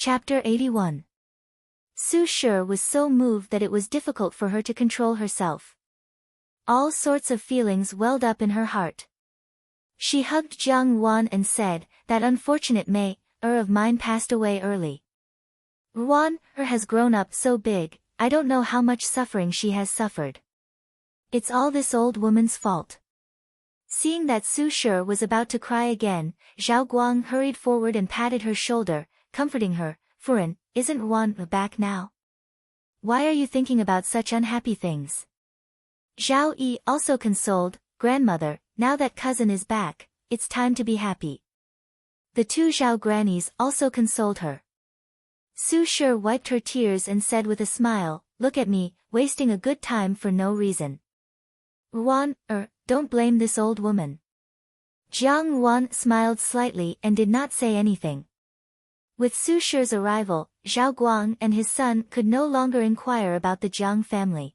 Chapter 81. Su Shi was so moved that it was difficult for her to control herself. All sorts of feelings welled up in her heart. She hugged Jiang Wan and said, "That unfortunate Mei-er of mine passed away early. Wan-er has grown up so big, I don't know how much suffering she has suffered. It's all this old woman's fault." Seeing that Su Shi was about to cry again, Zhao Guang hurried forward and patted her shoulder, comforting her. "Furen, isn't Wan back now? Why are you thinking about such unhappy things?" Zhao Yi also consoled, "Grandmother, now that cousin is back, it's time to be happy." The two Zhao grannies also consoled her. Su Shi wiped her tears and said with a smile, "Look at me, wasting a good time for no reason. Wan-er, don't blame this old woman." Jiang Wan smiled slightly and did not say anything. With Su Shi's arrival, Zhao Guang and his son could no longer inquire about the Jiang family.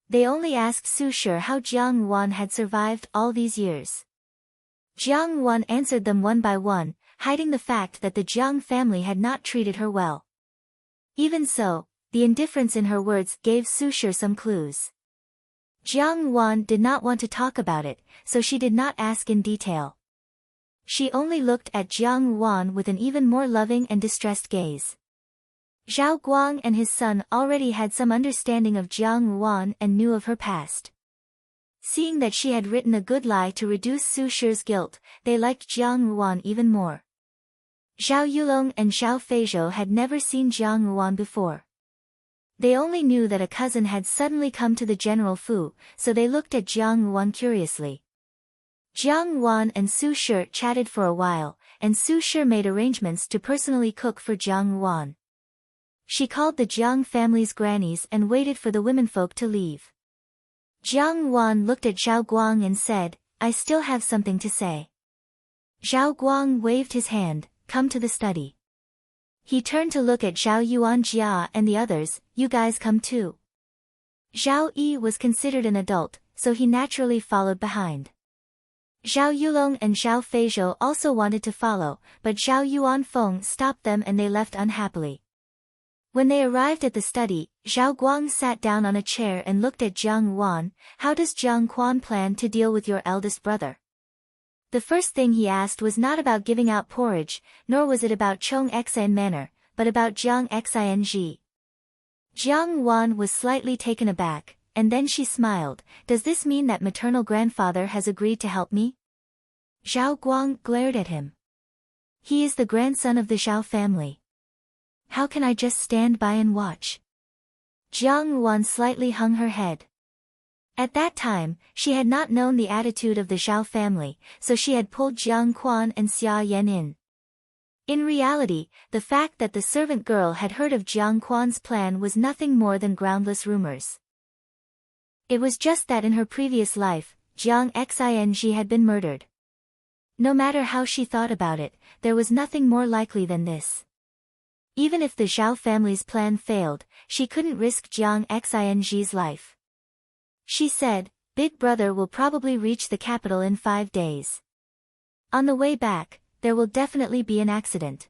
They only asked Su Shi how Jiang Wan had survived all these years. Jiang Wan answered them one by one, hiding the fact that the Jiang family had not treated her well. Even so, the indifference in her words gave Su Shi some clues. Jiang Wan did not want to talk about it, so she did not ask in detail. She only looked at Jiang Wan with an even more loving and distressed gaze. Zhao Guang and his son already had some understanding of Jiang Wan and knew of her past. Seeing that she had written a good lie to reduce Su Shi's guilt, they liked Jiang Wan even more. Zhao Yulong and Zhao Feizhou had never seen Jiang Wan before. They only knew that a cousin had suddenly come to the General Fu, so they looked at Jiang Wan curiously. Jiang Wan and Su Shi chatted for a while, and Su Shi made arrangements to personally cook for Jiang Wan. She called the Jiang family's grannies and waited for the womenfolk to leave. Jiang Wan looked at Zhao Guang and said, "I still have something to say." Zhao Guang waved his hand, "Come to the study." He turned to look at Zhao Yuanjia and the others, "You guys come too." Zhao Yi was considered an adult, so he naturally followed behind. Zhao Yulong and Zhao Feizhou also wanted to follow, but Zhao Yuanfeng stopped them and they left unhappily. When they arrived at the study, Zhao Guang sat down on a chair and looked at Jiang Wan. "How does Jiang Quan plan to deal with your eldest brother?" The first thing he asked was not about giving out porridge, nor was it about Chong Xin Manor, but about Jiang Xin. Jiang Wan was slightly taken aback, and then she smiled. "Does this mean that maternal grandfather has agreed to help me?" Zhao Guang glared at him. "He is the grandson of the Zhao family. How can I just stand by and watch?" Jiang Wan slightly hung her head. At that time, she had not known the attitude of the Zhao family, so she had pulled Jiang Quan and Xia Yan in. In reality, the fact that the servant girl had heard of Jiang Quan's plan was nothing more than groundless rumors. It was just that in her previous life, Jiang Xin had been murdered. No matter how she thought about it, there was nothing more likely than this. Even if the Zhao family's plan failed, she couldn't risk Jiang Xin's life. She said, "Big brother will probably reach the capital in 5 days. On the way back, there will definitely be an accident."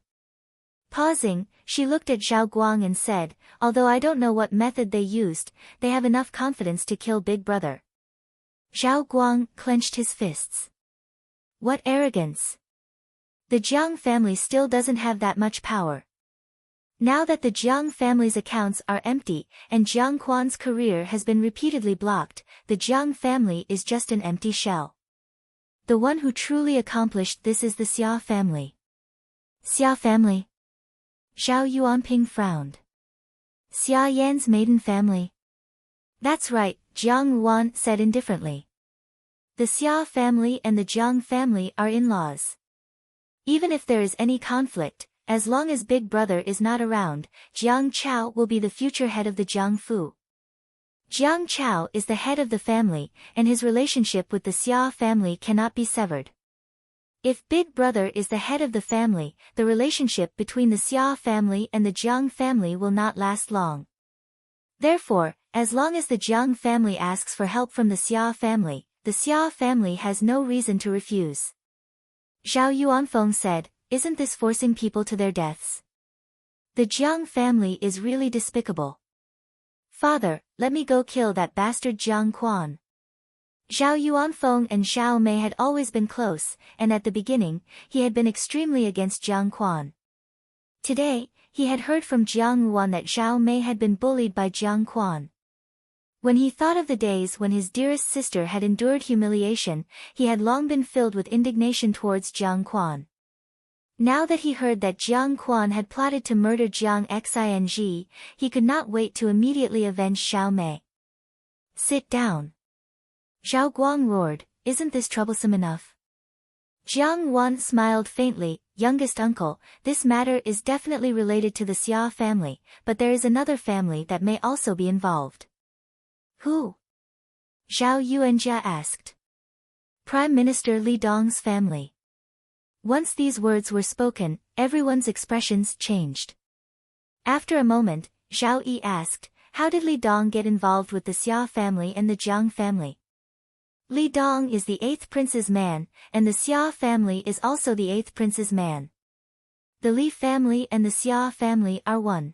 Pausing, she looked at Zhao Guang and said, "Although I don't know what method they used, they have enough confidence to kill Big Brother." Zhao Guang clenched his fists. What arrogance! The Jiang family still doesn't have that much power. Now that the Jiang family's accounts are empty, and Jiang Quan's career has been repeatedly blocked, the Jiang family is just an empty shell. The one who truly accomplished this is the Xia family. Xia family? Zhao Yuanping frowned. Xia Yan's maiden family? That's right, Jiang Wan said indifferently. The Xia family and the Jiang family are in-laws. Even if there is any conflict, as long as Big Brother is not around, Jiang Chao will be the future head of the Jiang Fu. Jiang Chao is the head of the family, and his relationship with the Xia family cannot be severed. If Big Brother is the head of the family, the relationship between the Xia family and the Jiang family will not last long. Therefore, as long as the Jiang family asks for help from the Xia family has no reason to refuse. Zhao Yuanfeng said, "Isn't this forcing people to their deaths?" The Jiang family is really despicable. Father, let me go kill that bastard Jiang Quan. Zhao Yuanfeng and Zhao Mei had always been close, and at the beginning, he had been extremely against Jiang Quan. Today, he had heard from Jiang Yuan that Zhao Mei had been bullied by Jiang Quan. When he thought of the days when his dearest sister had endured humiliation, he had long been filled with indignation towards Jiang Quan. Now that he heard that Jiang Quan had plotted to murder Jiang Xing, he could not wait to immediately avenge Zhao Mei. Sit down. Zhao Guang roared, isn't this troublesome enough? Jiang Yuan smiled faintly, youngest uncle, this matter is definitely related to the Xia family, but there is another family that may also be involved. Who? Zhao Yuanjia asked. Prime Minister Li Dong's family. Once these words were spoken, everyone's expressions changed. After a moment, Zhao Yi asked, how did Li Dong get involved with the Xia family and the Jiang family? Li Dong is the 8th prince's man, and the Xia family is also the 8th prince's man. The Li family and the Xia family are one.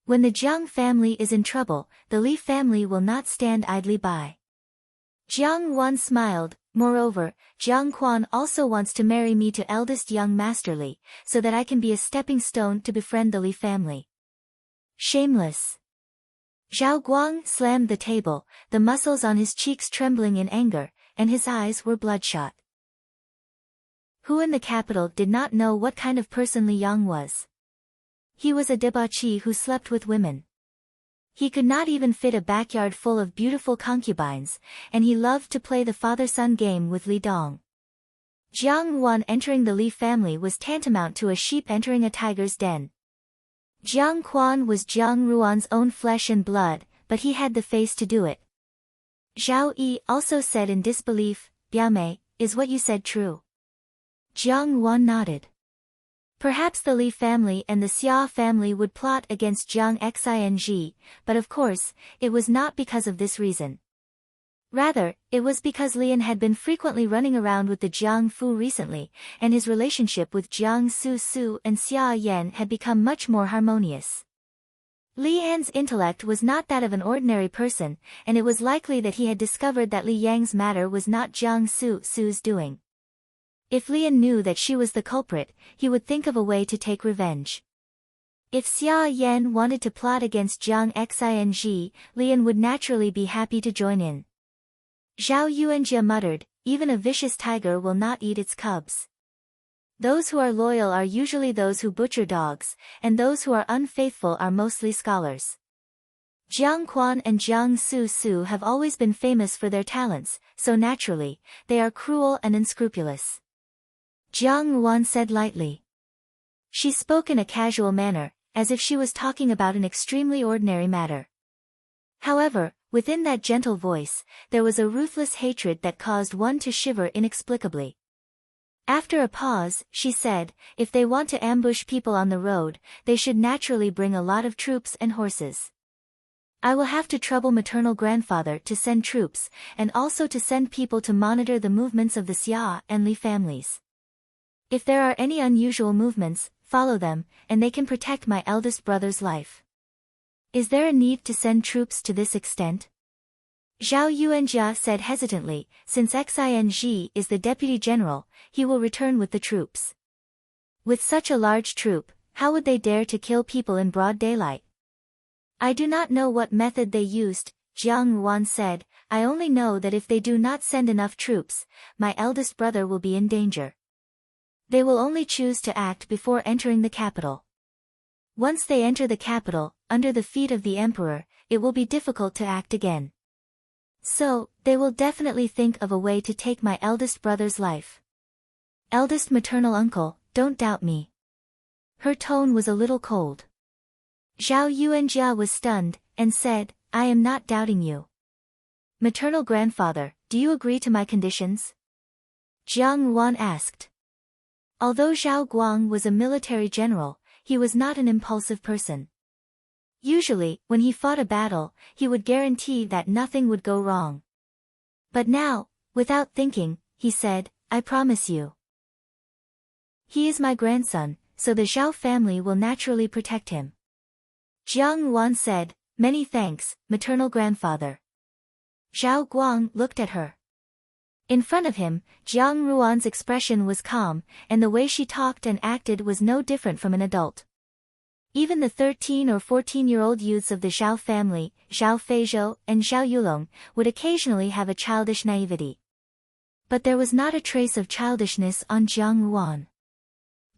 When the Jiang family is in trouble, the Li family will not stand idly by. Jiang Yuan smiled, moreover, Jiang Quan also wants to marry me to eldest young Master Li, so that I can be a stepping stone to befriend the Li family. Shameless. Zhao Guang slammed the table, the muscles on his cheeks trembling in anger, and his eyes were bloodshot. Who in the capital did not know what kind of person Li Yang was? He was a debauchee who slept with women. He could not even fit a backyard full of beautiful concubines, and he loved to play the father-son game with Li Dong. Jiang Yuan entering the Li family was tantamount to a sheep entering a tiger's den. Jiang Quan was Jiang Ruan's own flesh and blood, but he had the face to do it. Zhao Yi also said in disbelief, Biaomei, is what you said true? Jiang Yuan nodded. Perhaps the Li family and the Xia family would plot against Jiang Xing, but of course, it was not because of this reason. Rather, it was because Lian had been frequently running around with the Jiang Fu recently, and his relationship with Jiang Su and Xia Yan had become much more harmonious. Lian's intellect was not that of an ordinary person, and it was likely that he had discovered that Li Yang's matter was not Jiang Su's doing. If Lian knew that she was the culprit, he would think of a way to take revenge. If Xia Yan wanted to plot against Jiang Xing, Lian would naturally be happy to join in. Zhao Yuanjia muttered, even a vicious tiger will not eat its cubs. Those who are loyal are usually those who butcher dogs, and those who are unfaithful are mostly scholars. Jiang Quan and Jiang Su have always been famous for their talents, so naturally, they are cruel and unscrupulous. Jiang Yuan said lightly. She spoke in a casual manner, as if she was talking about an extremely ordinary matter. However, within that gentle voice, there was a ruthless hatred that caused one to shiver inexplicably. After a pause, she said, if they want to ambush people on the road, they should naturally bring a lot of troops and horses. I will have to trouble maternal grandfather to send troops, and also to send people to monitor the movements of the Xia and Li families. If there are any unusual movements, follow them, and they can protect my eldest brother's life. Is there a need to send troops to this extent? Zhao Yuanjia said hesitantly, since Xing is the deputy general, he will return with the troops. With such a large troop, how would they dare to kill people in broad daylight? I do not know what method they used, Jiang Yuan said, I only know that if they do not send enough troops, my eldest brother will be in danger. They will only choose to act before entering the capital. Once they enter the capital, under the feet of the emperor, it will be difficult to act again. So, they will definitely think of a way to take my eldest brother's life. Eldest maternal uncle, don't doubt me. Her tone was a little cold. Zhao Yuanjia was stunned, and said, I am not doubting you. Maternal grandfather, do you agree to my conditions? Jiang Yuan asked. Although Zhao Guang was a military general, he was not an impulsive person. Usually, when he fought a battle, he would guarantee that nothing would go wrong. But now, without thinking, he said, I promise you. He is my grandson, so the Zhao family will naturally protect him. Jiang Ruan said, "Many thanks, maternal grandfather." Zhao Guang looked at her. In front of him, Jiang Ruan's expression was calm, and the way she talked and acted was no different from an adult. Even the 13 or 14-year-old youths of the Zhao family, Zhao Feizhou and Zhao Yulong, would occasionally have a childish naivety. But there was not a trace of childishness on Jiang Ruan.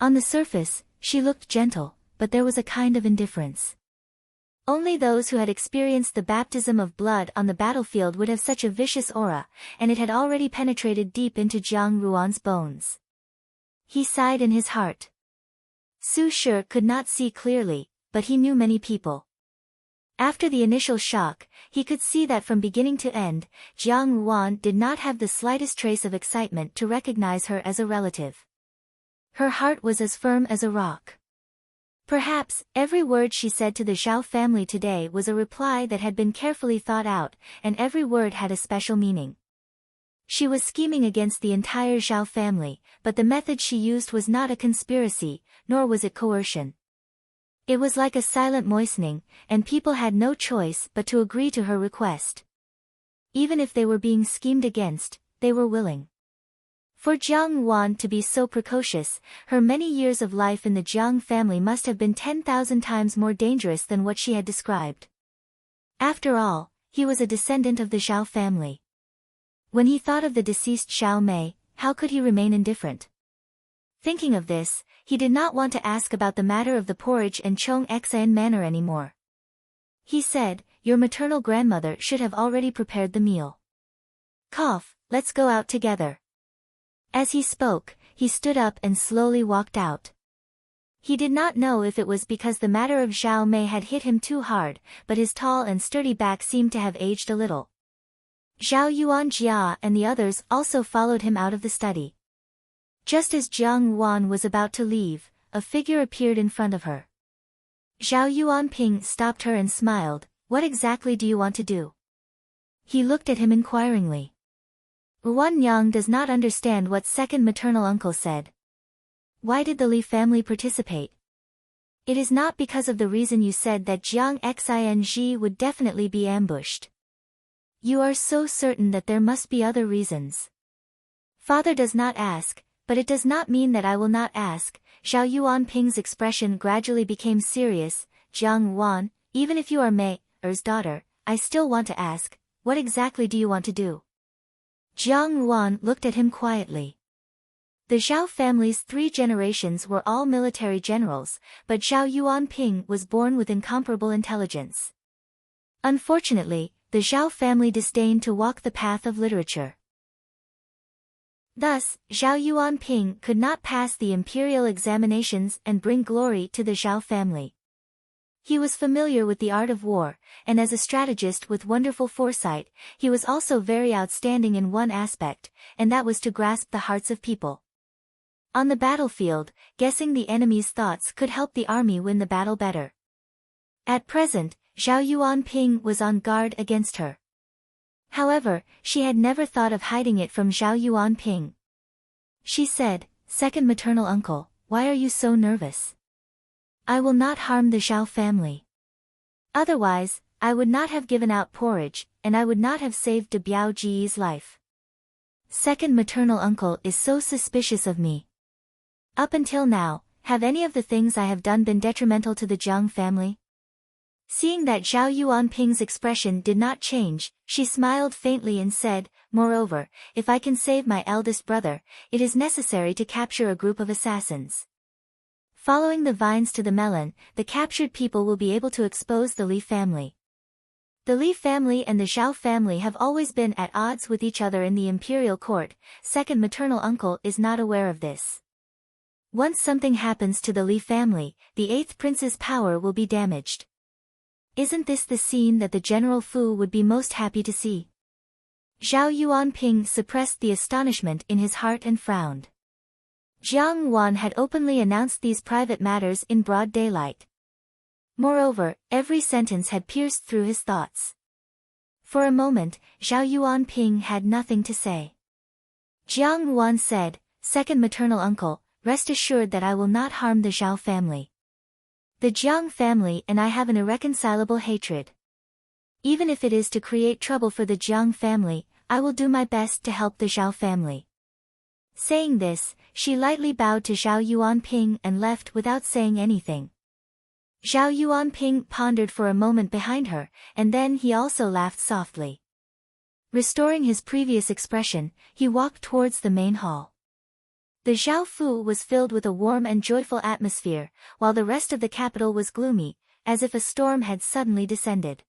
On the surface, she looked gentle, but there was a kind of indifference. Only those who had experienced the baptism of blood on the battlefield would have such a vicious aura, and it had already penetrated deep into Jiang Ruan's bones. He sighed in his heart. Su Shi could not see clearly, but he knew many people. After the initial shock, he could see that from beginning to end, Jiang Ruan did not have the slightest trace of excitement to recognize her as a relative. Her heart was as firm as a rock. Perhaps, every word she said to the Zhao family today was a reply that had been carefully thought out, and every word had a special meaning. She was scheming against the entire Zhao family, but the method she used was not a conspiracy, nor was it coercion. It was like a silent moistening, and people had no choice but to agree to her request. Even if they were being schemed against, they were willing. For Jiang Ruan to be so precocious, her many years of life in the Jiang family must have been 10,000 times more dangerous than what she had described. After all, he was a descendant of the Zhao family. When he thought of the deceased Xiao Mei, how could he remain indifferent? Thinking of this, he did not want to ask about the matter of the porridge and Chong Xian manor anymore. He said, "Your maternal grandmother should have already prepared the meal. Cough, let's go out together." As he spoke, he stood up and slowly walked out. He did not know if it was because the matter of Xiao Mei had hit him too hard, but his tall and sturdy back seemed to have aged a little. Zhao Yuanjia and the others also followed him out of the study. Just as Jiang Ruan was about to leave, a figure appeared in front of her. Zhao Yuanping stopped her and smiled. "What exactly do you want to do?" He looked at him inquiringly. Ruan Yang does not understand what second maternal uncle said. Why did the Li family participate? It is not because of the reason you said that Jiang Xing would definitely be ambushed. You are so certain that there must be other reasons. Father does not ask, but it does not mean that I will not ask. Zhao Yuanping's expression gradually became serious. Jiang Ruan, even if you are Mei Er's daughter, I still want to ask, what exactly do you want to do? Jiang Ruan looked at him quietly. The Zhao family's 3 generations were all military generals, but Zhao Yuanping was born with incomparable intelligence. Unfortunately, the Zhao family disdained to walk the path of literature. Thus, Zhao Yuanping could not pass the imperial examinations and bring glory to the Zhao family. He was familiar with the art of war, and as a strategist with wonderful foresight, he was also very outstanding in one aspect, and that was to grasp the hearts of people. On the battlefield, guessing the enemy's thoughts could help the army win the battle better. At present, Zhao Yuanping was on guard against her. However, she had never thought of hiding it from Zhao Yuanping. She said, "Second maternal uncle, why are you so nervous? I will not harm the Zhao family. Otherwise, I would not have given out porridge, and I would not have saved De Biaoji's life. Second maternal uncle is so suspicious of me. Up until now, have any of the things I have done been detrimental to the Jiang family?" Seeing that Zhao Yuanping's expression did not change, she smiled faintly and said, "Moreover, if I can save my eldest brother, it is necessary to capture a group of assassins. Following the vines to the melon, the captured people will be able to expose the Li family. The Li family and the Zhao family have always been at odds with each other in the imperial court. Second maternal uncle is not aware of this. Once something happens to the Li family, the 8th prince's power will be damaged. Isn't this the scene that the General Fu would be most happy to see?" Zhao Yuanping suppressed the astonishment in his heart and frowned. Jiang Ruan had openly announced these private matters in broad daylight. Moreover, every sentence had pierced through his thoughts. For a moment, Zhao Yuanping had nothing to say. Jiang Ruan said, "Second maternal uncle, rest assured that I will not harm the Zhao family. The Jiang family and I have an irreconcilable hatred. Even if it is to create trouble for the Jiang family, I will do my best to help the Zhao family." Saying this, she lightly bowed to Zhao Yuanping and left without saying anything. Zhao Yuanping pondered for a moment behind her, and then he also laughed softly. Restoring his previous expression, he walked towards the main hall. The Zhao Fu was filled with a warm and joyful atmosphere, while the rest of the capital was gloomy, as if a storm had suddenly descended.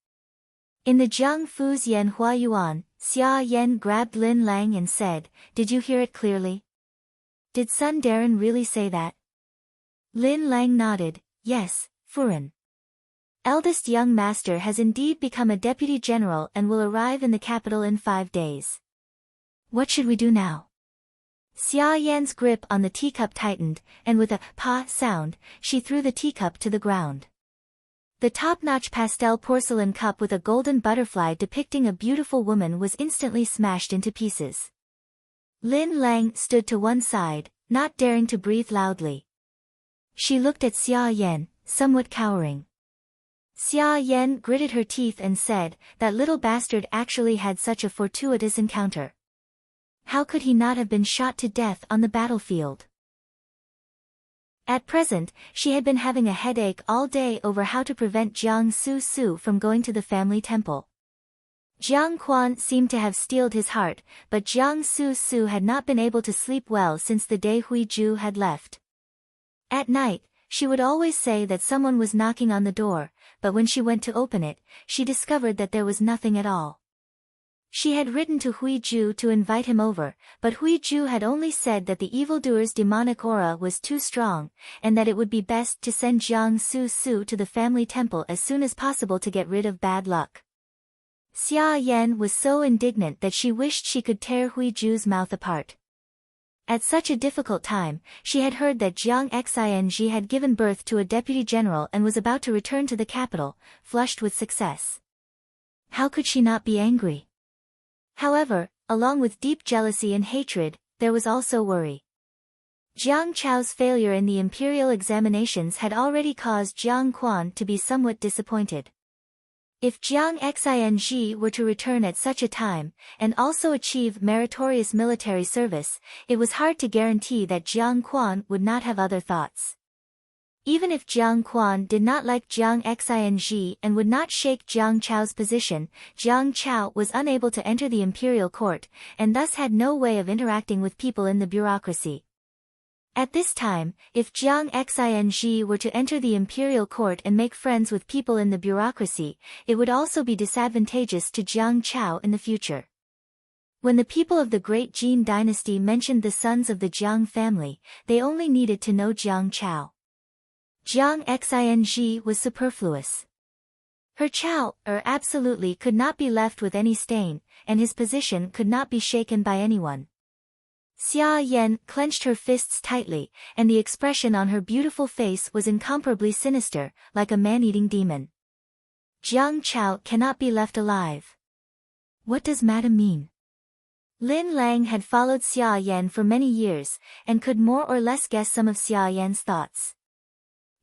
In the Jiang Fu's Yan Hua Yuan, Xia Yan grabbed Lin Lang and said, "Did you hear it clearly? Did Sun Darren really say that?" Lin Lang nodded, "Yes, Furen. Eldest young master has indeed become a deputy general and will arrive in the capital in 5 days. What should we do now?" Xia Yan's grip on the teacup tightened, and with a "pa" sound, she threw the teacup to the ground. The top-notch pastel porcelain cup with a golden butterfly depicting a beautiful woman was instantly smashed into pieces. Lin Lang stood to one side, not daring to breathe loudly. She looked at Xia Yan, somewhat cowering. Xia Yan gritted her teeth and said, "That little bastard actually had such a fortuitous encounter. How could he not have been shot to death on the battlefield?" At present, she had been having a headache all day over how to prevent Jiang Su from going to the family temple. Jiang Quan seemed to have steeled his heart, but Jiang Su had not been able to sleep well since the day Huiju had left. At night, she would always say that someone was knocking on the door, but when she went to open it, she discovered that there was nothing at all. She had written to Huiju to invite him over, but Huiju had only said that the evildoer's demonic aura was too strong, and that it would be best to send Jiang Su to the family temple as soon as possible to get rid of bad luck. Xia Yan was so indignant that she wished she could tear Huiju's mouth apart. At such a difficult time, she had heard that Jiang Xing had given birth to a deputy general and was about to return to the capital, flushed with success. How could she not be angry? However, along with deep jealousy and hatred, there was also worry. Jiang Chao's failure in the imperial examinations had already caused Jiang Quan to be somewhat disappointed. If Jiang Xing were to return at such a time, and also achieve meritorious military service, it was hard to guarantee that Jiang Quan would not have other thoughts. Even if Jiang Quan did not like Jiang Xing and would not shake Jiang Chao's position, Jiang Chao was unable to enter the imperial court, and thus had no way of interacting with people in the bureaucracy. At this time, if Jiang Xing were to enter the imperial court and make friends with people in the bureaucracy, it would also be disadvantageous to Jiang Chao in the future. When the people of the great Jin dynasty mentioned the sons of the Jiang family, they only needed to know Jiang Chao. Jiang Xing was superfluous. Her Chao, absolutely could not be left with any stain, and his position could not be shaken by anyone. Xia Yan clenched her fists tightly, and the expression on her beautiful face was incomparably sinister, like a man-eating demon. Jiang Chao cannot be left alive. What does Madam mean? Lin Lang had followed Xia Yan for many years, and could more or less guess some of Xia Yan's thoughts.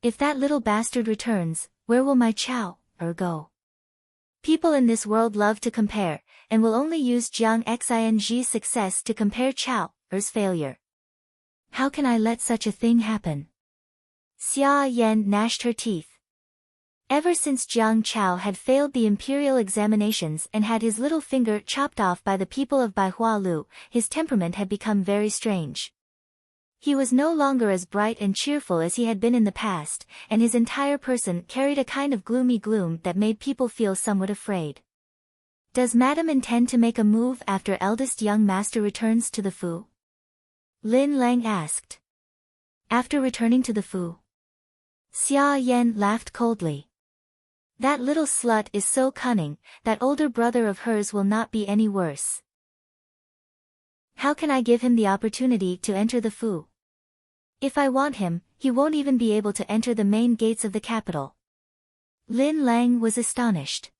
If that little bastard returns, where will my Chao go? People in this world love to compare, and will only use Jiang Xing's success to compare Chao's failure. How can I let such a thing happen? Xia Yan gnashed her teeth. Ever since Jiang Chao had failed the imperial examinations and had his little finger chopped off by the people of Baihua Lu, his temperament had become very strange. He was no longer as bright and cheerful as he had been in the past, and his entire person carried a kind of gloomy gloom that made people feel somewhat afraid. Does Madam intend to make a move after eldest young master returns to the Fu? Lin Lang asked. After returning to the Fu? Xia Yan laughed coldly. That little slut is so cunning, that older brother of hers will not be any worse. How can I give him the opportunity to enter the Fu? If I want him, he won't even be able to enter the main gates of the capital. Lin Lang was astonished.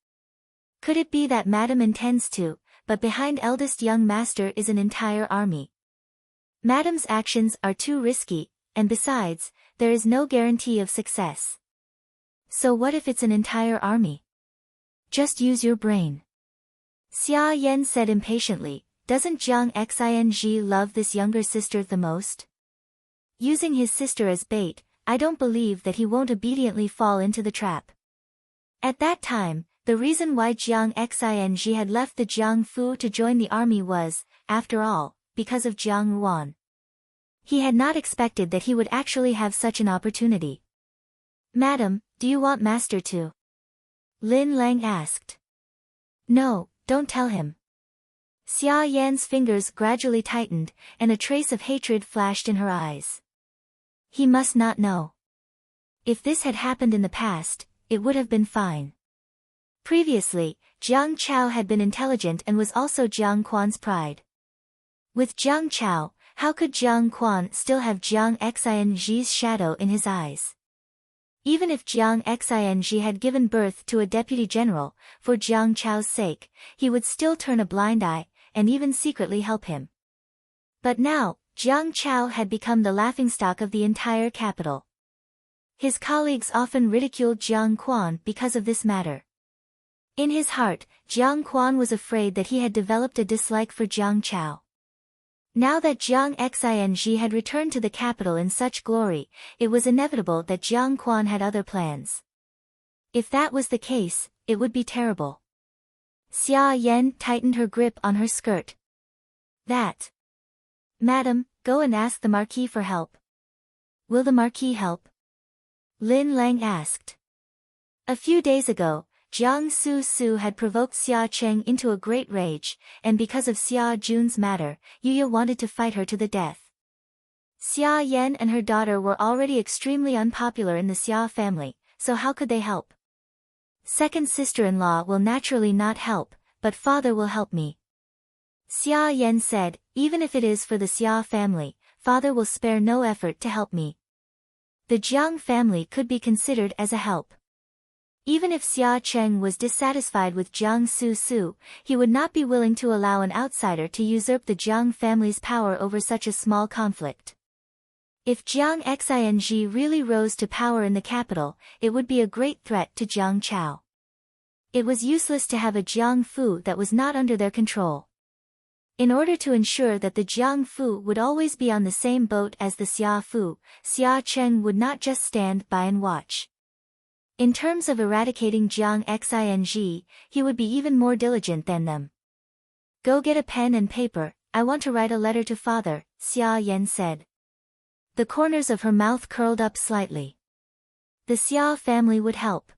Could it be that Madam intends to, but behind eldest young master is an entire army? Madam's actions are too risky, and besides, there is no guarantee of success. So what if it's an entire army? Just use your brain. Xia Yan said impatiently, doesn't Jiang Xing love this younger sister the most? Using his sister as bait, I don't believe that he won't obediently fall into the trap. At that time, the reason why Jiang Xing had left the Jiang Fu to join the army was, after all, because of Jiang Yuan. He had not expected that he would actually have such an opportunity. Madam, do you want master to? Lin Lang asked. No, don't tell him. Xia Yan's fingers gradually tightened, and a trace of hatred flashed in her eyes. He must not know. If this had happened in the past, it would have been fine. Previously, Jiang Chao had been intelligent and was also Jiang Quan's pride. With Jiang Chao, how could Jiang Quan still have Jiang Xing's shadow in his eyes? Even if Jiang Xing had given birth to a deputy general, for Jiang Chao's sake, he would still turn a blind eye, and even secretly help him. But now, Jiang Chao had become the laughingstock of the entire capital. His colleagues often ridiculed Jiang Quan because of this matter. In his heart, Jiang Quan was afraid that he had developed a dislike for Jiang Chao. Now that Jiang Xing had returned to the capital in such glory, it was inevitable that Jiang Quan had other plans. If that was the case, it would be terrible. Xia Yan tightened her grip on her skirt. That. Madam, go and ask the Marquis for help. Will the Marquis help? Lin Lang asked. A few days ago, Jiang Su had provoked Xia Cheng into a great rage, and because of Xia Jun's matter, Yuya wanted to fight her to the death. Xia Yan and her daughter were already extremely unpopular in the Xia family, so how could they help? Second sister-in-law will naturally not help, but father will help me. Xia Yan said, even if it is for the Xia family, father will spare no effort to help me. The Jiang family could be considered as a help. Even if Xia Cheng was dissatisfied with Jiang Su, he would not be willing to allow an outsider to usurp the Jiang family's power over such a small conflict. If Jiang Xing really rose to power in the capital, it would be a great threat to Jiang Chao. It was useless to have a Jiang Fu that was not under their control. In order to ensure that the Jiang Fu would always be on the same boat as the Xia Fu, Xia Cheng would not just stand by and watch. In terms of eradicating Jiang Xing, he would be even more diligent than them. Go get a pen and paper, I want to write a letter to father, Xia Yan said. The corners of her mouth curled up slightly. The Xia family would help.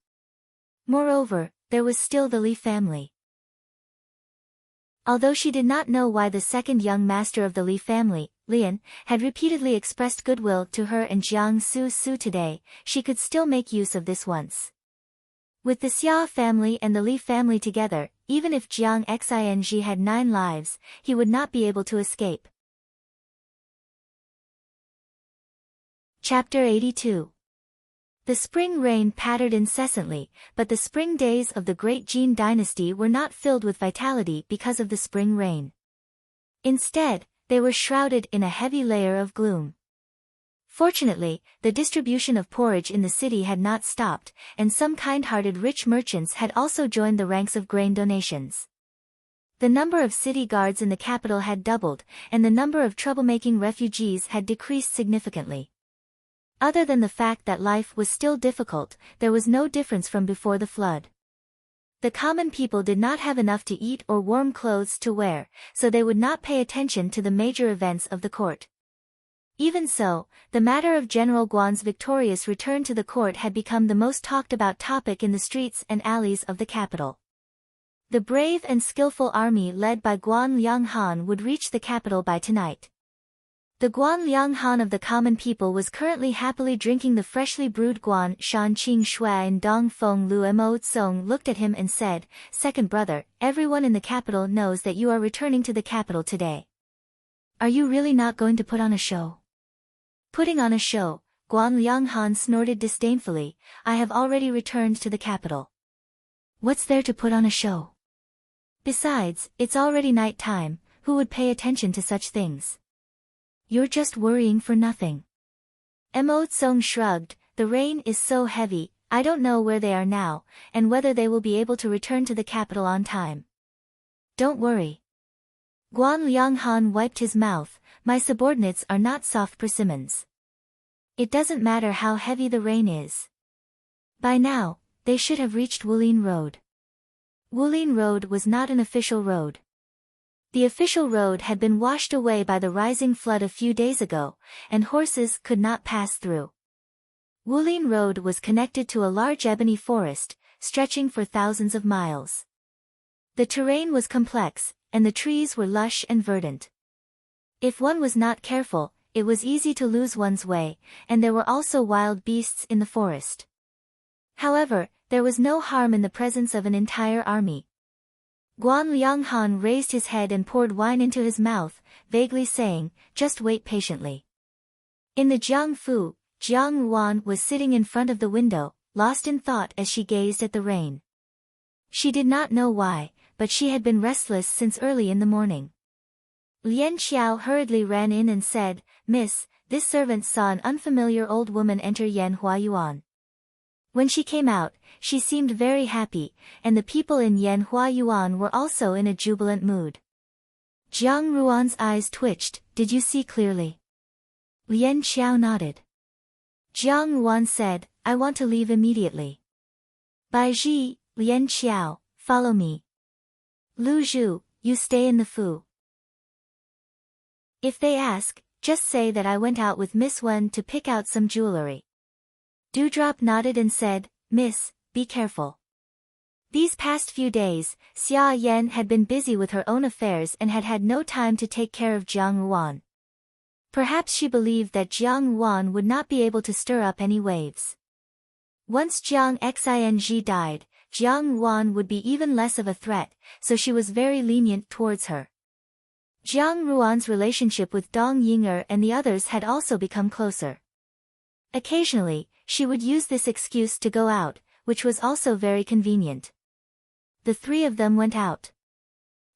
Moreover, there was still the Li family. Although she did not know why the second young master of the Li family, Lian, had repeatedly expressed goodwill to her and Jiang Su today, she could still make use of this once. With the Xia family and the Li family together, even if Jiang Xing had 9 lives, he would not be able to escape. Chapter 82. The spring rain pattered incessantly, but the spring days of the Great Jin dynasty were not filled with vitality because of the spring rain. Instead, they were shrouded in a heavy layer of gloom. Fortunately, the distribution of porridge in the city had not stopped, and some kind-hearted rich merchants had also joined the ranks of grain donations. The number of city guards in the capital had doubled, and the number of troublemaking refugees had decreased significantly. Other than the fact that life was still difficult, there was no difference from before the flood. The common people did not have enough to eat or warm clothes to wear, so they would not pay attention to the major events of the court. Even so, the matter of General Guan's victorious return to the court had become the most talked about topic in the streets and alleys of the capital. The brave and skillful army led by Guan Lianghan would reach the capital by tonight. The Guan Lianghan of the common people was currently happily drinking the freshly brewed Guan Shan Qing Shui, and Dong Feng Lu Mo Tsong looked at him and said, "Second brother, everyone in the capital knows that you are returning to the capital today. Are you really not going to put on a show?" Putting on a show, Guan Lianghan snorted disdainfully, "I have already returned to the capital. What's there to put on a show? Besides, it's already night time, who would pay attention to such things? You're just worrying for nothing." Mo Tsong shrugged, the rain is so heavy, I don't know where they are now, and whether they will be able to return to the capital on time. Don't worry. Guan Lianghan wiped his mouth, my subordinates are not soft persimmons. It doesn't matter how heavy the rain is. By now, they should have reached Wulin Road. Wulin Road was not an official road. The official road had been washed away by the rising flood a few days ago, and horses could not pass through. Wulin Road was connected to a large ebony forest, stretching for thousands of miles. The terrain was complex, and the trees were lush and verdant. If one was not careful, it was easy to lose one's way, and there were also wild beasts in the forest. However, there was no harm in the presence of an entire army. Guan Lianghan raised his head and poured wine into his mouth, vaguely saying, just wait patiently. In the Jiangfu, Jiang Yuan was sitting in front of the window, lost in thought as she gazed at the rain. She did not know why, but she had been restless since early in the morning. Lian Xiao hurriedly ran in and said, Miss, this servant saw an unfamiliar old woman enter Yan Huayuan. When she came out, she seemed very happy, and the people in Yan Huayuan were also in a jubilant mood. Jiang Ruan's eyes twitched, did you see clearly? Lian Xiao nodded. Jiang Yuan said, I want to leave immediately. Bai Ji, Lian Xiao, follow me. Lu Zhu, you stay in the Fu. If they ask, just say that I went out with Miss Wen to pick out some jewelry. Dewdrop nodded and said, Miss, be careful. These past few days, Xia Yan had been busy with her own affairs and had had no time to take care of Jiang Yuan. Perhaps she believed that Jiang Yuan would not be able to stir up any waves. Once Jiang Xing died, Jiang Yuan would be even less of a threat, so she was very lenient towards her. Jiang Ruan's relationship with Dong Ying'er and the others had also become closer. Occasionally, she would use this excuse to go out, which was also very convenient. The three of them went out.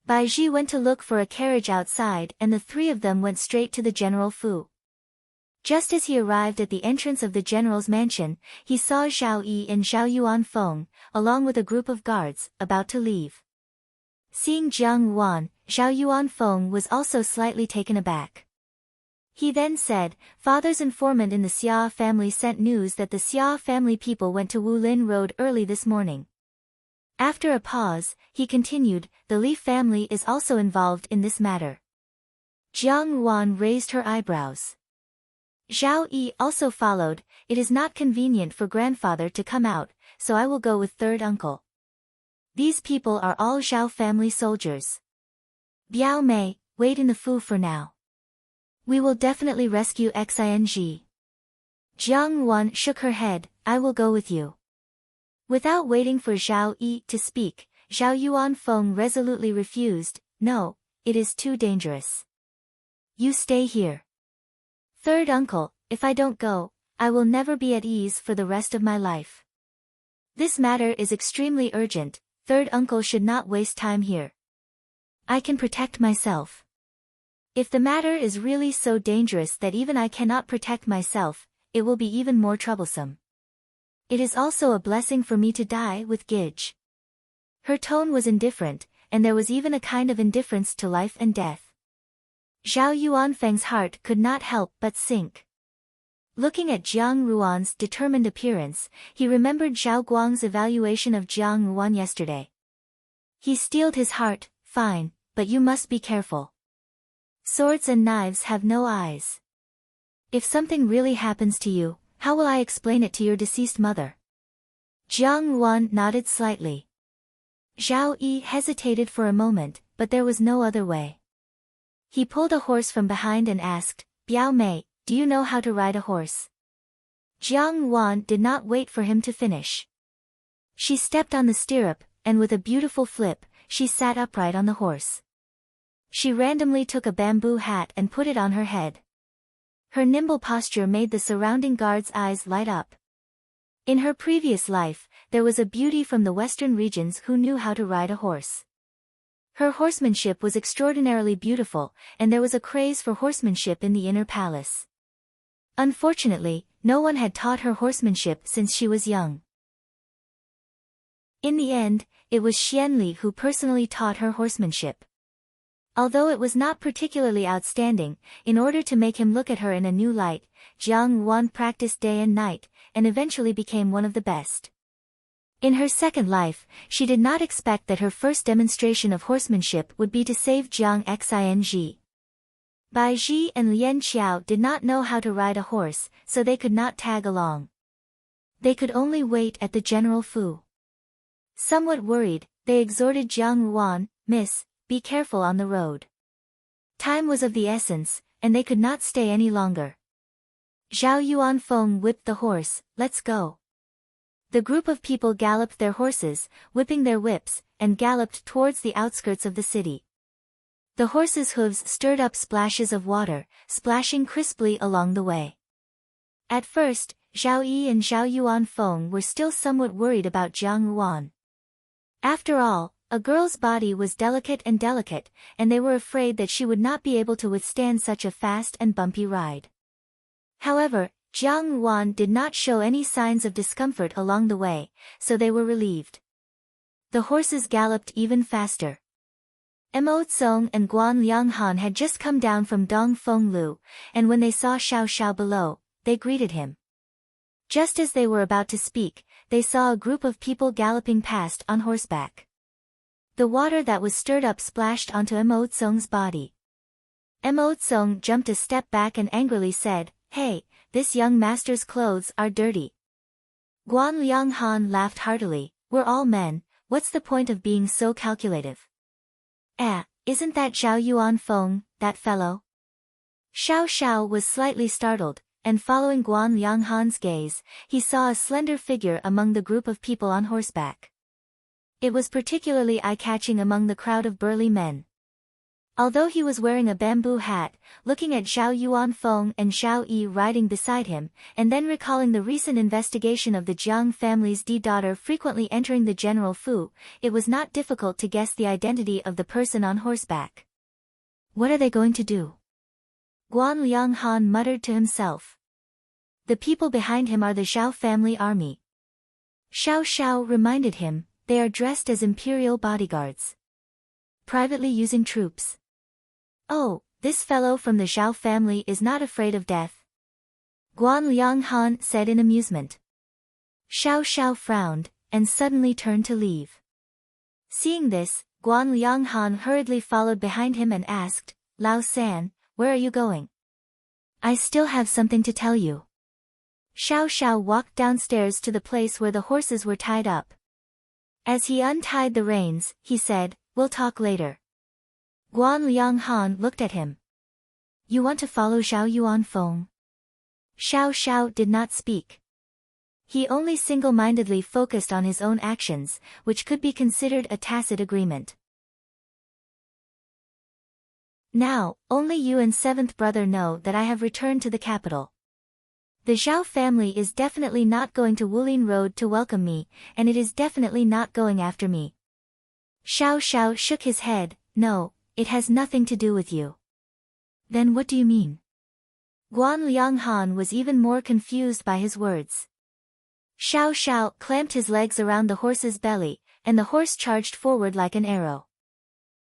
Bai Ji went to look for a carriage outside and the three of them went straight to the General Fu. Just as he arrived at the entrance of the general's mansion, he saw Zhao Yi and Zhao Yuanfeng, along with a group of guards, about to leave. Seeing Jiang Yuan, Zhao Yuanfeng was also slightly taken aback. He then said, Father's informant in the Xia family sent news that the Xia family people went to Wulin Road early this morning. After a pause, he continued, the Li family is also involved in this matter. Jiang Yuan raised her eyebrows. Zhao Yi also followed, it is not convenient for grandfather to come out, so I will go with third uncle. These people are all Zhao family soldiers. Biao Mei, wait in the Fu for now. We will definitely rescue Xing. Jiang Yuan shook her head, I will go with you. Without waiting for Zhao Yi to speak, Zhao Yuanfeng resolutely refused, no, it is too dangerous. You stay here. Third uncle, if I don't go, I will never be at ease for the rest of my life. This matter is extremely urgent, third uncle should not waste time here. I can protect myself. If the matter is really so dangerous that even I cannot protect myself, it will be even more troublesome. It is also a blessing for me to die with Gij. Her tone was indifferent, and there was even a kind of indifference to life and death. Zhao Yuanfeng's heart could not help but sink. Looking at Jiang Ruan's determined appearance, he remembered Zhao Guang's evaluation of Jiang Yuan yesterday. He steeled his heart, fine, but you must be careful. Swords and knives have no eyes. If something really happens to you, how will I explain it to your deceased mother? Jiang Yuan nodded slightly. Zhao Yi hesitated for a moment, but there was no other way. He pulled a horse from behind and asked, Biao Mei, do you know how to ride a horse? Jiang Yuan did not wait for him to finish. She stepped on the stirrup, and with a beautiful flip, she sat upright on the horse. She randomly took a bamboo hat and put it on her head. Her nimble posture made the surrounding guards' eyes light up. In her previous life, there was a beauty from the western regions who knew how to ride a horse. Her horsemanship was extraordinarily beautiful, and there was a craze for horsemanship in the inner palace. Unfortunately, no one had taught her horsemanship since she was young. In the end, it was Xianli who personally taught her horsemanship. Although it was not particularly outstanding, in order to make him look at her in a new light, Jiang Yuan practiced day and night, and eventually became one of the best. In her second life, she did not expect that her first demonstration of horsemanship would be to save Jiang Xing. Bai Ji and Lian Qiao did not know how to ride a horse, so they could not tag along. They could only wait at the General Fu. Somewhat worried, they exhorted Jiang Yuan, "Miss, be careful on the road." Time was of the essence, and they could not stay any longer. Zhao Yuanfeng whipped the horse, "Let's go." The group of people galloped their horses, whipping their whips, and galloped towards the outskirts of the city. The horses' hooves stirred up splashes of water, splashing crisply along the way. At first, Zhao Yi and Zhao Yuanfeng were still somewhat worried about Jiang Yuan. After all, a girl's body was delicate, and they were afraid that she would not be able to withstand such a fast and bumpy ride. However, Jiang Yuan did not show any signs of discomfort along the way, so they were relieved. The horses galloped even faster. Mo Tsong and Guan Lianghan had just come down from Dongfeng Lu, and when they saw Xiao Xiao below, they greeted him. Just as they were about to speak, they saw a group of people galloping past on horseback. The water that was stirred up splashed onto Mo Tsong's body. Mo Tsong jumped a step back and angrily said, "Hey, this young master's clothes are dirty." Guan Lianghan laughed heartily, "We're all men, what's the point of being so calculative?" Isn't that Zhao Yuanfeng, that fellow?" Xiao Xiao was slightly startled, and following Guan Lianghan's gaze, he saw a slender figure among the group of people on horseback. It was particularly eye-catching among the crowd of burly men. Although he was wearing a bamboo hat, looking at Zhao Yuanfeng and Zhao Yi riding beside him, and then recalling the recent investigation of the Jiang family's daughter frequently entering the General Fu, it was not difficult to guess the identity of the person on horseback. "What are they going to do?" Guan Lianghan muttered to himself. "The people behind him are the Zhao family army." Xiao Xiao reminded him, "They are dressed as imperial bodyguards. Privately using troops. Oh, this fellow from the Zhao family is not afraid of death," Guan Lianghan said in amusement. Xiao Xiao frowned, and suddenly turned to leave. Seeing this, Guan Lianghan hurriedly followed behind him and asked, "Lao San, where are you going?" "I still have something to tell you." Xiao Xiao walked downstairs to the place where the horses were tied up. As he untied the reins, he said, "We'll talk later." Guan Lianghan looked at him. "You want to follow Zhao Yuanfeng?" Xiao Xiao did not speak. He only single-mindedly focused on his own actions, which could be considered a tacit agreement. "Now, only you and seventh brother know that I have returned to the capital. The Zhao family is definitely not going to Wulin Road to welcome me, and it is definitely not going after me." Xiao Xiao shook his head, "No, it has nothing to do with you." "Then what do you mean?" Guan Lianghan was even more confused by his words. Xiao Xiao clamped his legs around the horse's belly, and the horse charged forward like an arrow.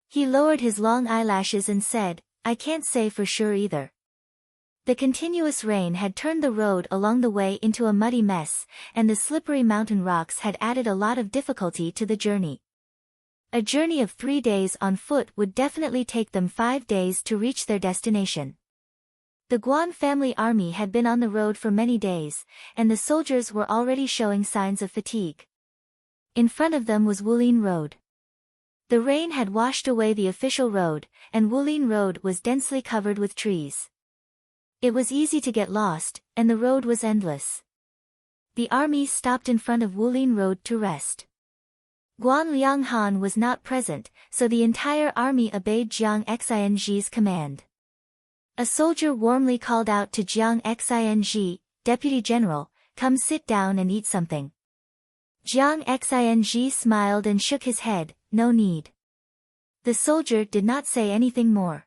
He lowered his long eyelashes and said, "I can't say for sure either." The continuous rain had turned the road along the way into a muddy mess, and the slippery mountain rocks had added a lot of difficulty to the journey. A journey of 3 days on foot would definitely take them 5 days to reach their destination. The Guan family army had been on the road for many days, and the soldiers were already showing signs of fatigue. In front of them was Wulin Road. The rain had washed away the official road, and Wulin Road was densely covered with trees. It was easy to get lost, and the road was endless. The army stopped in front of Wulin Road to rest. Guan Lianghan was not present, so the entire army obeyed Jiang Xing's command. A soldier warmly called out to Jiang Xing, "Deputy General, come sit down and eat something." Jiang Xing smiled and shook his head, "No need." The soldier did not say anything more.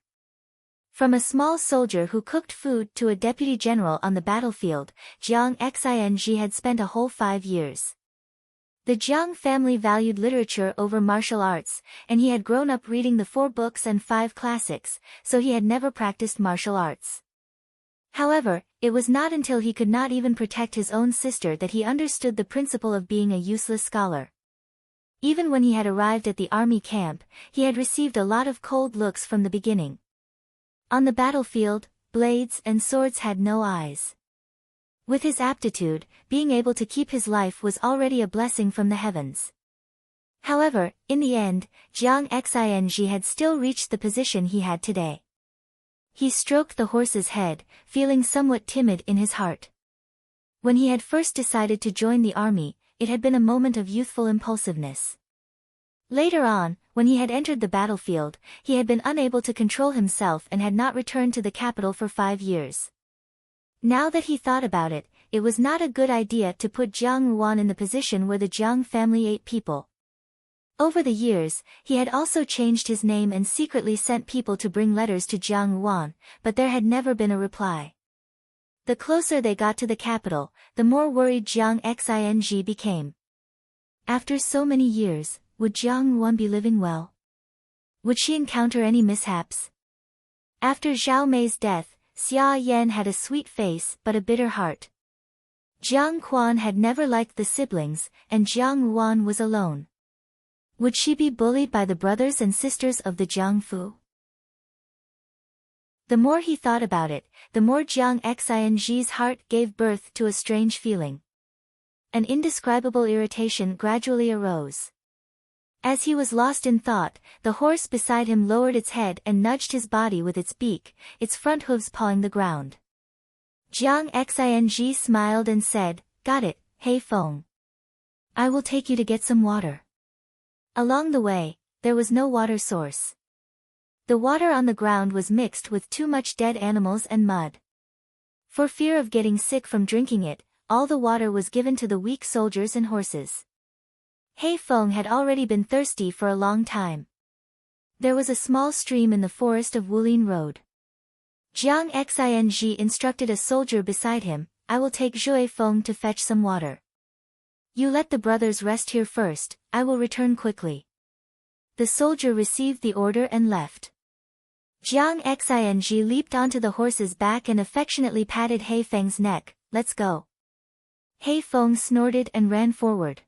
From a small soldier who cooked food to a deputy general on the battlefield, Jiang Xing had spent a whole 5 years. The Jiang family valued literature over martial arts, and he had grown up reading the 4 books and 5 classics, so he had never practiced martial arts. However, it was not until he could not even protect his own sister that he understood the principle of being a useless scholar. Even when he had arrived at the army camp, he had received a lot of cold looks from the beginning. On the battlefield, blades and swords had no eyes. With his aptitude, being able to keep his life was already a blessing from the heavens. However, in the end, Jiang Xing had still reached the position he had today. He stroked the horse's head, feeling somewhat timid in his heart. When he had first decided to join the army, it had been a moment of youthful impulsiveness. Later on, when he had entered the battlefield, he had been unable to control himself and had not returned to the capital for 5 years. Now that he thought about it, it was not a good idea to put Jiang Yuan in the position where the Jiang family ate people. Over the years, he had also changed his name and secretly sent people to bring letters to Jiang Yuan, but there had never been a reply. The closer they got to the capital, the more worried Jiang Xing became. After so many years, would Jiang Yuan be living well? Would she encounter any mishaps? After Zhao Mei's death, Xia Yan had a sweet face but a bitter heart. Jiang Quan had never liked the siblings, and Jiang Yuan was alone. Would she be bullied by the brothers and sisters of the Jiangfu? The more he thought about it, the more Jiang Xing's heart gave birth to a strange feeling. An indescribable irritation gradually arose. As he was lost in thought, the horse beside him lowered its head and nudged his body with its beak, its front hooves pawing the ground. Jiang Xing smiled and said, "Got it, Hei Feng. I will take you to get some water." Along the way, there was no water source. The water on the ground was mixed with too much dead animals and mud. For fear of getting sick from drinking it, all the water was given to the weak soldiers and horses. Hei Feng had already been thirsty for a long time. There was a small stream in the forest of Wulin Road. Jiang Xing instructed a soldier beside him, "I will take Zhui Feng to fetch some water. You let the brothers rest here first, I will return quickly." The soldier received the order and left. Jiang Xing leaped onto the horse's back and affectionately patted Hei Feng's neck. "Let's go." Hei Feng snorted and ran forward.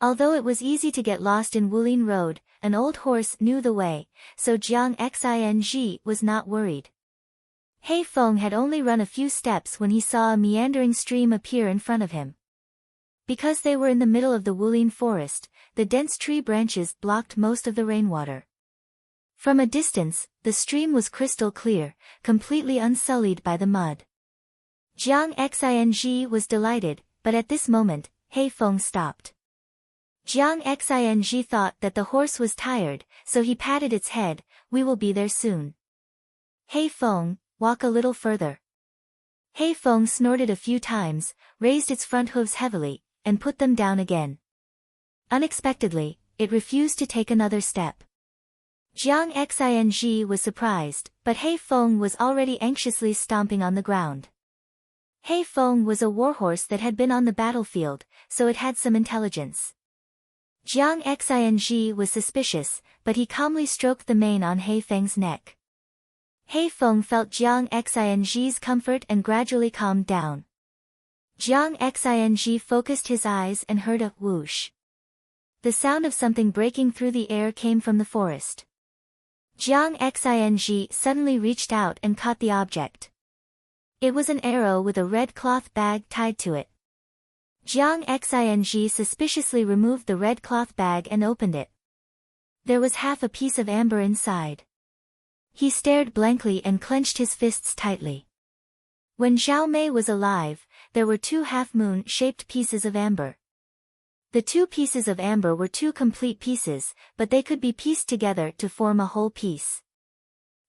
Although it was easy to get lost in Wulin Road, an old horse knew the way, so Jiang Xing was not worried. Hei Feng had only run a few steps when he saw a meandering stream appear in front of him. Because they were in the middle of the Wulin forest, the dense tree branches blocked most of the rainwater. From a distance, the stream was crystal clear, completely unsullied by the mud. Jiang Xing was delighted, but at this moment, Hei Feng stopped. Jiang Xing thought that the horse was tired, so he patted its head. "We will be there soon." "Hei Feng, walk a little further." Hei Feng snorted a few times, raised its front hooves heavily, and put them down again. Unexpectedly, it refused to take another step. Jiang Xing was surprised, but Hei Feng was already anxiously stomping on the ground. Hei Feng was a warhorse that had been on the battlefield, so it had some intelligence. Jiang Xing was suspicious, but he calmly stroked the mane on Hei Feng's neck. Hei Feng felt Jiang Xing's comfort and gradually calmed down. Jiang Xing focused his eyes and heard a whoosh. The sound of something breaking through the air came from the forest. Jiang Xing suddenly reached out and caught the object. It was an arrow with a red cloth bag tied to it. Jiang Xing suspiciously removed the red cloth bag and opened it. There was half a piece of amber inside. He stared blankly and clenched his fists tightly. When Zhao Mei was alive, there were 2 half-moon-shaped pieces of amber. The 2 pieces of amber were 2 complete pieces, but they could be pieced together to form a whole piece.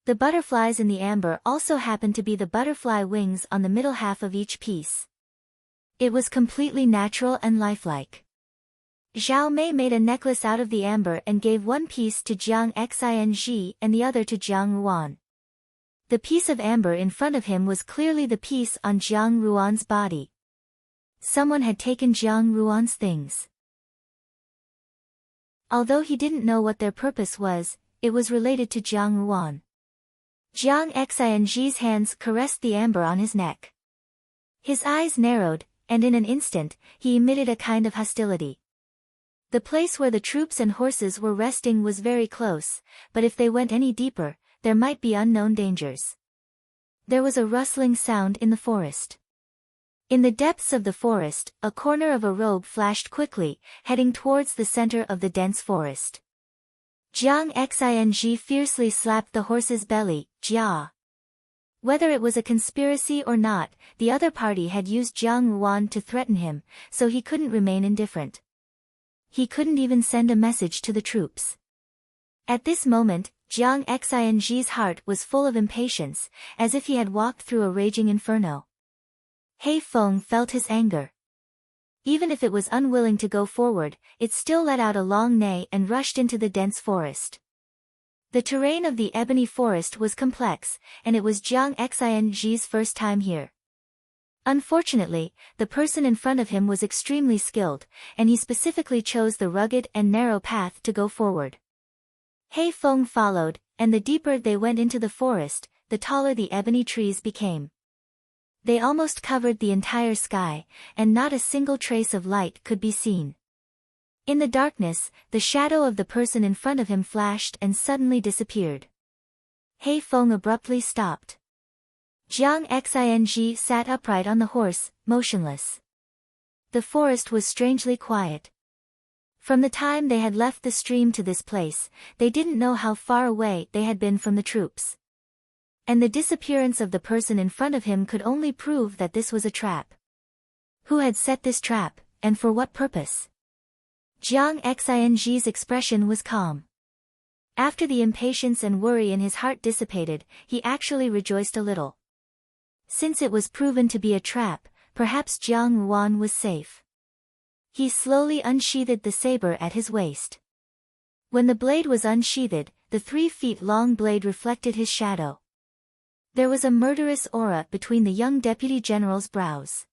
The butterflies in the amber also happened to be the butterfly wings on the middle half of each piece. It was completely natural and lifelike. Zhao Mei made a necklace out of the amber and gave one piece to Jiang Xing and the other to Jiang Yuan. The piece of amber in front of him was clearly the piece on Jiang Ruan's body. Someone had taken Jiang Ruan's things. Although he didn't know what their purpose was, it was related to Jiang Ruan. Jiang Xing's hands caressed the amber on his neck. His eyes narrowed, and in an instant, he emitted a kind of hostility. The place where the troops and horses were resting was very close, but if they went any deeper, there might be unknown dangers. There was a rustling sound in the forest. In the depths of the forest, a corner of a robe flashed quickly, heading towards the center of the dense forest. Jiang Xing fiercely slapped the horse's belly, Jia. Whether it was a conspiracy or not, the other party had used Jiang Ruan to threaten him, so he couldn't remain indifferent. He couldn't even send a message to the troops. At this moment, Jiang Xing's heart was full of impatience, as if he had walked through a raging inferno. He Feng felt his anger. Even if it was unwilling to go forward, it still let out a long neigh and rushed into the dense forest. The terrain of the ebony forest was complex, and it was Jiang Xing's first time here. Unfortunately, the person in front of him was extremely skilled, and he specifically chose the rugged and narrow path to go forward. He Feng followed, and the deeper they went into the forest, the taller the ebony trees became. They almost covered the entire sky, and not a single trace of light could be seen. In the darkness, the shadow of the person in front of him flashed and suddenly disappeared. He Feng abruptly stopped. Jiang Xing sat upright on the horse, motionless. The forest was strangely quiet. From the time they had left the stream to this place, they didn't know how far away they had been from the troops. And the disappearance of the person in front of him could only prove that this was a trap. Who had set this trap, and for what purpose? Jiang Xing's expression was calm. After the impatience and worry in his heart dissipated, he actually rejoiced a little. Since it was proven to be a trap, perhaps Jiang Ruan was safe. He slowly unsheathed the saber at his waist. When the blade was unsheathed, the 3 feet long blade reflected his shadow. There was a murderous aura between the young deputy general's brows.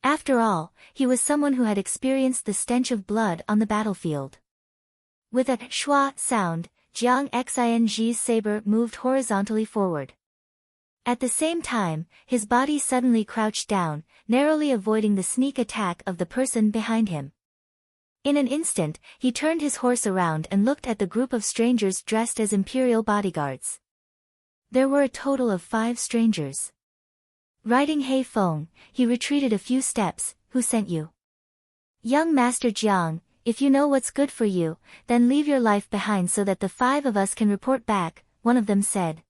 After all, he was someone who had experienced the stench of blood on the battlefield. With a schwa sound, Jiang Xing's saber moved horizontally forward. At the same time, his body suddenly crouched down, narrowly avoiding the sneak attack of the person behind him. In an instant, he turned his horse around and looked at the group of strangers dressed as imperial bodyguards. There were a total of 5 strangers. Riding He Feng, he retreated a few steps. Who sent you? Young Master Jiang, if you know what's good for you, then leave your life behind so that the 5 of us can report back, one of them said.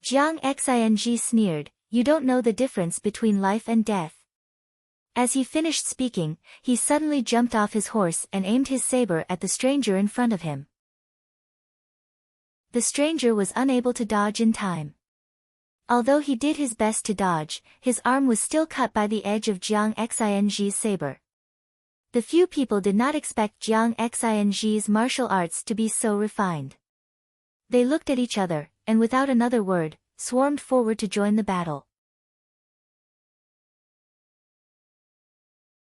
Jiang Xing sneered, you don't know the difference between life and death. As he finished speaking, he suddenly jumped off his horse and aimed his saber at the stranger in front of him. The stranger was unable to dodge in time. Although he did his best to dodge, his arm was still cut by the edge of Jiang Xing's saber. The few people did not expect Jiang Xing's martial arts to be so refined. They looked at each other, and without another word, swarmed forward to join the battle.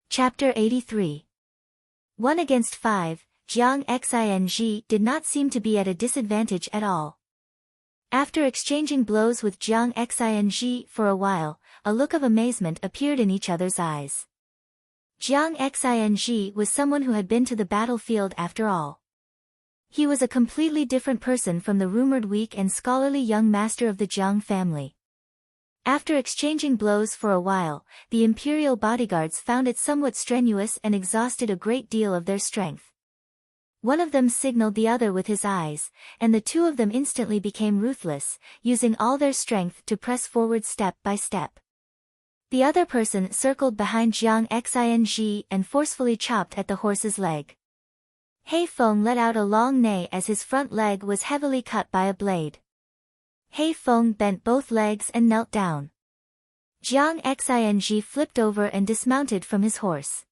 Chapter 83. 1 against 5, Jiang Xing did not seem to be at a disadvantage at all. After exchanging blows with Jiang Xing for a while, a look of amazement appeared in each other's eyes. Jiang Xing was someone who had been to the battlefield after all. He was a completely different person from the rumored weak and scholarly young master of the Jiang family. After exchanging blows for a while, the imperial bodyguards found it somewhat strenuous and exhausted a great deal of their strength. One of them signaled the other with his eyes, and the 2 of them instantly became ruthless, using all their strength to press forward step by step. The other person circled behind Jiang Xing and forcefully chopped at the horse's leg. He Feng let out a long neigh as his front leg was heavily cut by a blade. He Feng bent both legs and knelt down. Jiang Xing flipped over and dismounted from his horse.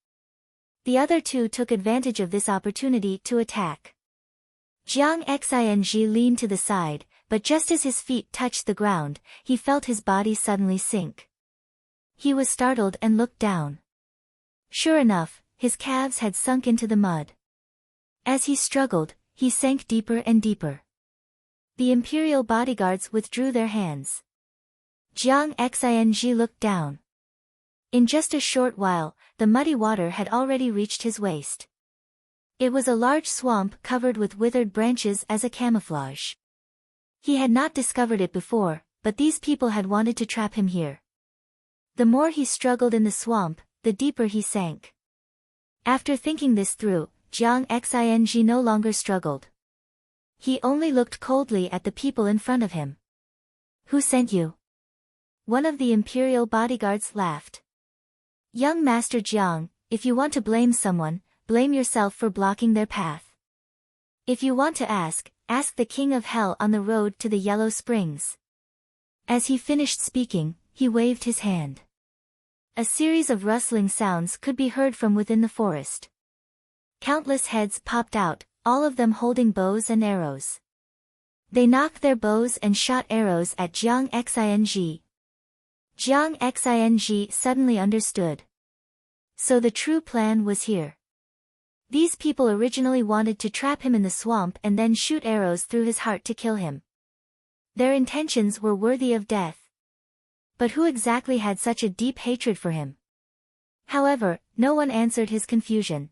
The other 2 took advantage of this opportunity to attack. Jiang Xing leaned to the side, but just as his feet touched the ground, he felt his body suddenly sink. He was startled and looked down. Sure enough, his calves had sunk into the mud. As he struggled, he sank deeper and deeper. The imperial bodyguards withdrew their hands. Jiang Xing looked down. In just a short while, the muddy water had already reached his waist. It was a large swamp covered with withered branches as a camouflage. He had not discovered it before, but these people had wanted to trap him here. The more he struggled in the swamp, the deeper he sank. After thinking this through, Jiang Xing no longer struggled. He only looked coldly at the people in front of him. "Who sent you?" One of the imperial bodyguards laughed. "Young Master Jiang, if you want to blame someone, blame yourself for blocking their path. If you want to ask the King of Hell on the road to the Yellow Springs." As he finished speaking, he waved his hand. A series of rustling sounds could be heard from within the forest. Countless heads popped out, all of them holding bows and arrows. They knocked their bows and shot arrows at Jiang Xing. Jiang Xing suddenly understood. So the true plan was here. These people originally wanted to trap him in the swamp and then shoot arrows through his heart to kill him. Their intentions were worthy of death. But who exactly had such a deep hatred for him? However, no one answered his confusion.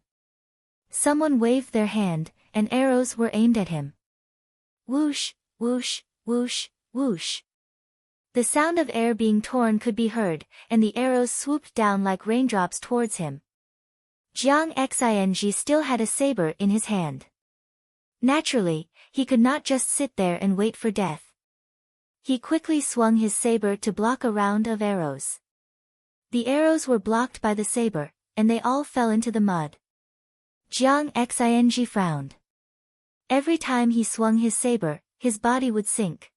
Someone waved their hand, and arrows were aimed at him. Whoosh, whoosh, whoosh, whoosh. The sound of air being torn could be heard, and the arrows swooped down like raindrops towards him. Jiang Xing still had a saber in his hand. Naturally, he could not just sit there and wait for death. He quickly swung his saber to block a round of arrows. The arrows were blocked by the saber, and they all fell into the mud. Jiang Xing frowned. Every time he swung his saber, his body would sink.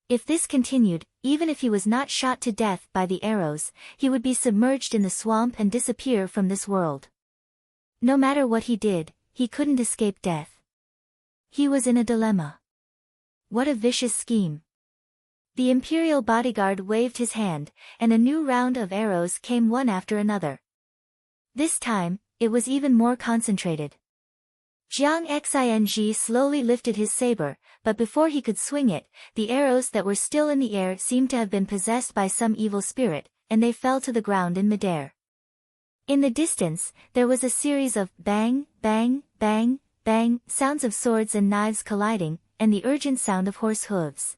If this continued, even if he was not shot to death by the arrows, he would be submerged in the swamp and disappear from this world. No matter what he did, he couldn't escape death. He was in a dilemma. What a vicious scheme. The imperial bodyguard waved his hand, and a new round of arrows came one after another. This time, it was even more concentrated. Jiang Xing slowly lifted his saber, but before he could swing it, the arrows that were still in the air seemed to have been possessed by some evil spirit, and they fell to the ground in midair. In the distance, there was a series of bang, bang, bang, bang, sounds of swords and knives colliding, and the urgent sound of horse hooves.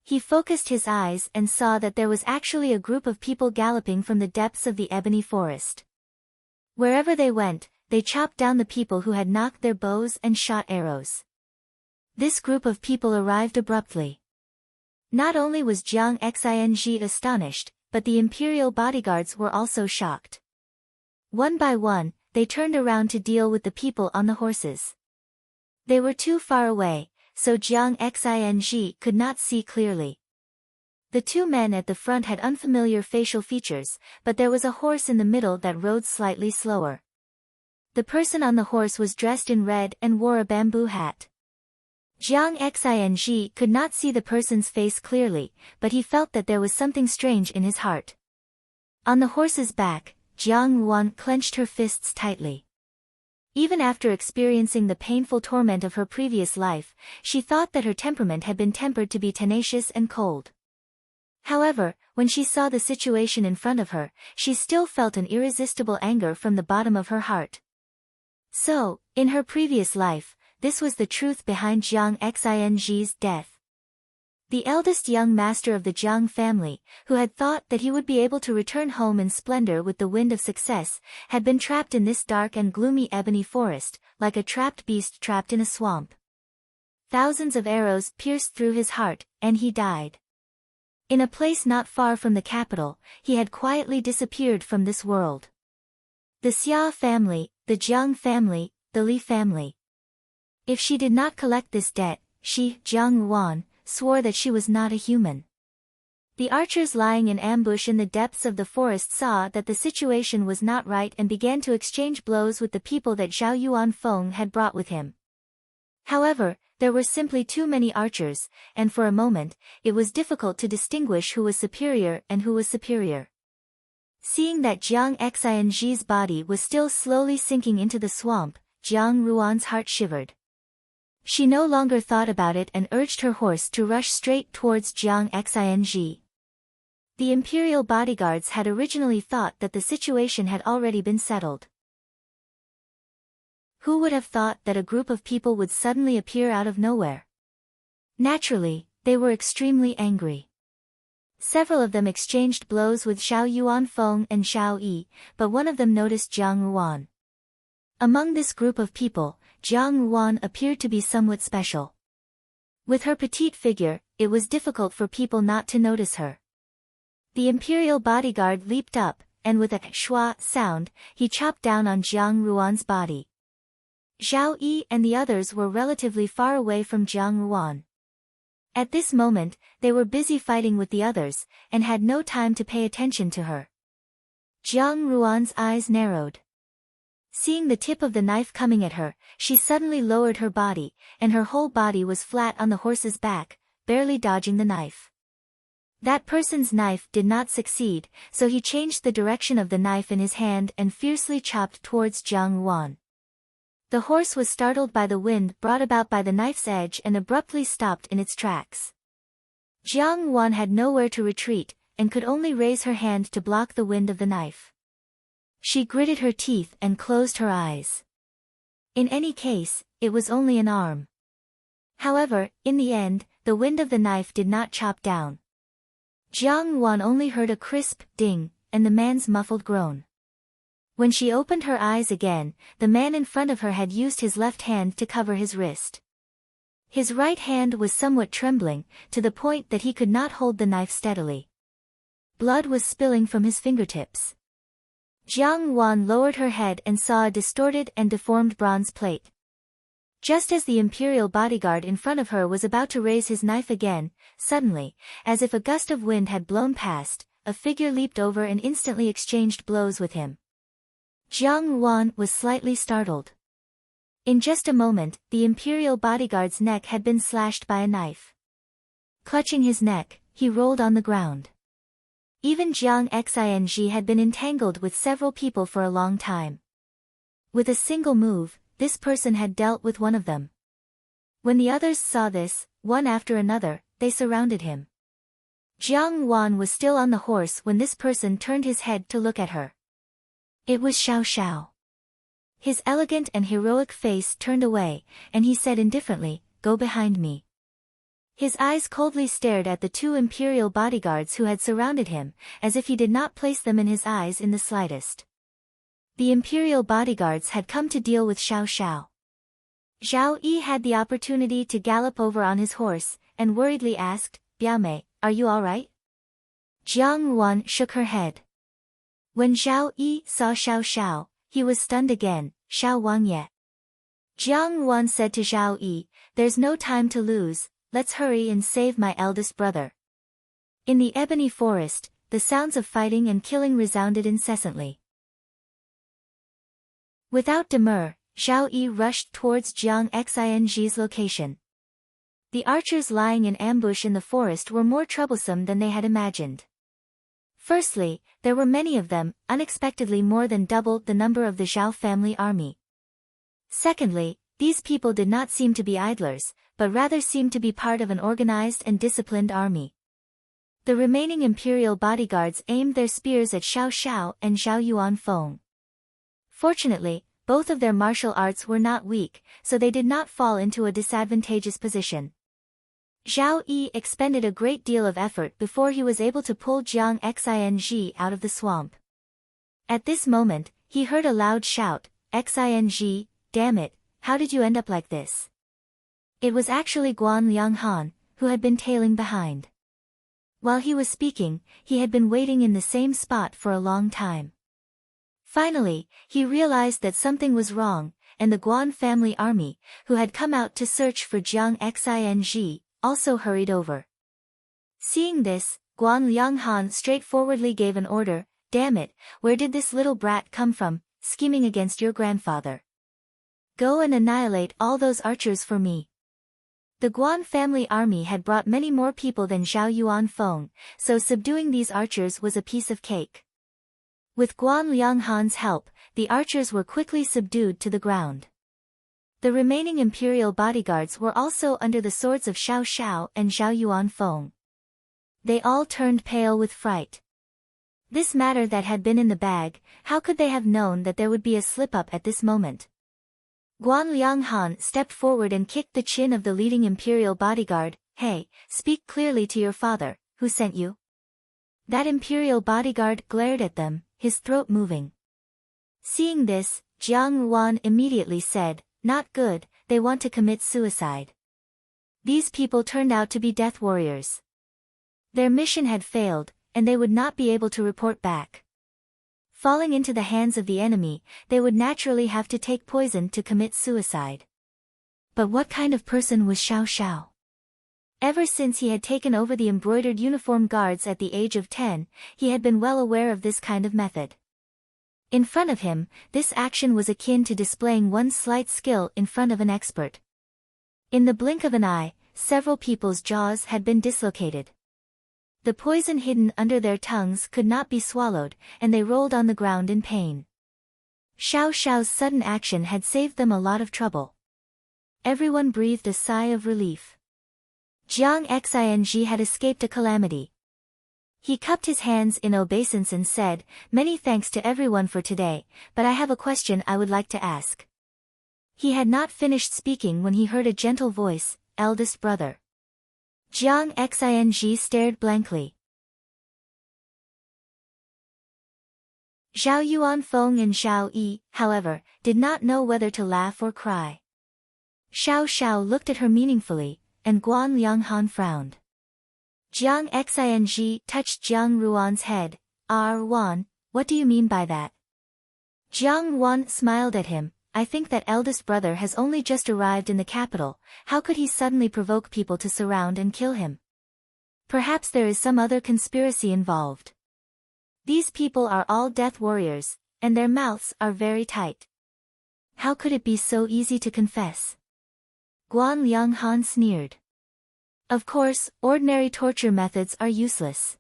He focused his eyes and saw that there was actually a group of people galloping from the depths of the ebony forest. Wherever they went, they chopped down the people who had knocked their bows and shot arrows. This group of people arrived abruptly. Not only was Jiang Xing astonished, but the imperial bodyguards were also shocked. One by one, they turned around to deal with the people on the horses. They were too far away, so Jiang Xing could not see clearly. The two men at the front had unfamiliar facial features, but there was a horse in the middle that rode slightly slower. The person on the horse was dressed in red and wore a bamboo hat. Jiang Xing could not see the person's face clearly, but he felt that there was something strange in his heart. On the horse's back, Jiang Yuan clenched her fists tightly. Even after experiencing the painful torment of her previous life, she thought that her temperament had been tempered to be tenacious and cold. However, when she saw the situation in front of her, she still felt an irresistible anger from the bottom of her heart. So, in her previous life, this was the truth behind Jiang Xing's death. The eldest young master of the Jiang family, who had thought that he would be able to return home in splendor with the wind of success, had been trapped in this dark and gloomy ebony forest, like a trapped beast trapped in a swamp. Thousands of arrows pierced through his heart, and he died. In a place not far from the capital, he had quietly disappeared from this world. The Xia family, the Jiang family, the Li family. If she did not collect this debt, she, Jiang Yuan, swore that she was not a human. The archers lying in ambush in the depths of the forest saw that the situation was not right and began to exchange blows with the people that Zhao Yuanfeng had brought with him. However, There were simply too many archers, and for a moment, it was difficult to distinguish who was superior and who was superior. Seeing that Jiang Xing's body was still slowly sinking into the swamp, Jiang Ruan's heart shivered. She no longer thought about it and urged her horse to rush straight towards Jiang Xing. The imperial bodyguards had originally thought that the situation had already been settled. Who would have thought that a group of people would suddenly appear out of nowhere? Naturally, they were extremely angry. Several of them exchanged blows with Xiao Yuanfeng and Xiao Yi, but one of them noticed Jiang Ruan. Among this group of people, Jiang Ruan appeared to be somewhat special. With her petite figure, it was difficult for people not to notice her. The imperial bodyguard leaped up, and with a shua sound, he chopped down on Jiang Ruan's body. Xiao Yi and the others were relatively far away from Jiang Ruan. At this moment, they were busy fighting with the others, and had no time to pay attention to her. Jiang Ruan's eyes narrowed. Seeing the tip of the knife coming at her, she suddenly lowered her body, and her whole body was flat on the horse's back, barely dodging the knife. That person's knife did not succeed, so he changed the direction of the knife in his hand and fiercely chopped towards Jiang Ruan. The horse was startled by the wind brought about by the knife's edge and abruptly stopped in its tracks. Jiang Ruan had nowhere to retreat, and could only raise her hand to block the wind of the knife. She gritted her teeth and closed her eyes. In any case, it was only an arm. However, in the end, the wind of the knife did not chop down. Jiang Ruan only heard a crisp ding, and the man's muffled groan. When she opened her eyes again, the man in front of her had used his left hand to cover his wrist. His right hand was somewhat trembling, to the point that he could not hold the knife steadily. Blood was spilling from his fingertips. Jiang Ruan lowered her head and saw a distorted and deformed bronze plate. Just as the imperial bodyguard in front of her was about to raise his knife again, suddenly, as if a gust of wind had blown past, a figure leaped over and instantly exchanged blows with him. Jiang Ruan was slightly startled. In just a moment, the imperial bodyguard's neck had been slashed by a knife. Clutching his neck, he rolled on the ground. Even Jiang Xing had been entangled with several people for a long time. With a single move, this person had dealt with one of them. When the others saw this, one after another, they surrounded him. Jiang Ruan was still on the horse when this person turned his head to look at her. It was Xiao Xiao. His elegant and heroic face turned away, and he said indifferently, "Go behind me." His eyes coldly stared at the two imperial bodyguards who had surrounded him, as if he did not place them in his eyes in the slightest. The imperial bodyguards had come to deal with Xiao Xiao. Xiao Yi had the opportunity to gallop over on his horse, and worriedly asked, "Biaomei, are you all right?" Jiang Ruan shook her head. When Xiao Yi saw Xiao Xiao, he was stunned again. "Xiao Wangye." Jiang Ruan said to Xiao Yi, "There's no time to lose, let's hurry and save my eldest brother." In the ebony forest, the sounds of fighting and killing resounded incessantly. Without demur, Xiao Yi rushed towards Jiang Xing's location. The archers lying in ambush in the forest were more troublesome than they had imagined. Firstly, there were many of them, unexpectedly more than double the number of the Zhao family army. Secondly, these people did not seem to be idlers, but rather seemed to be part of an organized and disciplined army. The remaining imperial bodyguards aimed their spears at Xiao Xiao and Xiao Yuanfeng. Fortunately, both of their martial arts were not weak, so they did not fall into a disadvantageous position. Xiao Yi expended a great deal of effort before he was able to pull Jiang Xing out of the swamp. At this moment, he heard a loud shout, "Xing, damn it, how did you end up like this?" It was actually Guan Lianghan, who had been tailing behind. While he was speaking, he had been waiting in the same spot for a long time. Finally, he realized that something was wrong, and the Guan family army, who had come out to search for Jiang Xing, also hurried over. Seeing this, Guan Lianghan straightforwardly gave an order, "Damn it, where did this little brat come from, scheming against your grandfather? Go and annihilate all those archers for me." The Guan family army had brought many more people than Zhao Yuanfeng, so subduing these archers was a piece of cake. With Guan Lianghan's help, the archers were quickly subdued to the ground. The remaining imperial bodyguards were also under the swords of Xiao Xiao and Zhao Yuanfeng. They all turned pale with fright. This matter that had been in the bag, how could they have known that there would be a slip-up at this moment? Guan Lianghan stepped forward and kicked the chin of the leading imperial bodyguard. "Hey, speak clearly to your father, who sent you?" That imperial bodyguard glared at them, his throat moving. Seeing this, Jiang Ruan immediately said, "Not good, they want to commit suicide." These people turned out to be death warriors. Their mission had failed, and they would not be able to report back. Falling into the hands of the enemy, they would naturally have to take poison to commit suicide. But what kind of person was Xiao Xiao? Ever since he had taken over the embroidered uniform guards at the age of 10, he had been well aware of this kind of method. In front of him, this action was akin to displaying one's slight skill in front of an expert. In the blink of an eye, several people's jaws had been dislocated. The poison hidden under their tongues could not be swallowed, and they rolled on the ground in pain. Xiao Xiao's sudden action had saved them a lot of trouble. Everyone breathed a sigh of relief. Jiang Xing had escaped a calamity. He cupped his hands in obeisance and said, "Many thanks to everyone for today, but I have a question I would like to ask." He had not finished speaking when he heard a gentle voice, "Eldest brother." Jiang Xing stared blankly. Zhao Yuanfeng and Zhao Yi, however, did not know whether to laugh or cry. Xiao Xiao looked at her meaningfully, and Guan Lianghan frowned. Jiang Xing touched Jiang Ruan's head. "Ruan, what do you mean by that?" Jiang Ruan smiled at him. "I think that eldest brother has only just arrived in the capital. How could he suddenly provoke people to surround and kill him? Perhaps there is some other conspiracy involved. These people are all death warriors, and their mouths are very tight. How could it be so easy to confess?" Guan Lianghan sneered. Of course, ordinary torture methods are useless.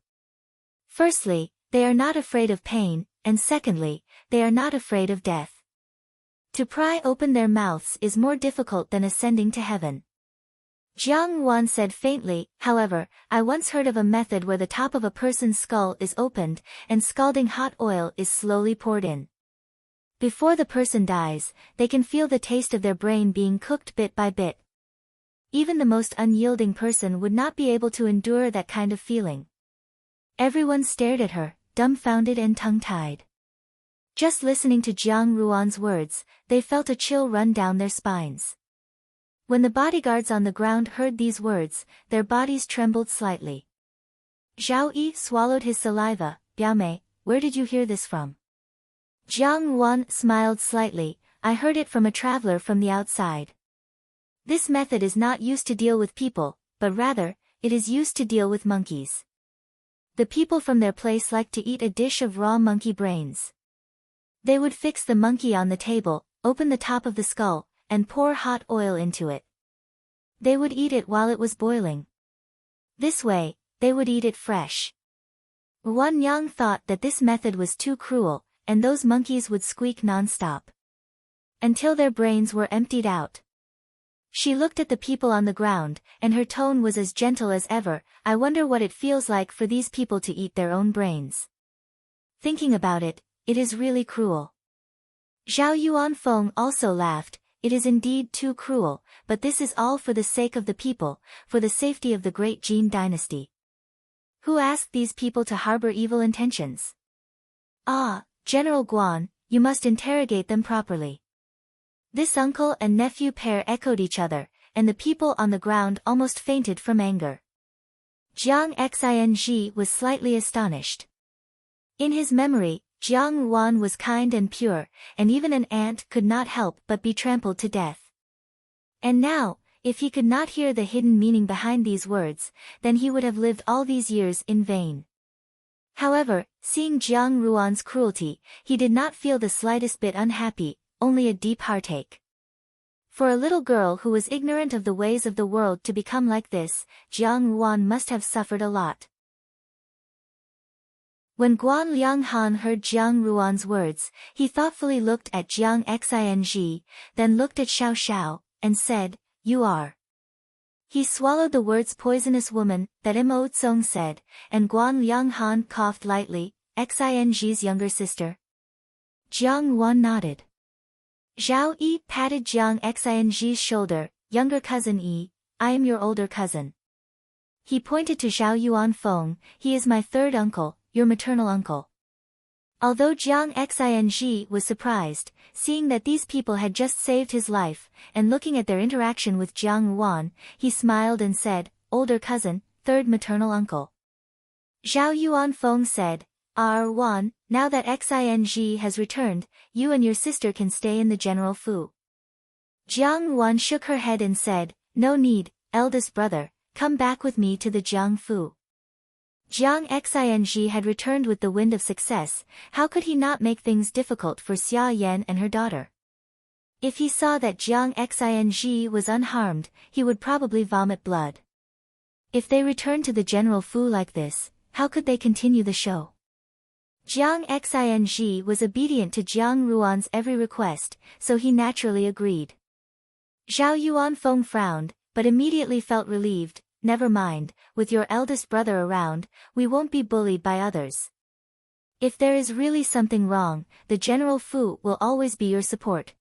Firstly, they are not afraid of pain, and secondly, they are not afraid of death. To pry open their mouths is more difficult than ascending to heaven. Jiang Ruan said faintly, "However, I once heard of a method where the top of a person's skull is opened, and scalding hot oil is slowly poured in. Before the person dies, they can feel the taste of their brain being cooked bit by bit. Even the most unyielding person would not be able to endure that kind of feeling." Everyone stared at her, dumbfounded and tongue-tied. Just listening to Jiang Ruan's words, they felt a chill run down their spines. When the bodyguards on the ground heard these words, their bodies trembled slightly. Zhao Yi swallowed his saliva. "Biaomei, where did you hear this from?" Jiang Ruan smiled slightly. "I heard it from a traveler from the outside. This method is not used to deal with people, but rather, it is used to deal with monkeys. The people from their place like to eat a dish of raw monkey brains. They would fix the monkey on the table, open the top of the skull, and pour hot oil into it. They would eat it while it was boiling. This way, they would eat it fresh." Wan Yang thought that this method was too cruel, and those monkeys would squeak non-stop until their brains were emptied out. She looked at the people on the ground, and her tone was as gentle as ever. "I wonder what it feels like for these people to eat their own brains. Thinking about it, it is really cruel." Zhao Yuanfeng also laughed. "It is indeed too cruel, but this is all for the sake of the people, for the safety of the great Jin dynasty. Who asked these people to harbor evil intentions?" General Guan, you must interrogate them properly." This uncle and nephew pair echoed each other, and the people on the ground almost fainted from anger. Jiang Xing was slightly astonished. In his memory, Jiang Ruan was kind and pure, and even an ant could not help but be trampled to death. And now, if he could not hear the hidden meaning behind these words, then he would have lived all these years in vain. However, seeing Jiang Ruan's cruelty, he did not feel the slightest bit unhappy, only a deep heartache. For a little girl who was ignorant of the ways of the world to become like this, Jiang Ruan must have suffered a lot. When Guan Lianghan heard Jiang Ruan's words, he thoughtfully looked at Jiang Xing, then looked at Xiao Xiao, and said, "You are." He swallowed the words "poisonous woman" that Mo Tsong said, and Guan Lianghan coughed lightly. Xing's younger sister. Jiang Ruan nodded. Zhao Yi patted Jiang Xing's shoulder. "Younger cousin Yi, I am your older cousin." He pointed to Zhao Yuanfeng. "He is my third uncle, your maternal uncle." Although Jiang Xing was surprised, seeing that these people had just saved his life, and looking at their interaction with Jiang Ruan, he smiled and said, "Older cousin, third maternal uncle." Zhao Yuanfeng said, "Ruan, now that Xing has returned, you and your sister can stay in the General Fu." Jiang Ruan shook her head and said, "No need, eldest brother, come back with me to the Jiang Fu." Jiang Xing had returned with the wind of success. How could he not make things difficult for Xia Yan and her daughter? If he saw that Jiang Xing was unharmed, he would probably vomit blood. If they returned to the General Fu like this, how could they continue the show? Jiang Xing was obedient to Jiang Ruan's every request, so he naturally agreed. Zhao Yuanfeng frowned, but immediately felt relieved. "Never mind, with your eldest brother around, we won't be bullied by others. If there is really something wrong, the General Fu will always be your support."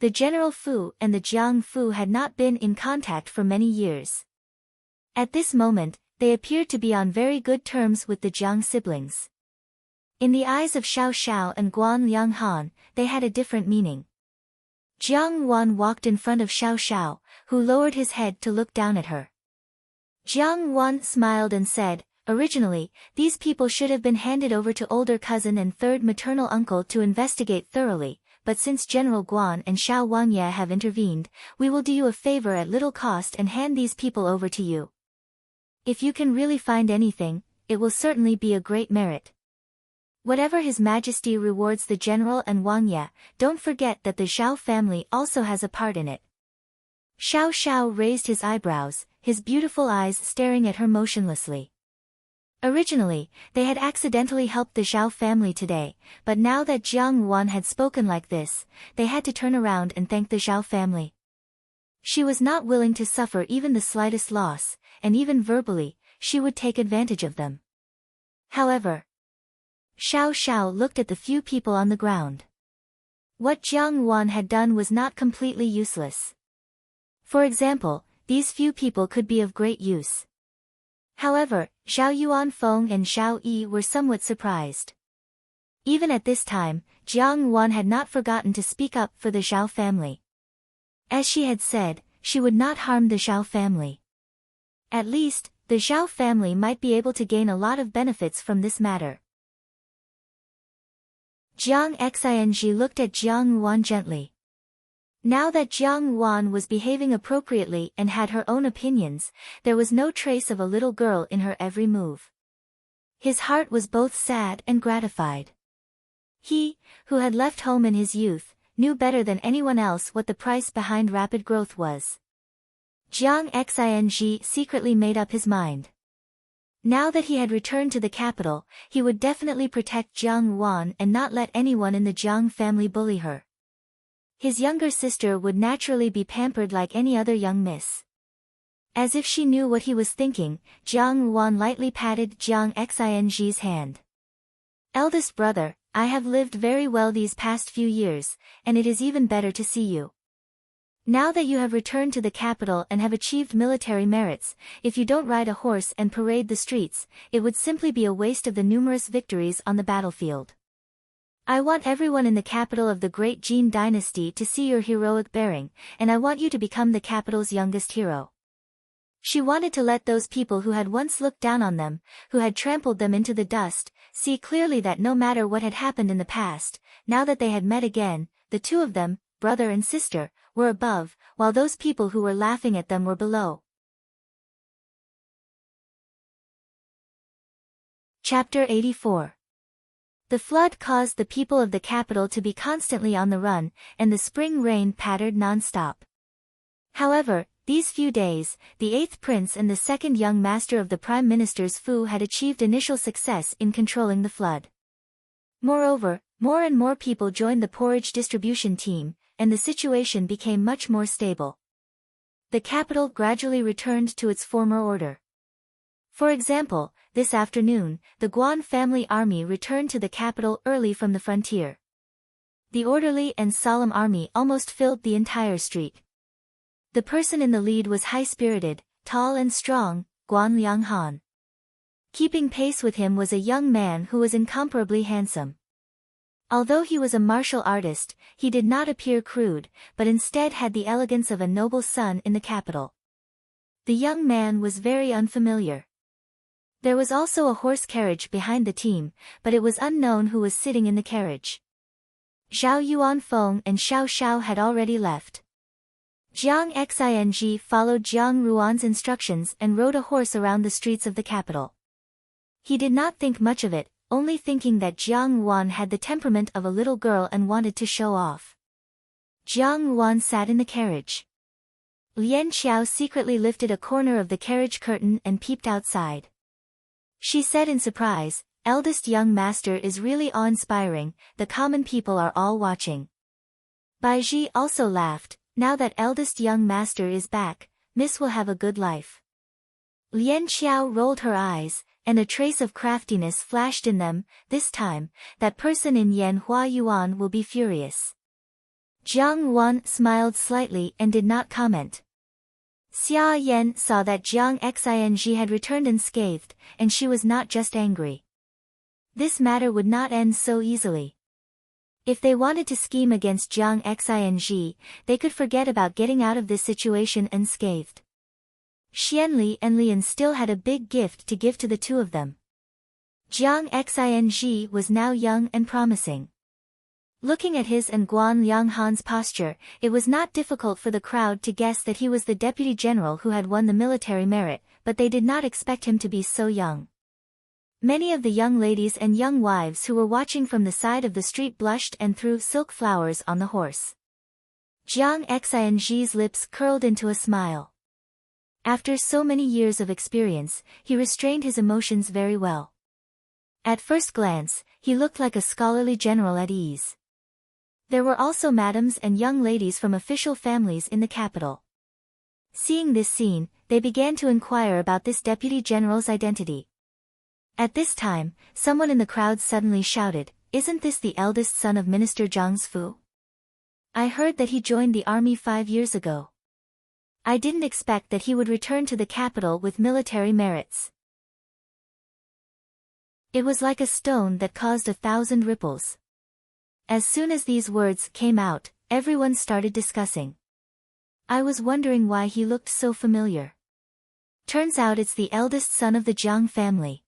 The General Fu and the Jiang Fu had not been in contact for many years. At this moment, they appeared to be on very good terms with the Jiang siblings. In the eyes of Xiao Xiao and Guan Lianghan, they had a different meaning. Jiang Ruan walked in front of Xiao Xiao, who lowered his head to look down at her. Jiang Ruan smiled and said, "Originally, these people should have been handed over to older cousin and third maternal uncle to investigate thoroughly, but since General Guan and Xiao Wangye have intervened, we will do you a favor at little cost and hand these people over to you. If you can really find anything, it will certainly be a great merit. Whatever His Majesty rewards the General and Wangye, don't forget that the Zhao family also has a part in it." Xiao Xiao raised his eyebrows, his beautiful eyes staring at her motionlessly. Originally, they had accidentally helped the Zhao family today, but now that Jiang Ruan had spoken like this, they had to turn around and thank the Zhao family. She was not willing to suffer even the slightest loss, and even verbally, she would take advantage of them. However, Xiao Xiao looked at the few people on the ground. What Jiang Ruan had done was not completely useless. For example, these few people could be of great use. However, Zhao Yuanfeng and Zhao Yi were somewhat surprised. Even at this time, Jiang Ruan had not forgotten to speak up for the Zhao family. As she had said, she would not harm the Zhao family. At least, the Zhao family might be able to gain a lot of benefits from this matter. Jiang Xing looked at Jiang Ruan gently. Now that Jiang Ruan was behaving appropriately and had her own opinions, there was no trace of a little girl in her every move. His heart was both sad and gratified. He, who had left home in his youth, knew better than anyone else what the price behind rapid growth was. Jiang Xing secretly made up his mind. Now that he had returned to the capital, he would definitely protect Jiang Ruan and not let anyone in the Jiang family bully her. His younger sister would naturally be pampered like any other young miss. As if she knew what he was thinking, Jiang Ruan lightly patted Jiang Xing's hand. "Eldest brother, I have lived very well these past few years, and it is even better to see you. Now that you have returned to the capital and have achieved military merits, if you don't ride a horse and parade the streets, it would simply be a waste of the numerous victories on the battlefield. I want everyone in the capital of the great Jin dynasty to see your heroic bearing, and I want you to become the capital's youngest hero." She wanted to let those people who had once looked down on them, who had trampled them into the dust, see clearly that no matter what had happened in the past, now that they had met again, the two of them, brother and sister, were above, while those people who were laughing at them were below. Chapter 84. The flood caused the people of the capital to be constantly on the run, and the spring rain pattered non-stop. However, these few days, the 8th prince and the 2nd young master of the prime minister's Fu had achieved initial success in controlling the flood. Moreover, more and more people joined the porridge distribution team, and the situation became much more stable. The capital gradually returned to its former order. For example, this afternoon, the Guan family army returned to the capital early from the frontier. The orderly and solemn army almost filled the entire street. The person in the lead was high-spirited, tall and strong, Guan Lianghan. Keeping pace with him was a young man who was incomparably handsome. Although he was a martial artist, he did not appear crude, but instead had the elegance of a noble son in the capital. The young man was very unfamiliar. There was also a horse carriage behind the team, but it was unknown who was sitting in the carriage. Zhao Yuanfeng and Xiao Xiao had already left. Jiang Xing followed Jiang Ruan's instructions and rode a horse around the streets of the capital. He did not think much of it, only thinking that Jiang Ruan had the temperament of a little girl and wanted to show off. Jiang Ruan sat in the carriage. Lian Xiao secretly lifted a corner of the carriage curtain and peeped outside. She said in surprise, "Eldest young master is really awe-inspiring, the common people are all watching." Bai Ji also laughed, "Now that eldest young master is back, Miss will have a good life." Lian Xiao rolled her eyes, and a trace of craftiness flashed in them. "This time, that person in Yan Hua Yuan will be furious." Jiang Wan smiled slightly and did not comment. Xia Yan saw that Jiang Xing had returned unscathed, and she was not just angry. This matter would not end so easily. If they wanted to scheme against Jiang Xing, they could forget about getting out of this situation unscathed. Xianli and Lian still had a big gift to give to the two of them. Jiang Xing was now young and promising. Looking at his and Guan Lianghan's posture, it was not difficult for the crowd to guess that he was the deputy general who had won the military merit, but they did not expect him to be so young. Many of the young ladies and young wives who were watching from the side of the street blushed and threw silk flowers on the horse. Jiang Xing's lips curled into a smile. After so many years of experience, he restrained his emotions very well. At first glance, he looked like a scholarly general at ease. There were also madams and young ladies from official families in the capital. Seeing this scene, they began to inquire about this deputy general's identity. At this time, someone in the crowd suddenly shouted, "Isn't this the eldest son of Minister Zhang's Fu? I heard that he joined the army 5 years ago. I didn't expect that he would return to the capital with military merits." It was like a stone that caused 1,000 ripples. As soon as these words came out, everyone started discussing. "I was wondering why he looked so familiar. Turns out it's the eldest son of the Jiang family.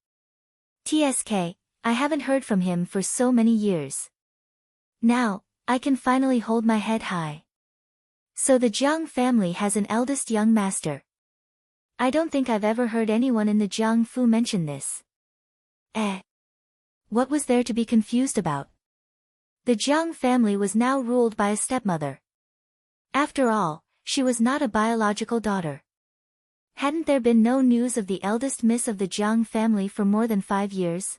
TSK, I haven't heard from him for so many years. Now, I can finally hold my head high. So the Jiang family has an eldest young master. I don't think I've ever heard anyone in the Jiang Fu mention this." What was there to be confused about? The Jiang family was now ruled by a stepmother. After all, she was not a biological daughter. Hadn't there been no news of the eldest miss of the Jiang family for more than 5 years?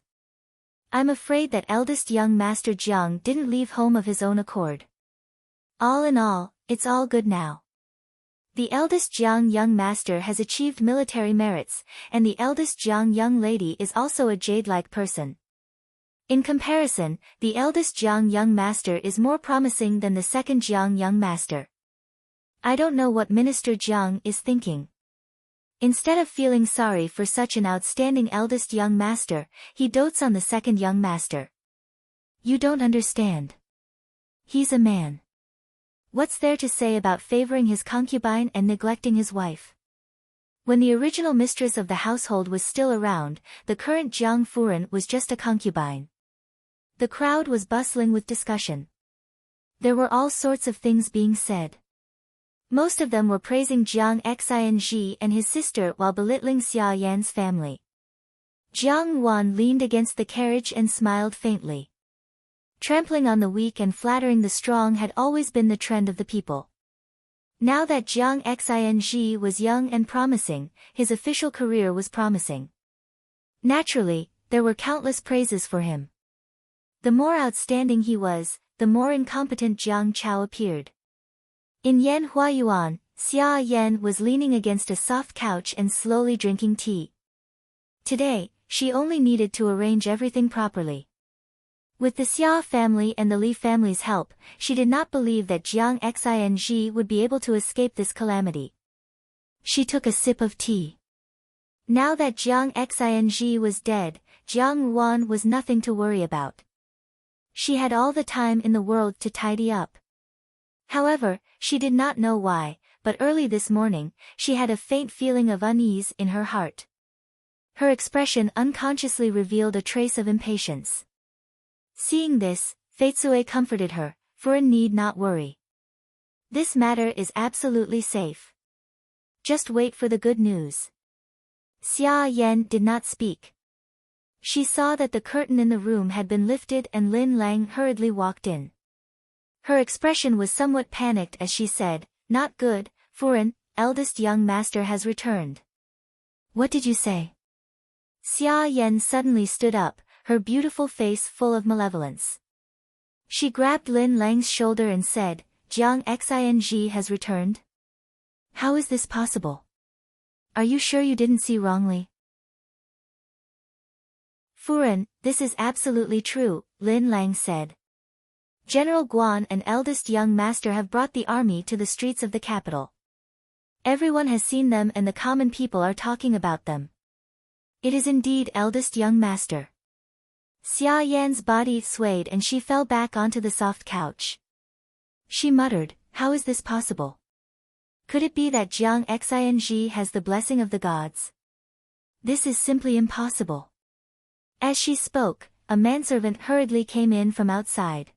I'm afraid that eldest young master Jiang didn't leave home of his own accord. All in all, it's all good now. The eldest Jiang young master has achieved military merits, and the eldest Jiang young lady is also a jade-like person. In comparison, the eldest Jiang young master is more promising than the second Jiang young master. I don't know what Minister Jiang is thinking. Instead of feeling sorry for such an outstanding eldest young master, he dotes on the second young master. You don't understand. He's a man. What's there to say about favoring his concubine and neglecting his wife? When the original mistress of the household was still around, the current Jiang Furen was just a concubine. The crowd was bustling with discussion. There were all sorts of things being said. Most of them were praising Jiang Xing and his sister while belittling Xia Yan's family. Jiang Wan leaned against the carriage and smiled faintly. Trampling on the weak and flattering the strong had always been the trend of the people. Now that Jiang Xing was young and promising, his official career was promising. Naturally, there were countless praises for him. The more outstanding he was, the more incompetent Jiang Chao appeared. In Yan Huayuan, Xia Yan was leaning against a soft couch and slowly drinking tea. Today, she only needed to arrange everything properly. With the Xia family and the Li family's help, she did not believe that Jiang Xing would be able to escape this calamity. She took a sip of tea. Now that Jiang Xing was dead, Jiang Ruan was nothing to worry about. She had all the time in the world to tidy up. However, she did not know why, but early this morning, she had a faint feeling of unease in her heart. Her expression unconsciously revealed a trace of impatience. Seeing this, Feitsue comforted her, Furen need not worry. This matter is absolutely safe. Just wait for the good news. Xia Yan did not speak. She saw that the curtain in the room had been lifted and Lin Lang hurriedly walked in. Her expression was somewhat panicked as she said, "Not good, Furen, eldest young master has returned." "What did you say?" Xia Yan suddenly stood up, her beautiful face full of malevolence. She grabbed Lin Lang's shoulder and said, "Jiang Xing has returned? How is this possible? Are you sure you didn't see wrongly?" "Furen, this is absolutely true," Lin Lang said. "General Guan and eldest young master have brought the army to the streets of the capital. Everyone has seen them and the common people are talking about them. It is indeed eldest young master." Xia Yan's body swayed and she fell back onto the soft couch. She muttered, "How is this possible? Could it be that Jiang Xing has the blessing of the gods? This is simply impossible." As she spoke, a manservant hurriedly came in from outside.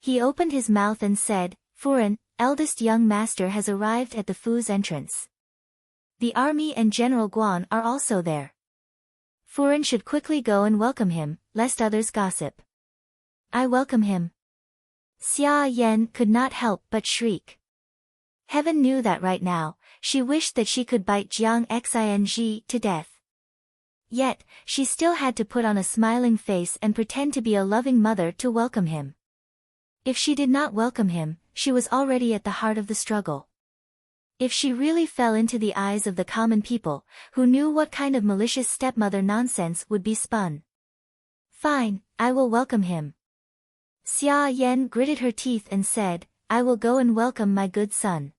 He opened his mouth and said, "Furen, eldest young master has arrived at the Fu's entrance. The army and General Guan are also there. Furen should quickly go and welcome him, lest others gossip." "I welcome him." Xia Yan could not help but shriek. Heaven knew that right now, she wished that she could bite Jiang Xing to death. Yet, she still had to put on a smiling face and pretend to be a loving mother to welcome him. If she did not welcome him, she was already at the heart of the struggle. If she really fell into the eyes of the common people, who knew what kind of malicious stepmother nonsense would be spun. "Fine, I will welcome him." Xia Yan gritted her teeth and said, "I will go and welcome my good son."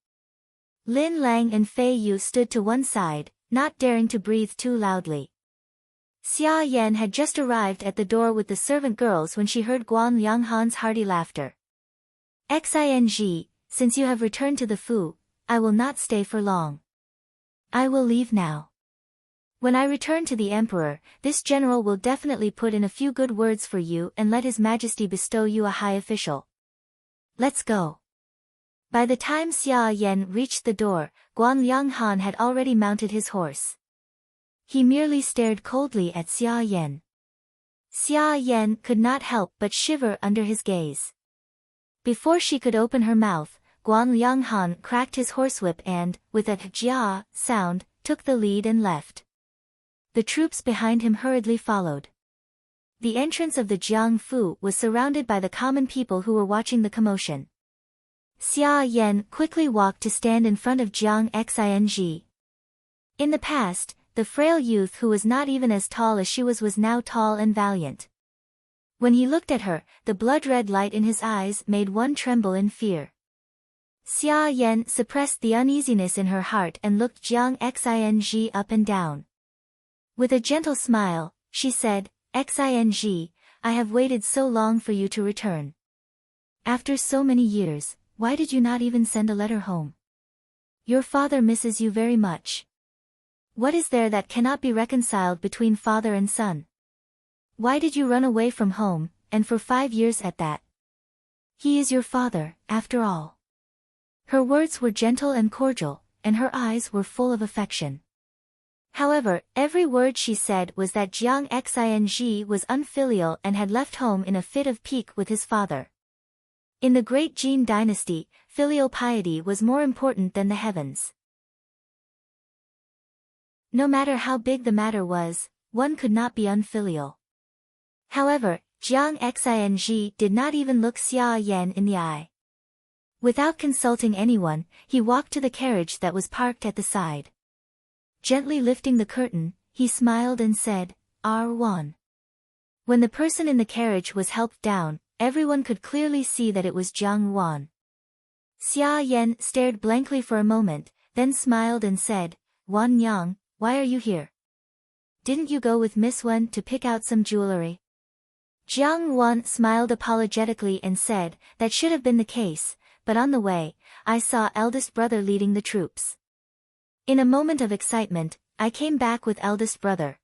Lin Lang and Fei Yu stood to one side, not daring to breathe too loudly. Xia Yan had just arrived at the door with the servant girls when she heard Guan Lianghan's hearty laughter. "Xing, since you have returned to the Fu, I will not stay for long. I will leave now. When I return to the emperor, this general will definitely put in a few good words for you and let his majesty bestow you a high official. Let's go." By the time Xia Yan reached the door, Guan Lianghan had already mounted his horse. He merely stared coldly at Xia Yan. Xia Yan could not help but shiver under his gaze. Before she could open her mouth, Guan Lianghan cracked his horsewhip and, with a "jia" sound, took the lead and left. The troops behind him hurriedly followed. The entrance of the Jiang Fu was surrounded by the common people who were watching the commotion. Xia Yan quickly walked to stand in front of Jiang Xing. In the past, the frail youth who was not even as tall as she was now tall and valiant. When he looked at her, the blood-red light in his eyes made one tremble in fear. Xia Yan suppressed the uneasiness in her heart and looked Jiang Xing up and down. With a gentle smile, she said, "Xing, I have waited so long for you to return. After so many years, why did you not even send a letter home? Your father misses you very much. What is there that cannot be reconciled between father and son? Why did you run away from home, and for 5 years at that? He is your father, after all." Her words were gentle and cordial, and her eyes were full of affection. However, every word she said was that Jiang Xing was unfilial and had left home in a fit of pique with his father. In the great Jin dynasty, filial piety was more important than the heavens. No matter how big the matter was, one could not be unfilial. However, Jiang Xing did not even look Xia Yan in the eye. Without consulting anyone, he walked to the carriage that was parked at the side. Gently lifting the curtain, he smiled and said, "R1." When the person in the carriage was helped down, everyone could clearly see that it was Jiang Wan. Xia Yan stared blankly for a moment, then smiled and said, "Wan Yang, why are you here? Didn't you go with Miss Wen to pick out some jewelry?" Jiang Wan smiled apologetically and said, "That should have been the case, but on the way, I saw eldest brother leading the troops. In a moment of excitement, I came back with eldest brother."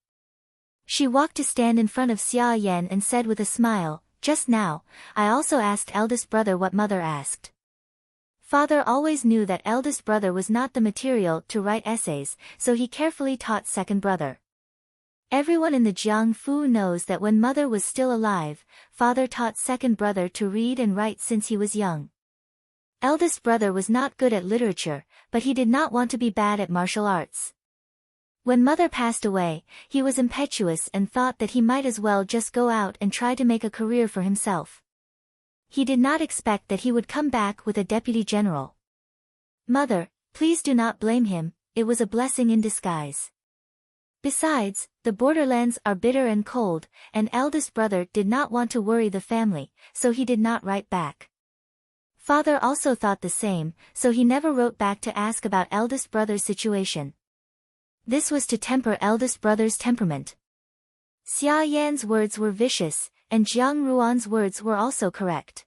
She walked to stand in front of Xia Yan and said with a smile, "Just now, I also asked eldest brother what mother asked." Father always knew that eldest brother was not the material to write essays, so he carefully taught second brother. Everyone in the Jiangfu knows that when mother was still alive, father taught second brother to read and write since he was young. Eldest brother was not good at literature, but he did not want to be bad at martial arts. When mother passed away, he was impetuous and thought that he might as well just go out and try to make a career for himself. He did not expect that he would come back with a deputy general. "Mother, please do not blame him, it was a blessing in disguise. Besides, the borderlands are bitter and cold, and eldest brother did not want to worry the family, so he did not write back." Father also thought the same, so he never wrote back to ask about eldest brother's situation. This was to temper eldest brother's temperament. Xia Yan's words were vicious, and Jiang Ruan's words were also correct.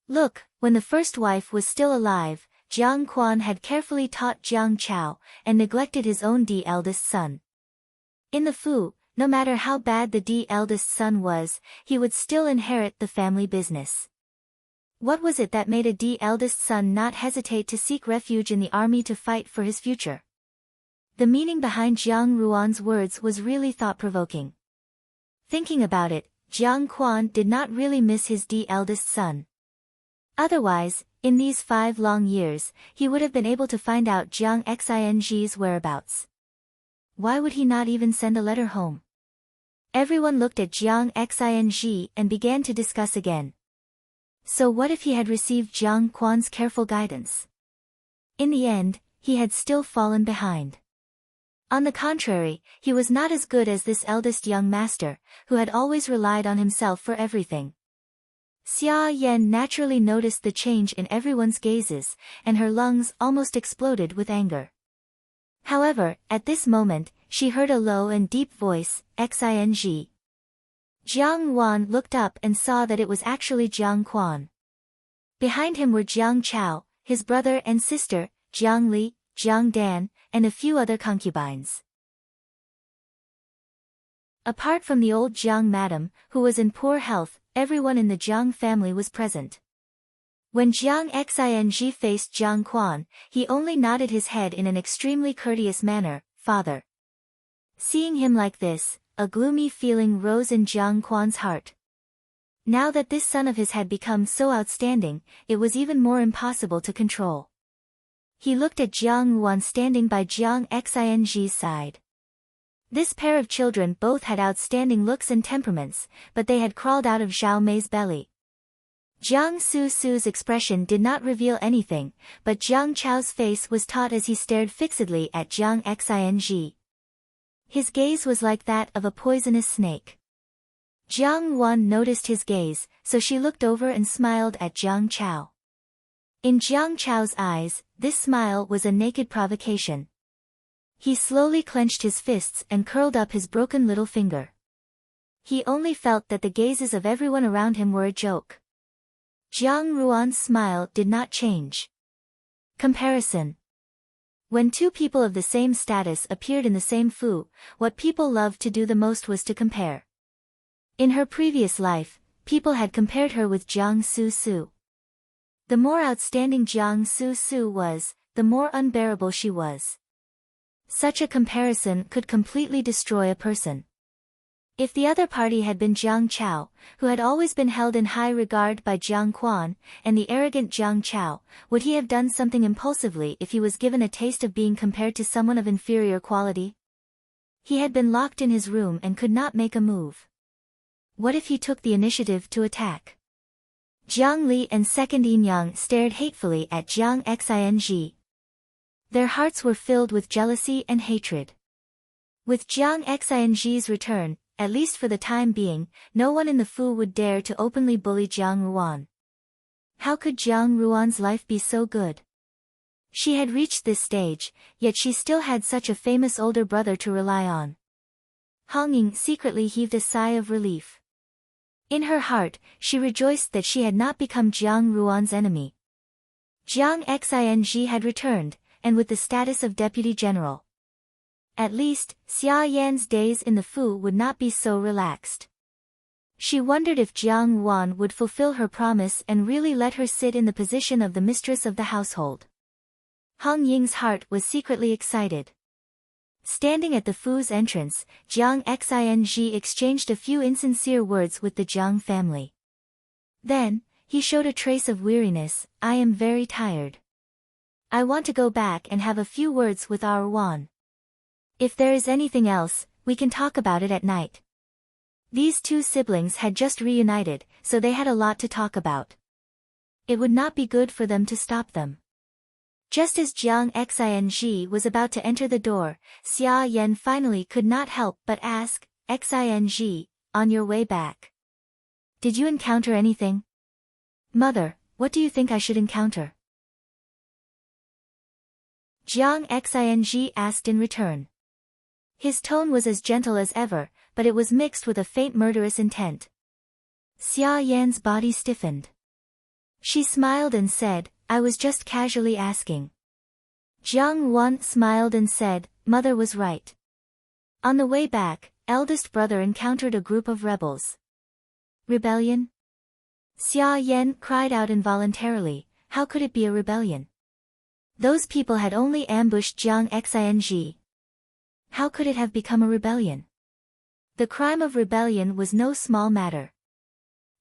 Look, when the first wife was still alive, Jiang Quan had carefully taught Jiang Chao, and neglected his own eldest son. In the Fu, no matter how bad the eldest son was, he would still inherit the family business. What was it that made a eldest son not hesitate to seek refuge in the army to fight for his future? The meaning behind Jiang Ruan's words was really thought-provoking. Thinking about it, Jiang Quan did not really miss his eldest son. Otherwise, in these 5 long years, he would have been able to find out Jiang Xing's whereabouts. Why would he not even send a letter home? Everyone looked at Jiang Xing and began to discuss again. So what if he had received Jiang Quan's careful guidance? In the end, he had still fallen behind. On the contrary, he was not as good as this eldest young master, who had always relied on himself for everything. Xia Yan naturally noticed the change in everyone's gazes, and her lungs almost exploded with anger. However, at this moment, she heard a low and deep voice, "Xing." Jiang Wan looked up and saw that it was actually Jiang Quan. Behind him were Jiang Chao, his brother and sister, Jiang Li, Jiang Dan, and a few other concubines. Apart from the old Jiang madam, who was in poor health, everyone in the Jiang family was present. When Jiang Xing faced Jiang Quan, he only nodded his head in an extremely courteous manner, "Father." Seeing him like this, a gloomy feeling rose in Jiang Quan's heart. Now that this son of his had become so outstanding, it was even more impossible to control. He looked at Jiang Wan standing by Jiang Xing's side. This pair of children both had outstanding looks and temperaments, but they had crawled out of Zhao Mei's belly. Jiang Su's expression did not reveal anything, but Jiang Chao's face was taut as he stared fixedly at Jiang Xing. His gaze was like that of a poisonous snake. Jiang Wan noticed his gaze, so she looked over and smiled at Jiang Chao. In Jiang Chao's eyes, this smile was a naked provocation. He slowly clenched his fists and curled up his broken little finger. He only felt that the gazes of everyone around him were a joke. Jiang Ruan's smile did not change. Comparison. When two people of the same status appeared in the same Fu, what people loved to do the most was to compare. In her previous life, people had compared her with Jiang Su. The more outstanding Jiang Su was, the more unbearable she was. Such a comparison could completely destroy a person. If the other party had been Jiang Chao, who had always been held in high regard by Jiang Quan, and the arrogant Jiang Chao, would he have done something impulsively if he was given a taste of being compared to someone of inferior quality? He had been locked in his room and could not make a move. What if he took the initiative to attack? Jiang Li and Second Yinyang stared hatefully at Jiang Xing. Their hearts were filled with jealousy and hatred. With Jiang Xing's return, at least for the time being, no one in the Fu would dare to openly bully Jiang Ruan. How could Jiang Ruan's life be so good? She had reached this stage, yet she still had such a famous older brother to rely on. Hong Ying secretly heaved a sigh of relief. In her heart, she rejoiced that she had not become Jiang Ruan's enemy. Jiang Xing had returned, and with the status of deputy general. At least, Xia Yan's days in the Fu would not be so relaxed. She wondered if Jiang Ruan would fulfill her promise and really let her sit in the position of the mistress of the household. Hong Ying's heart was secretly excited. Standing at the Fu's entrance, Jiang Xing exchanged a few insincere words with the Jiang family. Then, he showed a trace of weariness. I am very tired. I want to go back and have a few words with our Wan. If there is anything else, we can talk about it at night. These two siblings had just reunited, so they had a lot to talk about. It would not be good for them to stop them. Just as Jiang Xing was about to enter the door, Xia Yan finally could not help but ask, Xing, on your way back, did you encounter anything? Mother, what do you think I should encounter? Jiang Xing asked in return. His tone was as gentle as ever, but it was mixed with a faint murderous intent. Xia Yan's body stiffened. She smiled and said, I was just casually asking. Jiang Wan smiled and said, Mother was right. On the way back, eldest brother encountered a group of rebels. Rebellion? Xia Yan cried out involuntarily, how could it be a rebellion? Those people had only ambushed Jiang Xing. How could it have become a rebellion? The crime of rebellion was no small matter.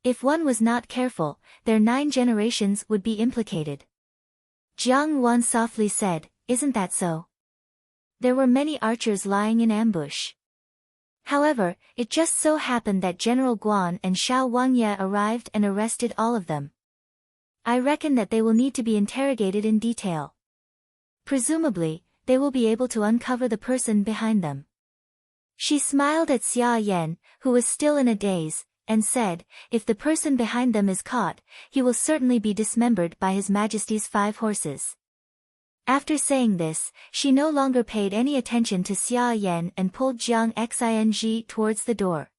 If one was not careful, their 9 generations would be implicated. Jiang Wan softly said, isn't that so? There were many archers lying in ambush. However, it just so happened that General Guan and Xiao Wangye arrived and arrested all of them. I reckon that they will need to be interrogated in detail. Presumably, they will be able to uncover the person behind them. She smiled at Xia Yan, who was still in a daze, and said, if the person behind them is caught, he will certainly be dismembered by His Majesty's 5 horses. After saying this, she no longer paid any attention to Xia Yan and pulled Jiang Xing towards the door.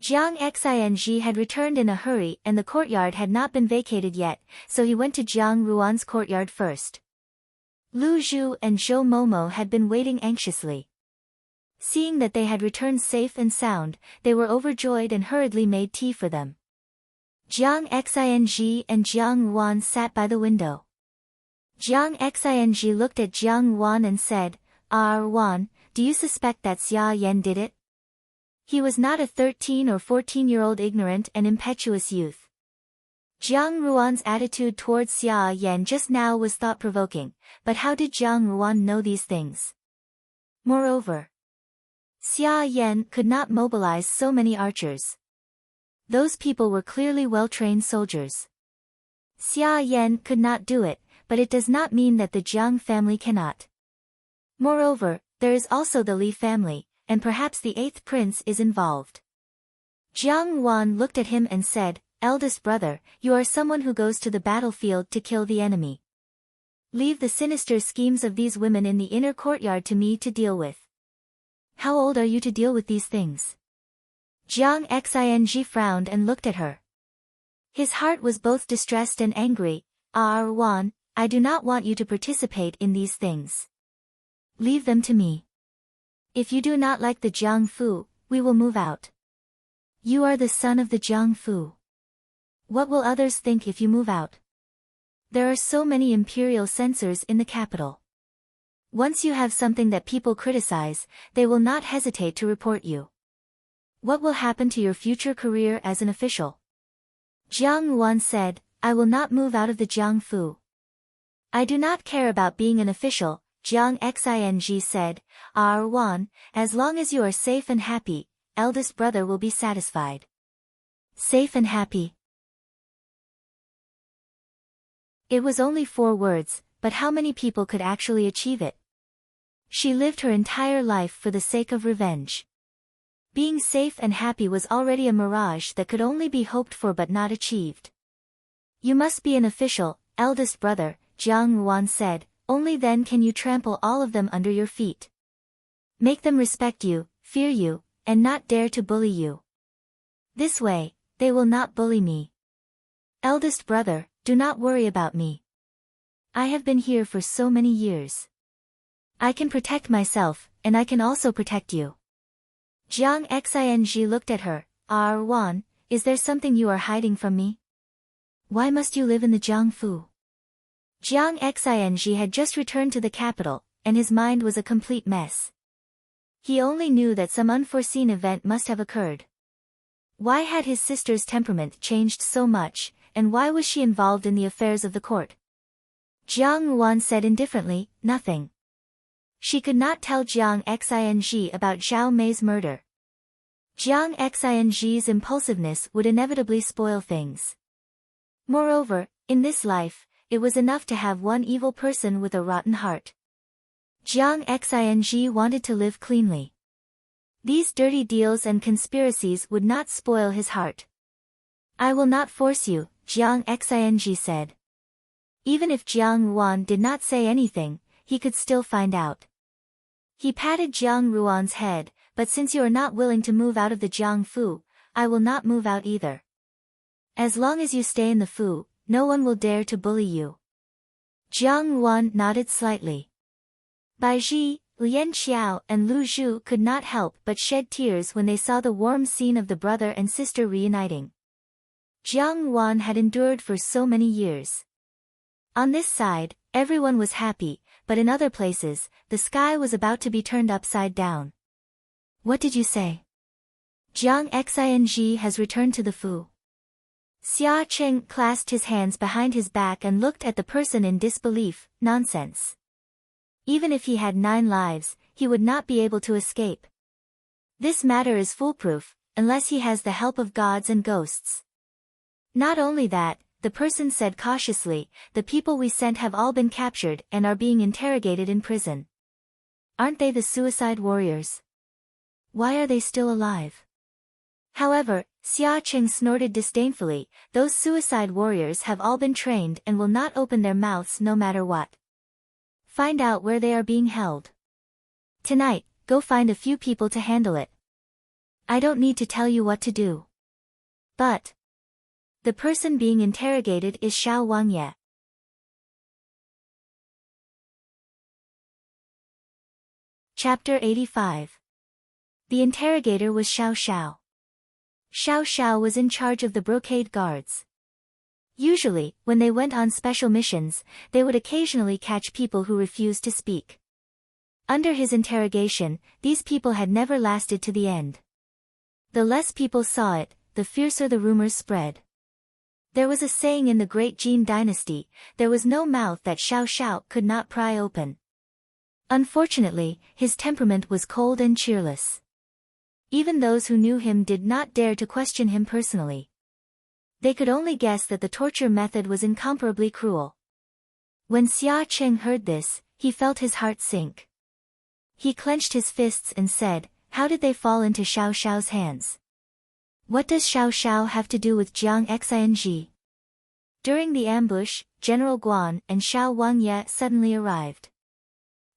Jiang Xing had returned in a hurry and the courtyard had not been vacated yet, so he went to Jiang Ruan's courtyard first. Lu Zhu and Zhou Momo had been waiting anxiously. Seeing that they had returned safe and sound, they were overjoyed and hurriedly made tea for them. Jiang Xing and Jiang Ruan sat by the window. Jiang Xing looked at Jiang Ruan and said, Ruan, do you suspect that Xia Yan did it? He was not a 13 or 14-year-old ignorant and impetuous youth. Jiang Ruan's attitude towards Xia Yan just now was thought-provoking, but how did Jiang Ruan know these things? Moreover, Xia Yan could not mobilize so many archers. Those people were clearly well-trained soldiers. Xia Yan could not do it, but it does not mean that the Jiang family cannot. Moreover, there is also the Li family, and perhaps the 8th prince is involved. Jiang Wan looked at him and said, Eldest brother, you are someone who goes to the battlefield to kill the enemy. Leave the sinister schemes of these women in the inner courtyard to me to deal with. How old are you to deal with these things? Jiang Xing frowned and looked at her. His heart was both distressed and angry. Wan, I do not want you to participate in these things. Leave them to me. If you do not like the Jiang Fu, we will move out. You are the son of the Jiang Fu. What will others think if you move out? There are so many imperial censors in the capital. Once you have something that people criticize, they will not hesitate to report you. What will happen to your future career as an official? Jiang Yuan said, I will not move out of the Jiangfu. I do not care about being an official, Jiang Xing said, Wan, as long as you are safe and happy, eldest brother will be satisfied. Safe and happy. It was only 4 words, but how many people could actually achieve it? She lived her entire life for the sake of revenge. Being safe and happy was already a mirage that could only be hoped for but not achieved. You must be an official, eldest brother, Jiang Yuan said, only then can you trample all of them under your feet. Make them respect you, fear you, and not dare to bully you. This way, they will not bully me. Eldest brother, do not worry about me. I have been here for so many years. I can protect myself, and I can also protect you. Jiang Xing looked at her, Wan, is there something you are hiding from me? Why must you live in the Jiangfu? Jiang Xing had just returned to the capital, and his mind was a complete mess. He only knew that some unforeseen event must have occurred. Why had his sister's temperament changed so much, and why was she involved in the affairs of the court? Jiang Yuan said indifferently, nothing. She could not tell Jiang Xing about Zhao Mei's murder. Jiang Xing's impulsiveness would inevitably spoil things. Moreover, in this life, it was enough to have one evil person with a rotten heart. Jiang Xing wanted to live cleanly. These dirty deals and conspiracies would not spoil his heart. I will not force you, Jiang Xing said. Even if Jiang Yuan did not say anything, he could still find out. He patted Jiang Yuan's head, but since you are not willing to move out of the Jiangfu, I will not move out either. As long as you stay in the Fu, no one will dare to bully you. Jiang Yuan nodded slightly. Bai Ji, Lian Xiao and Lu Zhu could not help but shed tears when they saw the warm scene of the brother and sister reuniting. Jiang Yuan had endured for so many years. On this side, everyone was happy, but in other places, the sky was about to be turned upside down. What did you say? Jiang Xing has returned to the Fu. Xia Cheng clasped his hands behind his back and looked at the person in disbelief. Nonsense. Even if he had 9 lives, he would not be able to escape. This matter is foolproof, unless he has the help of gods and ghosts. Not only that, the person said cautiously, the people we sent have all been captured and are being interrogated in prison. Aren't they the suicide warriors? Why are they still alive? However, Xia Cheng snorted disdainfully, those suicide warriors have all been trained and will not open their mouths no matter what. Find out where they are being held. Tonight, go find a few people to handle it. I don't need to tell you what to do. But the person being interrogated is Xiao Wangye. Chapter 85. The interrogator was Xiao Xiao. Xiao Xiao was in charge of the brocade guards. Usually, when they went on special missions, they would occasionally catch people who refused to speak. Under his interrogation, these people had never lasted to the end. The less people saw it, the fiercer the rumors spread. There was a saying in the great Jin dynasty, there was no mouth that Xiao Xiao could not pry open. Unfortunately, his temperament was cold and cheerless. Even those who knew him did not dare to question him personally. They could only guess that the torture method was incomparably cruel. When Xia Cheng heard this, he felt his heart sink. He clenched his fists and said, how did they fall into Xiao Xiao's hands? What does Xiao Xiao have to do with Jiang Xing? During the ambush, General Guan and Xiao Wangye suddenly arrived.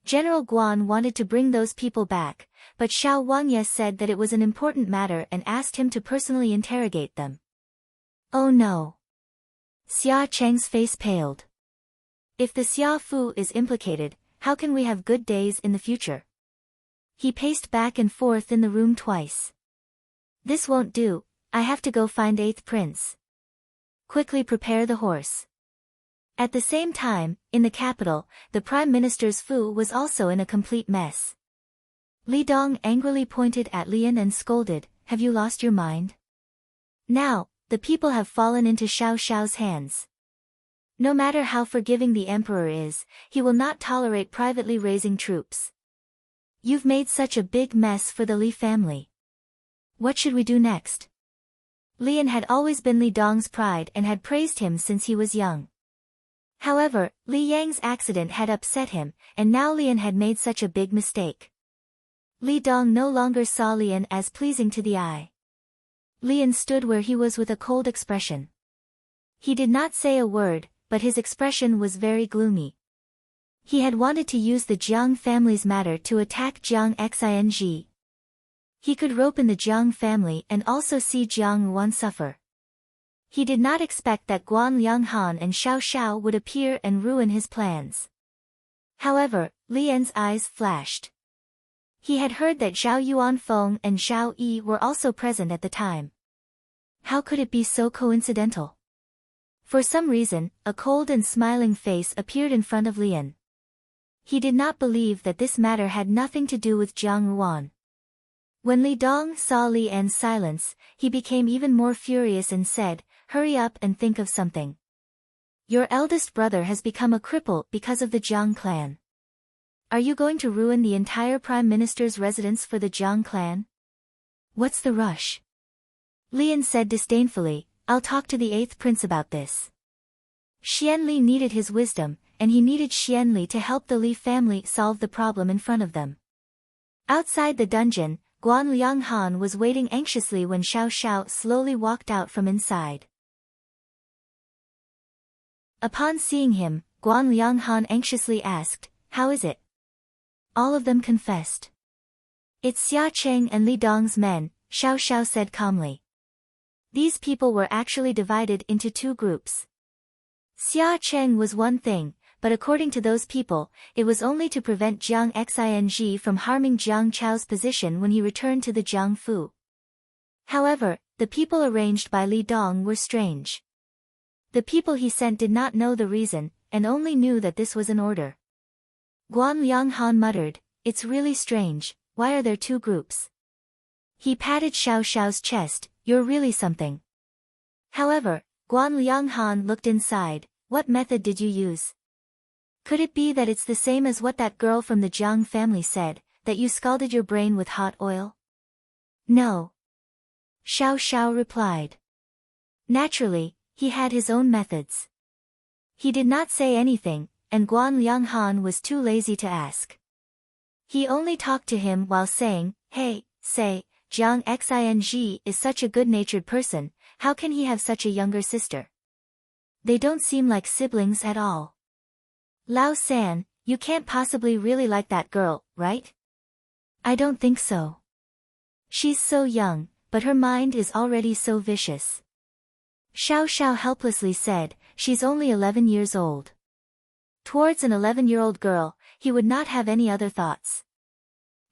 General Guan wanted to bring those people back, but Xiao Wangye said that it was an important matter and asked him to personally interrogate them. Oh no! Xia Cheng's face paled. If the Xia Fu is implicated, how can we have good days in the future? He paced back and forth in the room twice. This won't do, I have to go find 8th Prince. Quickly prepare the horse. At the same time, in the capital, the Prime Minister's Fu was also in a complete mess. Li Dong angrily pointed at Lian and scolded, "Have you lost your mind? Now, the people have fallen into Xiao Xiao's hands. No matter how forgiving the emperor is, he will not tolerate privately raising troops. You've made such a big mess for the Li family. What should we do next?" Lian had always been Li Dong's pride and had praised him since he was young. However, Li Yang's accident had upset him, and now Lian had made such a big mistake. Li Dong no longer saw Lian as pleasing to the eye. Lian stood where he was with a cold expression. He did not say a word, but his expression was very gloomy. He had wanted to use the Jiang family's matter to attack Jiang Xing. He could rope in the Jiang family and also see Jiang Yuan suffer. He did not expect that Guan Lianghan and Xiao Xiao would appear and ruin his plans. However, Lian's eyes flashed. He had heard that Zhao Yuanfeng and Zhao Yi were also present at the time. How could it be so coincidental? For some reason, a cold and smiling face appeared in front of Lian. He did not believe that this matter had nothing to do with Jiang Yuan. When Li Dong saw Lian's silence, he became even more furious and said, "Hurry up and think of something. Your eldest brother has become a cripple because of the Jiang clan. Are you going to ruin the entire Prime Minister's residence for the Jiang clan? What's the rush?" Lian said disdainfully, "I'll talk to the 8th prince about this." Xianli needed his wisdom, and he needed Xianli to help the Li family solve the problem in front of them. Outside the dungeon, Guan Lianghan was waiting anxiously when Xiao Xiao slowly walked out from inside. Upon seeing him, Guan Lianghan anxiously asked, "How is it?" All of them confessed. "It's Xia Cheng and Li Dong's men," Xiao Xiao said calmly. These people were actually divided into two groups. Xia Cheng was one thing, but according to those people, it was only to prevent Jiang Xing from harming Jiang Chao's position when he returned to the Jiang Fu. However, the people arranged by Li Dong were strange. The people he sent did not know the reason, and only knew that this was an order. Guan Lianghan muttered, "It's really strange, why are there two groups?" He patted Xiao Xiao's chest, "You're really something." However, Guan Lianghan looked inside, "What method did you use? Could it be that it's the same as what that girl from the Jiang family said, that you scalded your brain with hot oil?" "No." Xiao Xiao replied. Naturally, he had his own methods. He did not say anything, and Guan Lianghan was too lazy to ask. He only talked to him while saying, "Hey, say, Jiang Xing is such a good-natured person, how can he have such a younger sister? They don't seem like siblings at all. Lao San, you can't possibly really like that girl, right?" "I don't think so. She's so young, but her mind is already so vicious." Xiao Xiao helplessly said, "She's only 11 years old." Towards an 11-year-old girl, he would not have any other thoughts.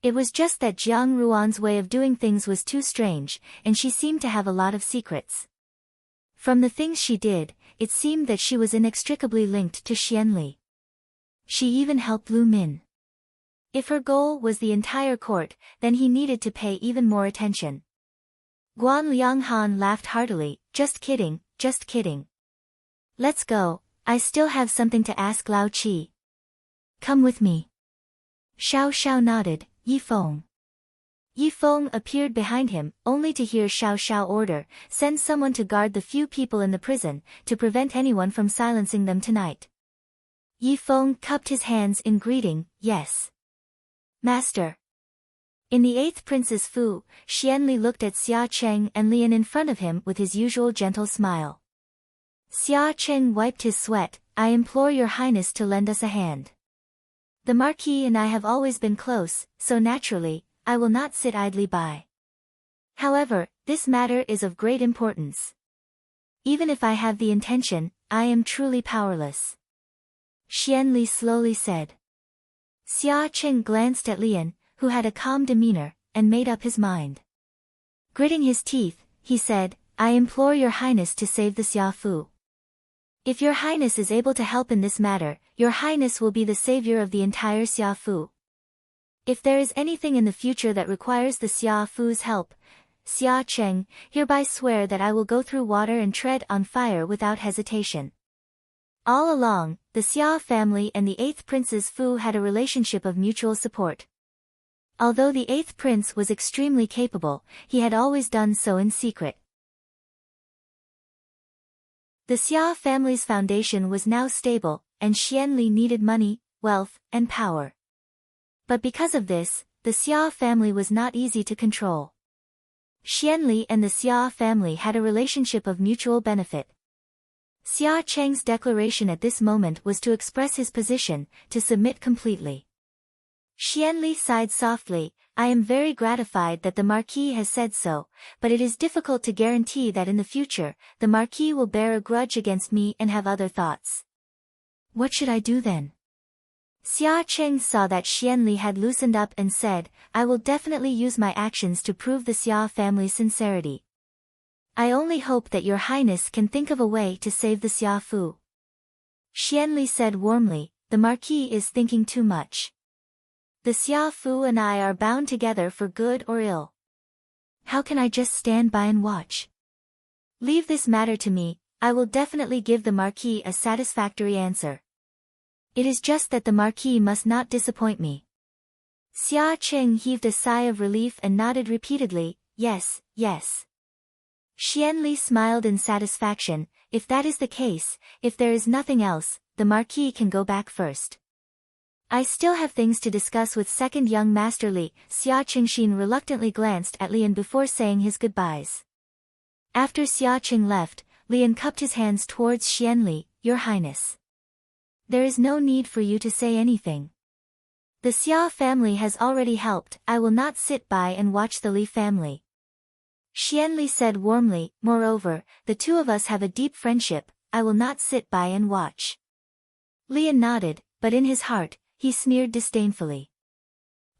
It was just that Jiang Ruan's way of doing things was too strange, and she seemed to have a lot of secrets. From the things she did, it seemed that she was inextricably linked to Xianli. She even helped Lu Min. If her goal was the entire court, then he needed to pay even more attention. Guan Lianghan laughed heartily, "Just kidding, just kidding. Let's go, I still have something to ask Lao Qi. Come with me." Xiao Xiao nodded, "Yi Feng." Yi Feng appeared behind him, only to hear Xiao Xiao order, "Send someone to guard the few people in the prison, to prevent anyone from silencing them tonight." Yi Feng cupped his hands in greeting, "Yes, Master." In the 8th prince's Fu, Xianli looked at Xia Cheng and Lian in front of him with his usual gentle smile. Xia Cheng wiped his sweat, "I implore your highness to lend us a hand. The Marquis and I have always been close, so naturally, I will not sit idly by. However, this matter is of great importance. Even if I have the intention, I am truly powerless." Xianli slowly said. Xia Cheng glanced at Lian, who had a calm demeanor, and made up his mind. Gritting his teeth, he said, "I implore your highness to save the Xia Fu. If your highness is able to help in this matter, your highness will be the savior of the entire Xiaofu. If there is anything in the future that requires the Xiaofu's help, Xia Cheng, hereby swear that I will go through water and tread on fire without hesitation. All along, the Xia family and the 8th Prince's Fu had a relationship of mutual support. Although the 8th Prince was extremely capable, he had always done so in secret. The Xia family's foundation was now stable, and Xianli needed money, wealth, and power. But because of this, the Xia family was not easy to control. Xianli and the Xia family had a relationship of mutual benefit. Xia Cheng's declaration at this moment was to express his position, to submit completely. Xianli sighed softly, I am very gratified that the Marquis has said so, but it is difficult to guarantee that in the future, the Marquis will bear a grudge against me and have other thoughts. What should I do then? Xia Cheng saw that Xianli had loosened up and said, I will definitely use my actions to prove the Xia family's sincerity. I only hope that your highness can think of a way to save the Xiaofu. Xianli said warmly, the Marquis is thinking too much. The Xiaofu and I are bound together for good or ill. How can I just stand by and watch? Leave this matter to me, I will definitely give the Marquis a satisfactory answer. It is just that the Marquis must not disappoint me. Xia Cheng heaved a sigh of relief and nodded repeatedly, yes, yes. Xianli smiled in satisfaction, if that is the case, if there is nothing else, the Marquis can go back first. I still have things to discuss with second young Master Li. Xia Chengxin reluctantly glanced at Lian before saying his goodbyes. After Xia Cheng left, Lian cupped his hands towards Xianli, Your Highness. There is no need for you to say anything. The Xia family has already helped, I will not sit by and watch the Li family. Xianli said warmly, moreover, the two of us have a deep friendship, I will not sit by and watch. Lian nodded, but in his heart, he sneered disdainfully.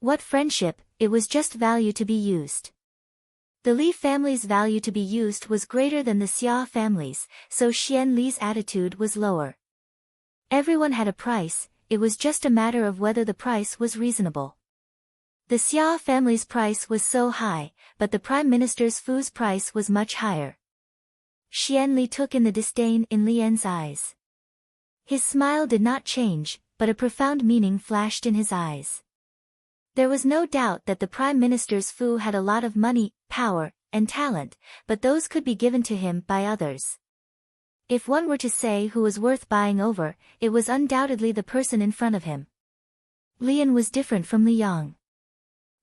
What friendship, it was just value to be used. The Li family's value to be used was greater than the Xia family's, so Xianli's attitude was lower. Everyone had a price, it was just a matter of whether the price was reasonable. The Xia family's price was so high, but the Prime Minister's Fu's price was much higher. Xianli took in the disdain in Lian's eyes. His smile did not change, but a profound meaning flashed in his eyes. There was no doubt that the Prime Minister's Fu had a lot of money, power, and talent, but those could be given to him by others. If one were to say who was worth buying over, it was undoubtedly the person in front of him. Lian was different from Li Yang.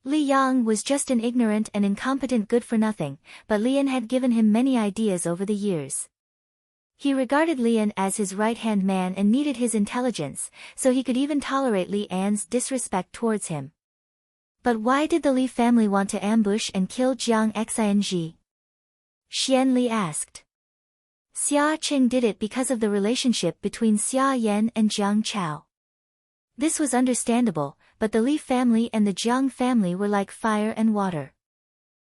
Li Yang was just an ignorant and incompetent good-for-nothing, but Lian had given him many ideas over the years. He regarded Lian as his right-hand man and needed his intelligence, so he could even tolerate Li An's disrespect towards him. But why did the Li family want to ambush and kill Jiang Xing? Xianli asked. Xia Cheng did it because of the relationship between Xia Yan and Jiang Chao. This was understandable, but the Li family and the Jiang family were like fire and water.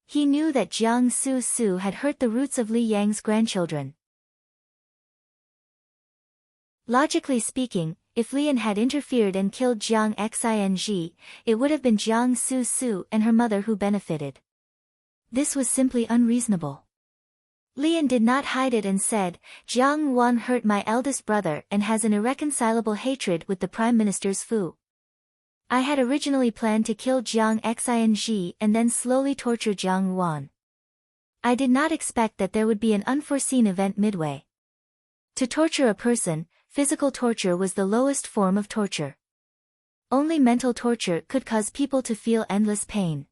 He knew that Jiang Su had hurt the roots of Li Yang's grandchildren. Logically speaking, if Lian had interfered and killed Jiang Xing, it would have been Jiang Su and her mother who benefited. This was simply unreasonable. Lian did not hide it and said, Jiang Wan hurt my eldest brother and has an irreconcilable hatred with the Prime Minister's Fu. I had originally planned to kill Jiang Xing and then slowly torture Jiang Wan. I did not expect that there would be an unforeseen event midway. To torture a person, physical torture was the lowest form of torture. Only mental torture could cause people to feel endless pain.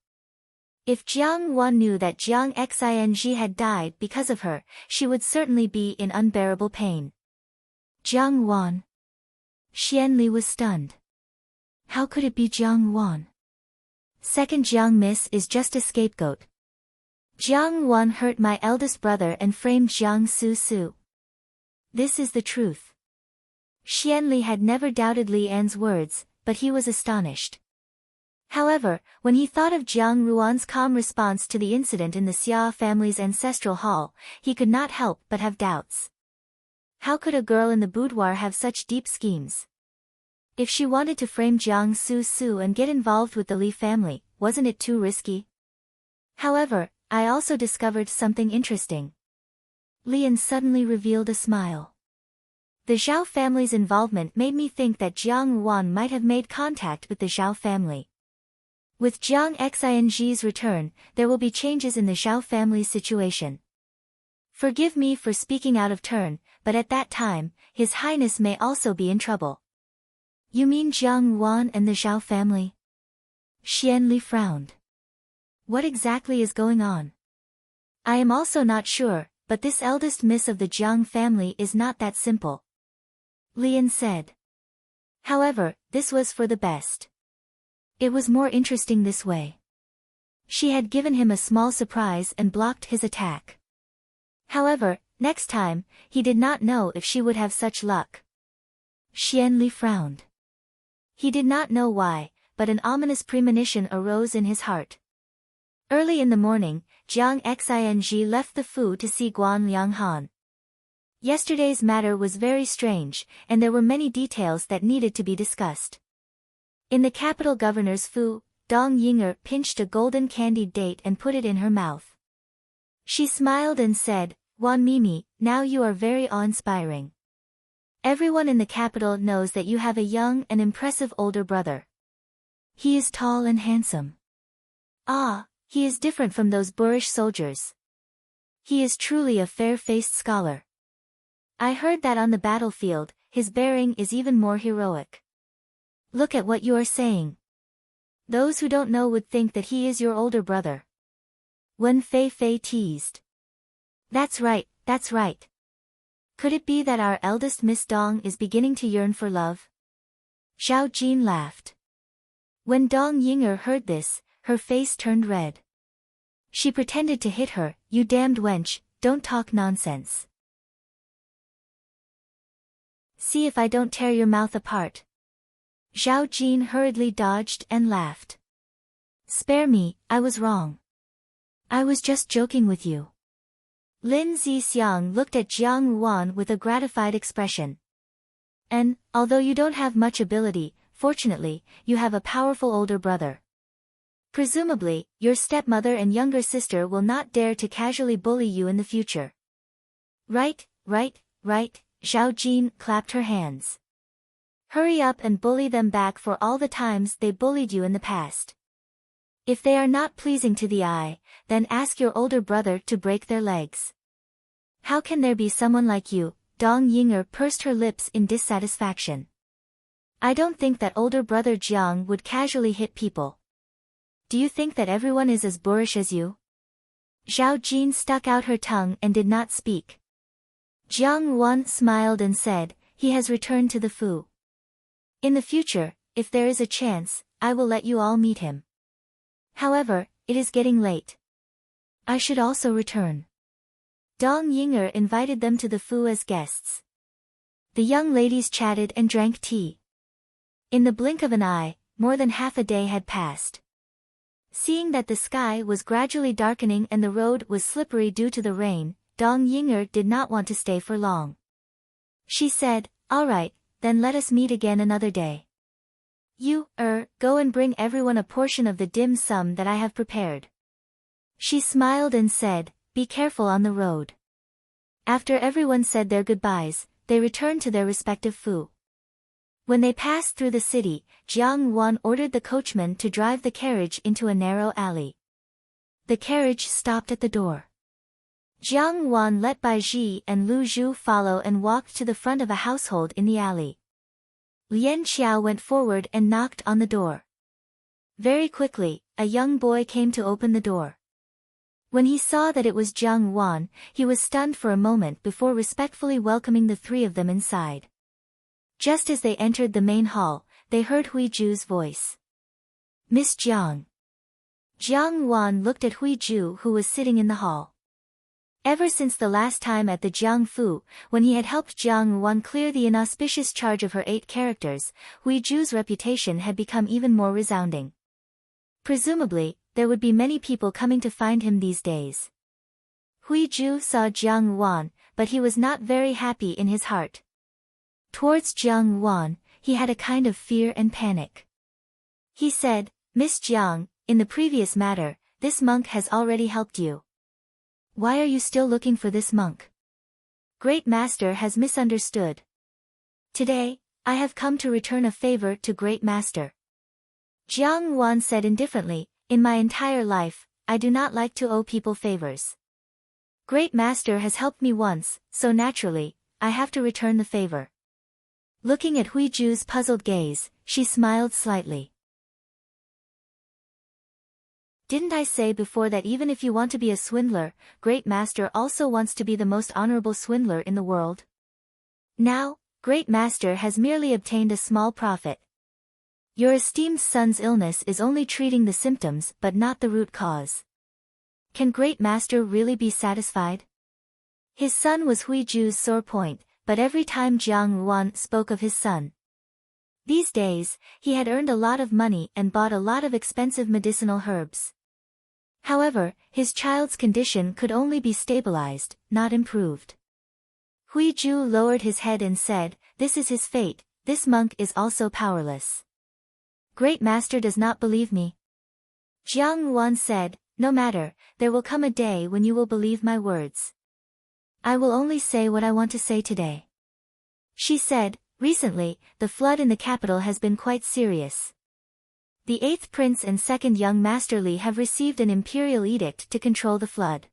If Jiang Wan knew that Jiang Xing had died because of her, she would certainly be in unbearable pain. Jiang Wan. Xianli was stunned. How could it be Jiang Wan? Second Jiang Miss is just a scapegoat. Jiang Wan hurt my eldest brother and framed Jiang Su. This is the truth. Xianli had never doubted Li An's words, but he was astonished. However, when he thought of Jiang Ruan's calm response to the incident in the Xia family's ancestral hall, he could not help but have doubts. How could a girl in the boudoir have such deep schemes? If she wanted to frame Jiang Su and get involved with the Li family, wasn't it too risky? However, I also discovered something interesting. Lian suddenly revealed a smile. The Zhao family's involvement made me think that Jiang Wan might have made contact with the Zhao family. With Jiang Xing's return, there will be changes in the Zhao family's situation. Forgive me for speaking out of turn, but at that time, His Highness may also be in trouble. You mean Jiang Wan and the Zhao family? Xian Li frowned. What exactly is going on? I am also not sure, but this eldest miss of the Jiang family is not that simple. Lian said. However, this was for the best. It was more interesting this way. She had given him a small surprise and blocked his attack. However, next time, he did not know if she would have such luck. Xian Li frowned. He did not know why, but an ominous premonition arose in his heart. Early in the morning, Jiang Xing left the Fu to see Guan Lianghan. Yesterday's matter was very strange, and there were many details that needed to be discussed. In the capital governor's Fu, Dong Yinger pinched a golden candied date and put it in her mouth. She smiled and said, Wan Mimi, now you are very awe-inspiring. Everyone in the capital knows that you have a young and impressive older brother. He is tall and handsome. Ah, he is different from those boorish soldiers. He is truly a fair-faced scholar. I heard that on the battlefield, his bearing is even more heroic. Look at what you are saying. Those who don't know would think that he is your older brother. Wen Fei teased. That's right, that's right. Could it be that our eldest Miss Dong is beginning to yearn for love? Zhao Jin laughed. When Dong Yinger heard this, her face turned red. She pretended to hit her, you damned wench, don't talk nonsense. See if I don't tear your mouth apart. Zhao Jin hurriedly dodged and laughed. Spare me, I was wrong. I was just joking with you. Lin Zixiang looked at Jiang Wan with a gratified expression. And, although you don't have much ability, fortunately, you have a powerful older brother. Presumably, your stepmother and younger sister will not dare to casually bully you in the future. Right, Zhao Jin clapped her hands. Hurry up and bully them back for all the times they bullied you in the past. If they are not pleasing to the eye, then ask your older brother to break their legs. How can there be someone like you? Dong Yinger pursed her lips in dissatisfaction. I don't think that older brother Jiang would casually hit people. Do you think that everyone is as boorish as you? Zhao Jin stuck out her tongue and did not speak. Jiang Wan smiled and said, he has returned to the Fu. In the future, if there is a chance, I will let you all meet him. However, it is getting late. I should also return. Dong Yinger invited them to the Fu as guests. The young ladies chatted and drank tea. In the blink of an eye, more than half a day had passed. Seeing that the sky was gradually darkening and the road was slippery due to the rain, Dong Yinger did not want to stay for long. She said, all right, then let us meet again another day. You, go and bring everyone a portion of the dim sum that I have prepared. She smiled and said, be careful on the road. After everyone said their goodbyes, they returned to their respective Fu. When they passed through the city, Jiang Wan ordered the coachman to drive the carriage into a narrow alley. The carriage stopped at the door. Jiang Wan let Bai Ji and Lu Zhu follow and walked to the front of a household in the alley. Lian Xiao went forward and knocked on the door. Very quickly, a young boy came to open the door. When he saw that it was Jiang Wan, he was stunned for a moment before respectfully welcoming the three of them inside. Just as they entered the main hall, they heard Huiju's voice. Miss Jiang. Jiang Wan looked at Huiju who was sitting in the hall. Ever since the last time at the Jiangfu, when he had helped Jiang Wan clear the inauspicious charge of her 8 characters, Huiju's reputation had become even more resounding. Presumably, there would be many people coming to find him these days. Huiju saw Jiang Wan, but he was not very happy in his heart. Towards Jiang Wan, he had a kind of fear and panic. He said, "Miss Jiang, in the previous matter, this monk has already helped you. Why are you still looking for this monk? Great Master has misunderstood. Today, I have come to return a favor to Great Master." Jiang Wan said indifferently, "In my entire life, I do not like to owe people favors. Great Master has helped me once, so naturally, I have to return the favor." Looking at Huiju's puzzled gaze, she smiled slightly. "Didn't I say before that even if you want to be a swindler, Great Master also wants to be the most honorable swindler in the world? Now, Great Master has merely obtained a small profit. Your esteemed son's illness is only treating the symptoms but not the root cause. Can Great Master really be satisfied?" His son was Huiju's sore point, but every time Jiang Wan spoke of his son. These days, he had earned a lot of money and bought a lot of expensive medicinal herbs. However, his child's condition could only be stabilized, not improved. Huiju lowered his head and said, "This is his fate, this monk is also powerless. Great Master does not believe me." Jiang Wan said, "No matter, there will come a day when you will believe my words. I will only say what I want to say today." She said, "Recently, the flood in the capital has been quite serious. The 8th Prince and 2nd Young Master Li have received an imperial edict to control the flood.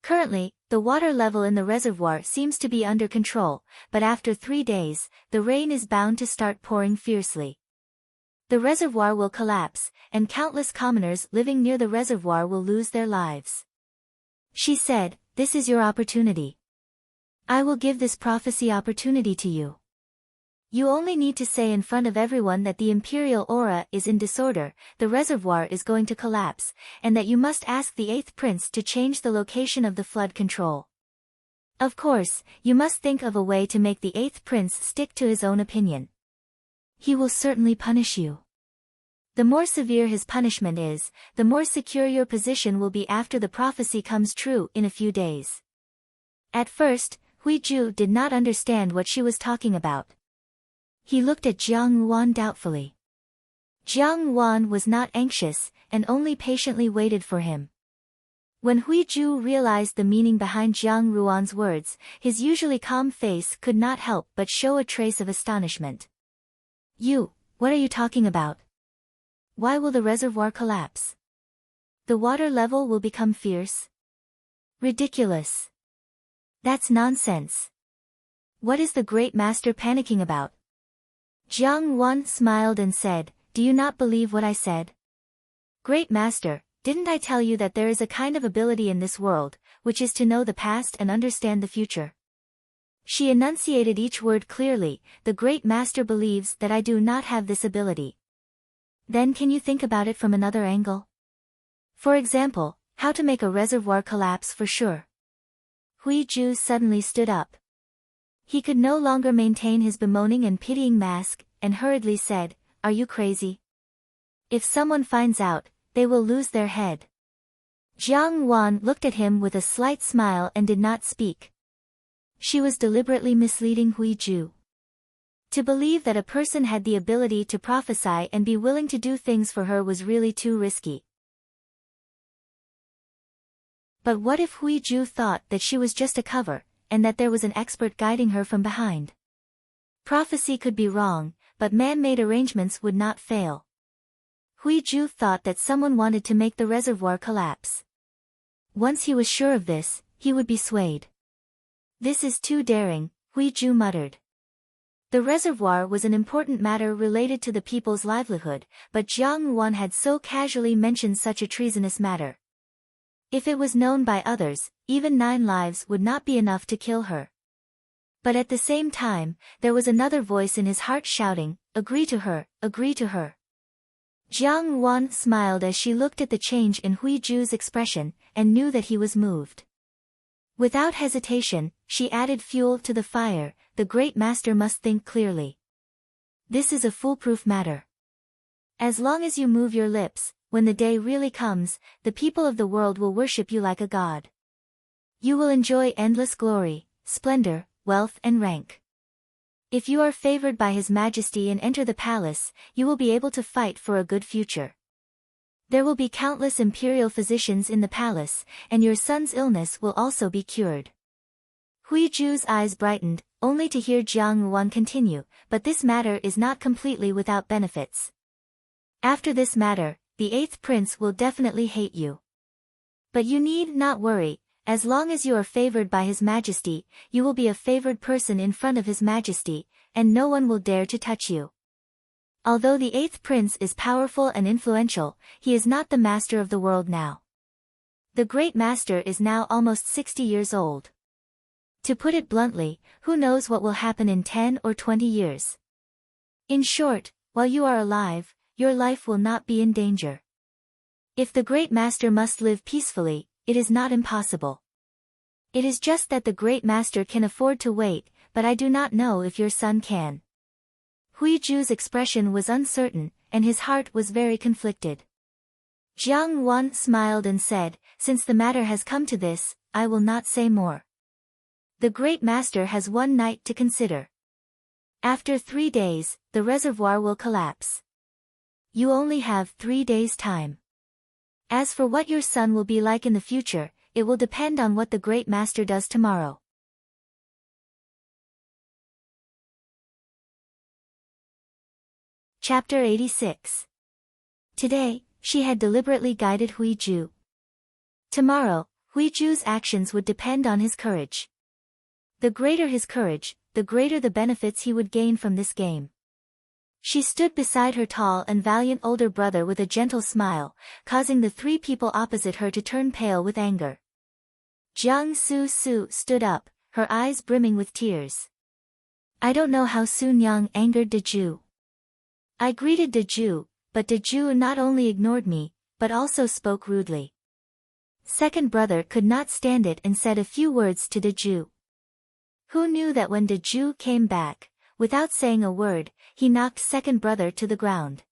Currently, the water level in the reservoir seems to be under control, but after 3 days, the rain is bound to start pouring fiercely. The reservoir will collapse, and countless commoners living near the reservoir will lose their lives." She said, "This is your opportunity. I will give this prophecy opportunity to you. You only need to say in front of everyone that the imperial aura is in disorder, the reservoir is going to collapse, and that you must ask the 8th Prince to change the location of the flood control. Of course, you must think of a way to make the 8th Prince stick to his own opinion. He will certainly punish you. The more severe his punishment is, the more secure your position will be after the prophecy comes true in a few days." At first, Huiju did not understand what she was talking about. He looked at Jiang Wan doubtfully. Jiang Wan was not anxious, and only patiently waited for him. When Huiju realized the meaning behind Jiang Ruan's words, his usually calm face could not help but show a trace of astonishment. What are you talking about? Why will the reservoir collapse? The water level will become fierce? Ridiculous. That's nonsense. What is the Great Master panicking about?" Jiang Wan smiled and said, "Do you not believe what I said? Great Master, didn't I tell you that there is a kind of ability in this world, which is to know the past and understand the future?" She enunciated each word clearly. "The Great Master believes that I do not have this ability. Then can you think about it from another angle? For example, how to make a reservoir collapse for sure?" Huiju suddenly stood up. He could no longer maintain his bemoaning and pitying mask, and hurriedly said, "Are you crazy? If someone finds out, they will lose their head." Jiang Wan looked at him with a slight smile and did not speak. She was deliberately misleading Huiju. To believe that a person had the ability to prophesy and be willing to do things for her was really too risky. But what if Huiju thought that she was just a cover, and that there was an expert guiding her from behind? Prophecy could be wrong, but man-made arrangements would not fail. Huiju thought that someone wanted to make the reservoir collapse. Once he was sure of this, he would be swayed. "This is too daring," Huiju muttered. The reservoir was an important matter related to the people's livelihood, but Jiang Wan had so casually mentioned such a treasonous matter. If it was known by others, even 9 lives would not be enough to kill her. But at the same time, there was another voice in his heart shouting, "Agree to her, agree to her." Jiang Wan smiled as she looked at the change in Huiju's expression, and knew that he was moved. Without hesitation, she added fuel to the fire. "The Great Master must think clearly. This is a foolproof matter. As long as you move your lips, when the day really comes, the people of the world will worship you like a god. You will enjoy endless glory, splendor, wealth and rank. If you are favored by His Majesty and enter the palace, you will be able to fight for a good future. There will be countless imperial physicians in the palace, and your son's illness will also be cured. Huiju's eyes brightened, only to hear Jiang Ruan continue, but this matter is not completely without benefits. After this matter, the 8th prince will definitely hate you. But you need not worry, as long as you are favored by His Majesty, you will be a favored person in front of His Majesty, and no one will dare to touch you. Although the 8th prince is powerful and influential, he is not the master of the world now. The great master is now almost 60 years old. To put it bluntly, who knows what will happen in 10 or 20 years. In short, while you are alive, your life will not be in danger. If the great master must live peacefully, it is not impossible. It is just that the great master can afford to wait, but I do not know if your son can. Huiju's expression was uncertain, and his heart was very conflicted. Jiang Ruan smiled and said, "Since the matter has come to this, I will not say more. The great master has one night to consider. After 3 days, the reservoir will collapse. You only have 3 days' time. As for what your son will be like in the future, it will depend on what the great master does tomorrow." Chapter 86. Today, she had deliberately guided Huiju. Tomorrow, Huiju's actions would depend on his courage. The greater his courage, the greater the benefits he would gain from this game. She stood beside her tall and valiant older brother with a gentle smile, causing the 3 people opposite her to turn pale with anger. Jiang Su stood up, her eyes brimming with tears. I don't know how Sun Yang angered Deju. I greeted Deju, but Deju not only ignored me, but also spoke rudely. Second brother could not stand it and said a few words to Deju. Who knew that when Deju came back, without saying a word, he knocked second brother to the ground.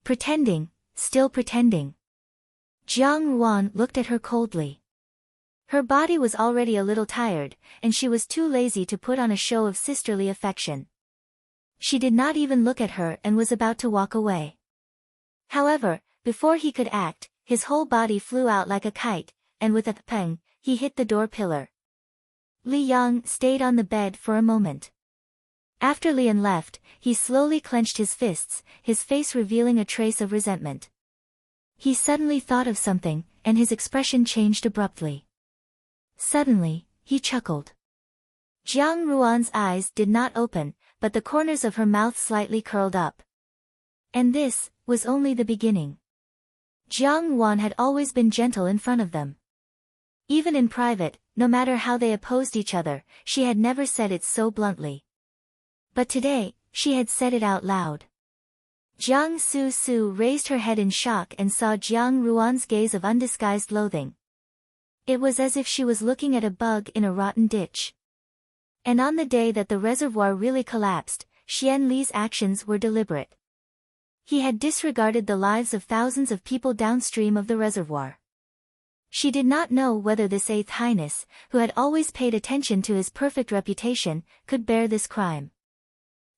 Pretending, still pretending. Jiang Ruan looked at her coldly. Her body was already a little tired, and she was too lazy to put on a show of sisterly affection. She did not even look at her and was about to walk away. However, before he could act, his whole body flew out like a kite, and with a pang, he hit the door pillar. Li Yang stayed on the bed for a moment. After Lian left, he slowly clenched his fists, his face revealing a trace of resentment. He suddenly thought of something, and his expression changed abruptly. Suddenly, he chuckled. Jiang Ruan's eyes did not open, but the corners of her mouth slightly curled up. And this was only the beginning. Jiang Ruan had always been gentle in front of them. Even in private, no matter how they opposed each other, she had never said it so bluntly. But today, she had said it out loud. Jiang Su raised her head in shock and saw Jiang Ruan's gaze of undisguised loathing. It was as if she was looking at a bug in a rotten ditch. And on the day that the reservoir really collapsed, Xian Li's actions were deliberate. He had disregarded the lives of thousands of people downstream of the reservoir. She did not know whether this 8th Highness, who had always paid attention to his perfect reputation, could bear this crime.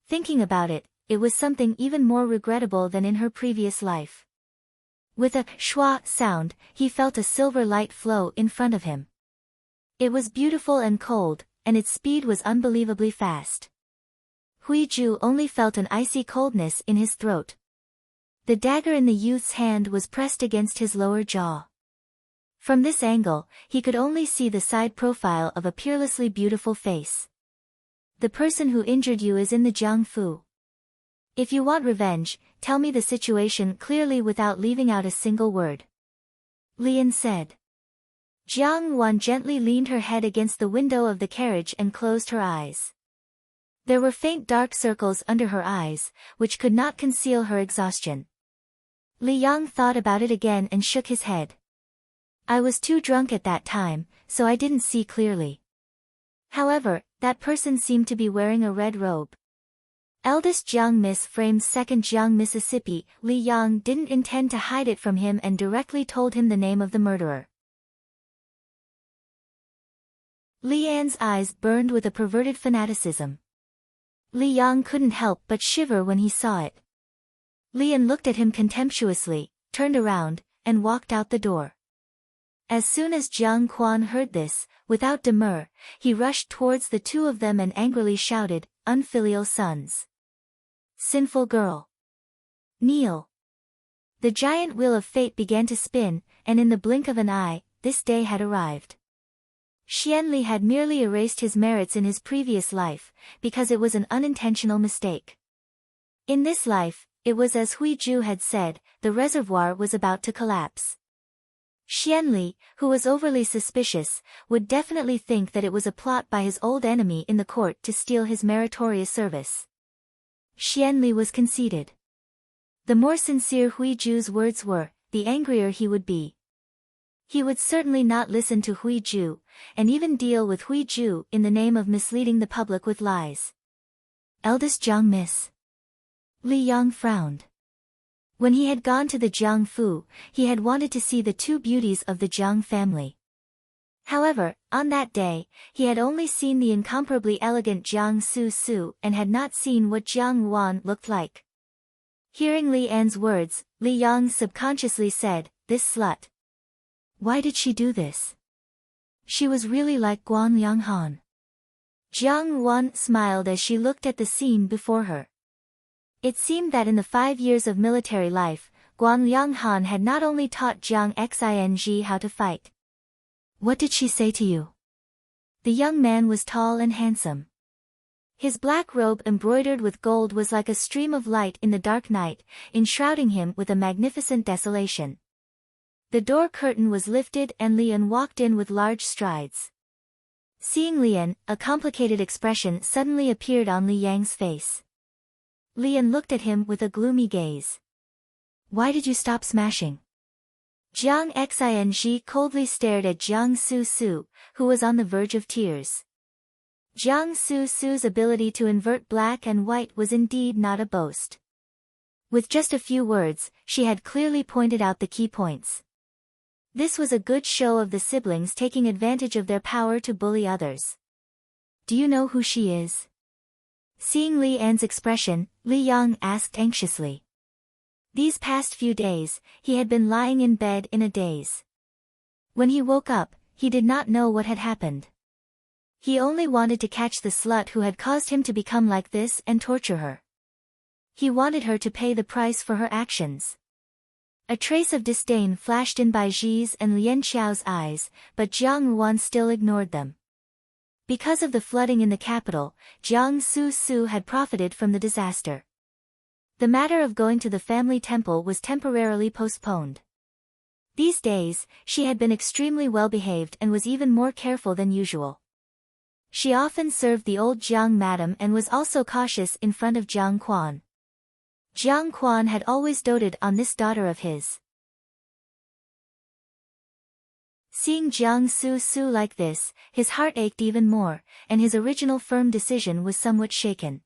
Thinking about it, it was something even more regrettable than in her previous life. With a schwa sound, he felt a silver light flow in front of him. It was beautiful and cold, and its speed was unbelievably fast. Huiju only felt an icy coldness in his throat. The dagger in the youth's hand was pressed against his lower jaw. From this angle, he could only see the side profile of a peerlessly beautiful face. The person who injured you is in the Jiangfu. If you want revenge, tell me the situation clearly without leaving out a single word. Lian said. Jiang Ruan gently leaned her head against the window of the carriage and closed her eyes. There were faint dark circles under her eyes, which could not conceal her exhaustion. Li Yang thought about it again and shook his head. I was too drunk at that time, so I didn't see clearly. However, that person seemed to be wearing a red robe. Eldest Jiang Miss framed second Jiang Mississippi. Li Yang didn't intend to hide it from him and directly told him the name of the murderer. Li Yan's eyes burned with a perverted fanaticism. Li Yang couldn't help but shiver when he saw it. Li Yan looked at him contemptuously, turned around, and walked out the door. As soon as Jiang Quan heard this, without demur, he rushed towards the two of them and angrily shouted, "Unfilial sons! Sinful girl! Kneel!" The giant wheel of fate began to spin, and in the blink of an eye, this day had arrived. Xianli had merely erased his merits in his previous life, because it was an unintentional mistake. In this life, it was as Huiju had said, the reservoir was about to collapse. Xianli, who was overly suspicious, would definitely think that it was a plot by his old enemy in the court to steal his meritorious service. Xianli was conceited. The more sincere Huiju's words were, the angrier he would be. He would certainly not listen to Huiju, and even deal with Huiju in the name of misleading the public with lies. Eldest Jiang Miss. Li Yang frowned. When he had gone to the Jiang Fu, he had wanted to see the two beauties of the Jiang family. However, on that day, he had only seen the incomparably elegant Jiang Su Su and had not seen what Jiang Wan looked like. Hearing Li Yan's words, Li Yang subconsciously said, "This slut. Why did she do this? She was really like Guan Lianghan." Jiang Wan smiled as she looked at the scene before her. It seemed that in the 5 years of military life, Guan Lianghan had not only taught Jiang Xing how to fight. "What did she say to you?" The young man was tall and handsome. His black robe embroidered with gold was like a stream of light in the dark night, enshrouding him with a magnificent desolation. The door curtain was lifted and Lian walked in with large strides. Seeing Lian, a complicated expression suddenly appeared on Li Yang's face. Lian looked at him with a gloomy gaze. "Why did you stop smashing?" Jiang Xing coldly stared at Jiang Su Su, who was on the verge of tears. Jiang Su Su's ability to invert black and white was indeed not a boast. With just a few words, she had clearly pointed out the key points. This was a good show of the siblings taking advantage of their power to bully others. "Do you know who she is?" Seeing Li Yan's expression, Li Yang asked anxiously. These past few days, he had been lying in bed in a daze. When he woke up, he did not know what had happened. He only wanted to catch the slut who had caused him to become like this and torture her. He wanted her to pay the price for her actions. A trace of disdain flashed in Baiji's and Lian Xiao's eyes, but Jiang Wan still ignored them. Because of the flooding in the capital, Jiang Su Su had profited from the disaster. The matter of going to the family temple was temporarily postponed. These days, she had been extremely well behaved and was even more careful than usual. She often served the old Jiang madam and was also cautious in front of Jiang Quan. Jiang Quan had always doted on this daughter of his. Seeing Jiang Su Su like this, his heart ached even more, and his original firm decision was somewhat shaken.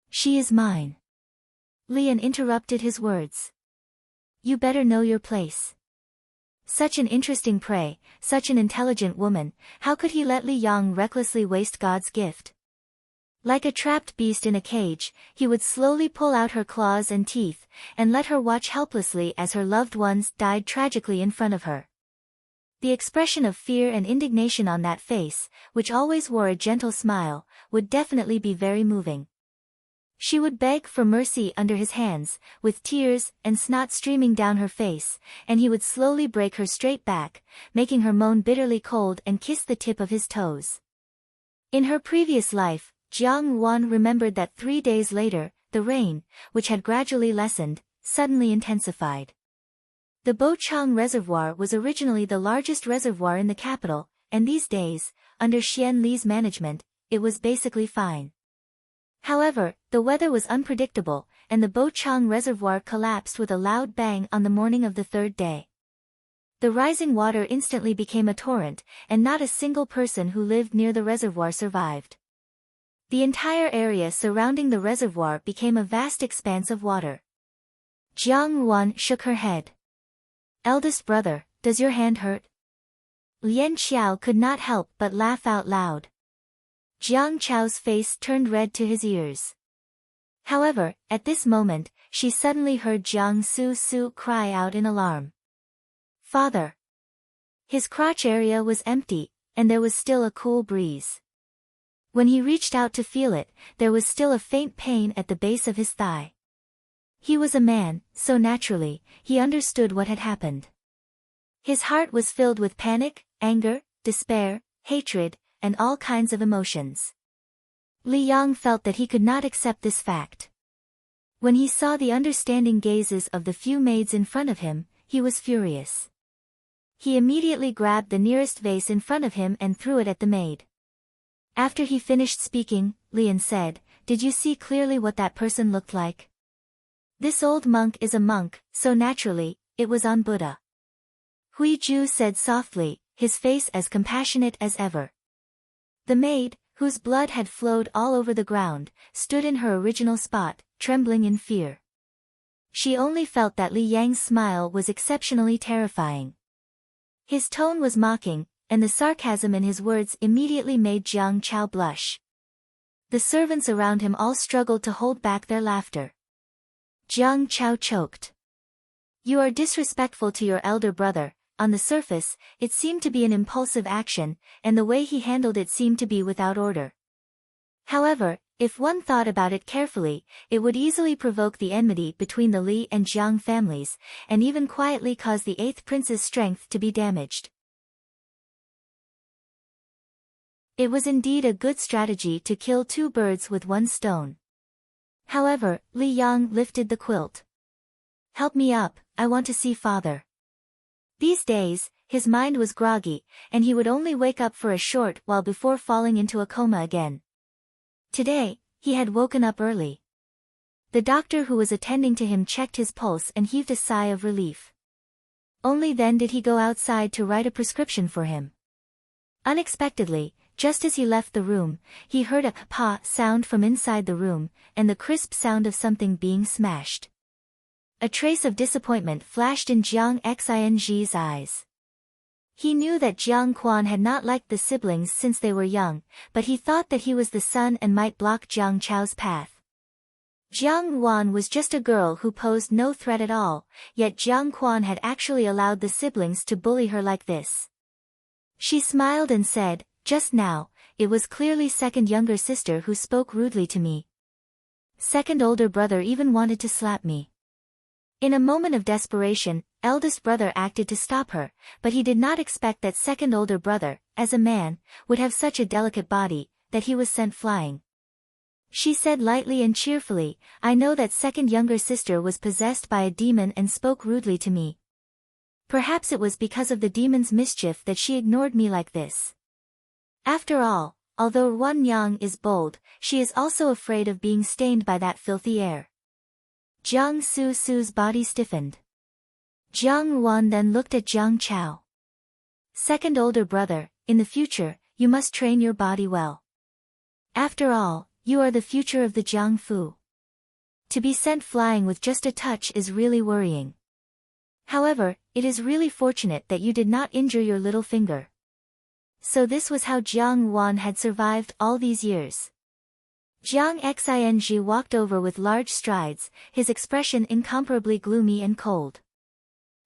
"She is mine." Lian interrupted his words. "You better know your place. Such an interesting prey, such an intelligent woman, how could he let Li Yang recklessly waste God's gift?" Like a trapped beast in a cage, he would slowly pull out her claws and teeth, and let her watch helplessly as her loved ones died tragically in front of her. The expression of fear and indignation on that face, which always wore a gentle smile, would definitely be very moving. She would beg for mercy under his hands, with tears and snot streaming down her face, and he would slowly break her straight back, making her moan bitterly cold and kiss the tip of his toes. In her previous life, Jiang Wan remembered that 3 days later, the rain, which had gradually lessened, suddenly intensified. The Bochang Reservoir was originally the largest reservoir in the capital, and these days, under Xian Li's management, it was basically fine. However, the weather was unpredictable, and the Bochang Reservoir collapsed with a loud bang on the morning of the 3rd day. The rising water instantly became a torrent, and not a single person who lived near the reservoir survived. The entire area surrounding the reservoir became a vast expanse of water. Jiang Wan shook her head. "Eldest brother, does your hand hurt?" Lian Xiao could not help but laugh out loud. Jiang Chao's face turned red to his ears. However, at this moment, she suddenly heard Jiang Su cry out in alarm. "Father!" His crotch area was empty, and there was still a cool breeze. When he reached out to feel it, there was still a faint pain at the base of his thigh. He was a man, so naturally, he understood what had happened. His heart was filled with panic, anger, despair, hatred, and all kinds of emotions. Li Yang felt that he could not accept this fact. When he saw the understanding gazes of the few maids in front of him, he was furious. He immediately grabbed the nearest vase in front of him and threw it at the maid. After he finished speaking, Lian said, "Did you see clearly what that person looked like? This old monk is a monk, so naturally, it was on Buddha." Hui Ju said softly, his face as compassionate as ever. The maid, whose blood had flowed all over the ground, stood in her original spot, trembling in fear. She only felt that Li Yang's smile was exceptionally terrifying. His tone was mocking, and the sarcasm in his words immediately made Jiang Chao blush. The servants around him all struggled to hold back their laughter. Jiang Chao choked. "You are disrespectful to your elder brother." On the surface, it seemed to be an impulsive action, and the way he handled it seemed to be without order. However, if one thought about it carefully, it would easily provoke the enmity between the Li and Jiang families, and even quietly cause the 8th prince's strength to be damaged. It was indeed a good strategy to kill 2 birds with 1 stone. However, Li Yang lifted the quilt. "Help me up, I want to see father." These days, his mind was groggy, and he would only wake up for a short while before falling into a coma again. Today, he had woken up early. The doctor who was attending to him checked his pulse and heaved a sigh of relief. Only then did he go outside to write a prescription for him. Unexpectedly, just as he left the room, he heard a pa sound from inside the room, and the crisp sound of something being smashed. A trace of disappointment flashed in Jiang Xing's eyes. He knew that Jiang Quan had not liked the siblings since they were young, but he thought that he was the son and might block Jiang Chao's path. Jiang Wan was just a girl who posed no threat at all, yet Jiang Quan had actually allowed the siblings to bully her like this. She smiled and said, "Just now, it was clearly second younger sister who spoke rudely to me. Second older brother even wanted to slap me." In a moment of desperation, eldest brother acted to stop her, but he did not expect that second older brother, as a man, would have such a delicate body, that he was sent flying. She said lightly and cheerfully, "I know that second younger sister was possessed by a demon and spoke rudely to me. Perhaps it was because of the demon's mischief that she ignored me like this. After all, although Wan Yang is bold, she is also afraid of being stained by that filthy air." Jiang Su's body stiffened. Jiang Wan then looked at Jiang Chao. "Second older brother, in the future, you must train your body well. After all, you are the future of the Jiang Fu. To be sent flying with just a touch is really worrying. However, it is really fortunate that you did not injure your little finger." So this was how Jiang Wan had survived all these years. Jiang Xing walked over with large strides, his expression incomparably gloomy and cold.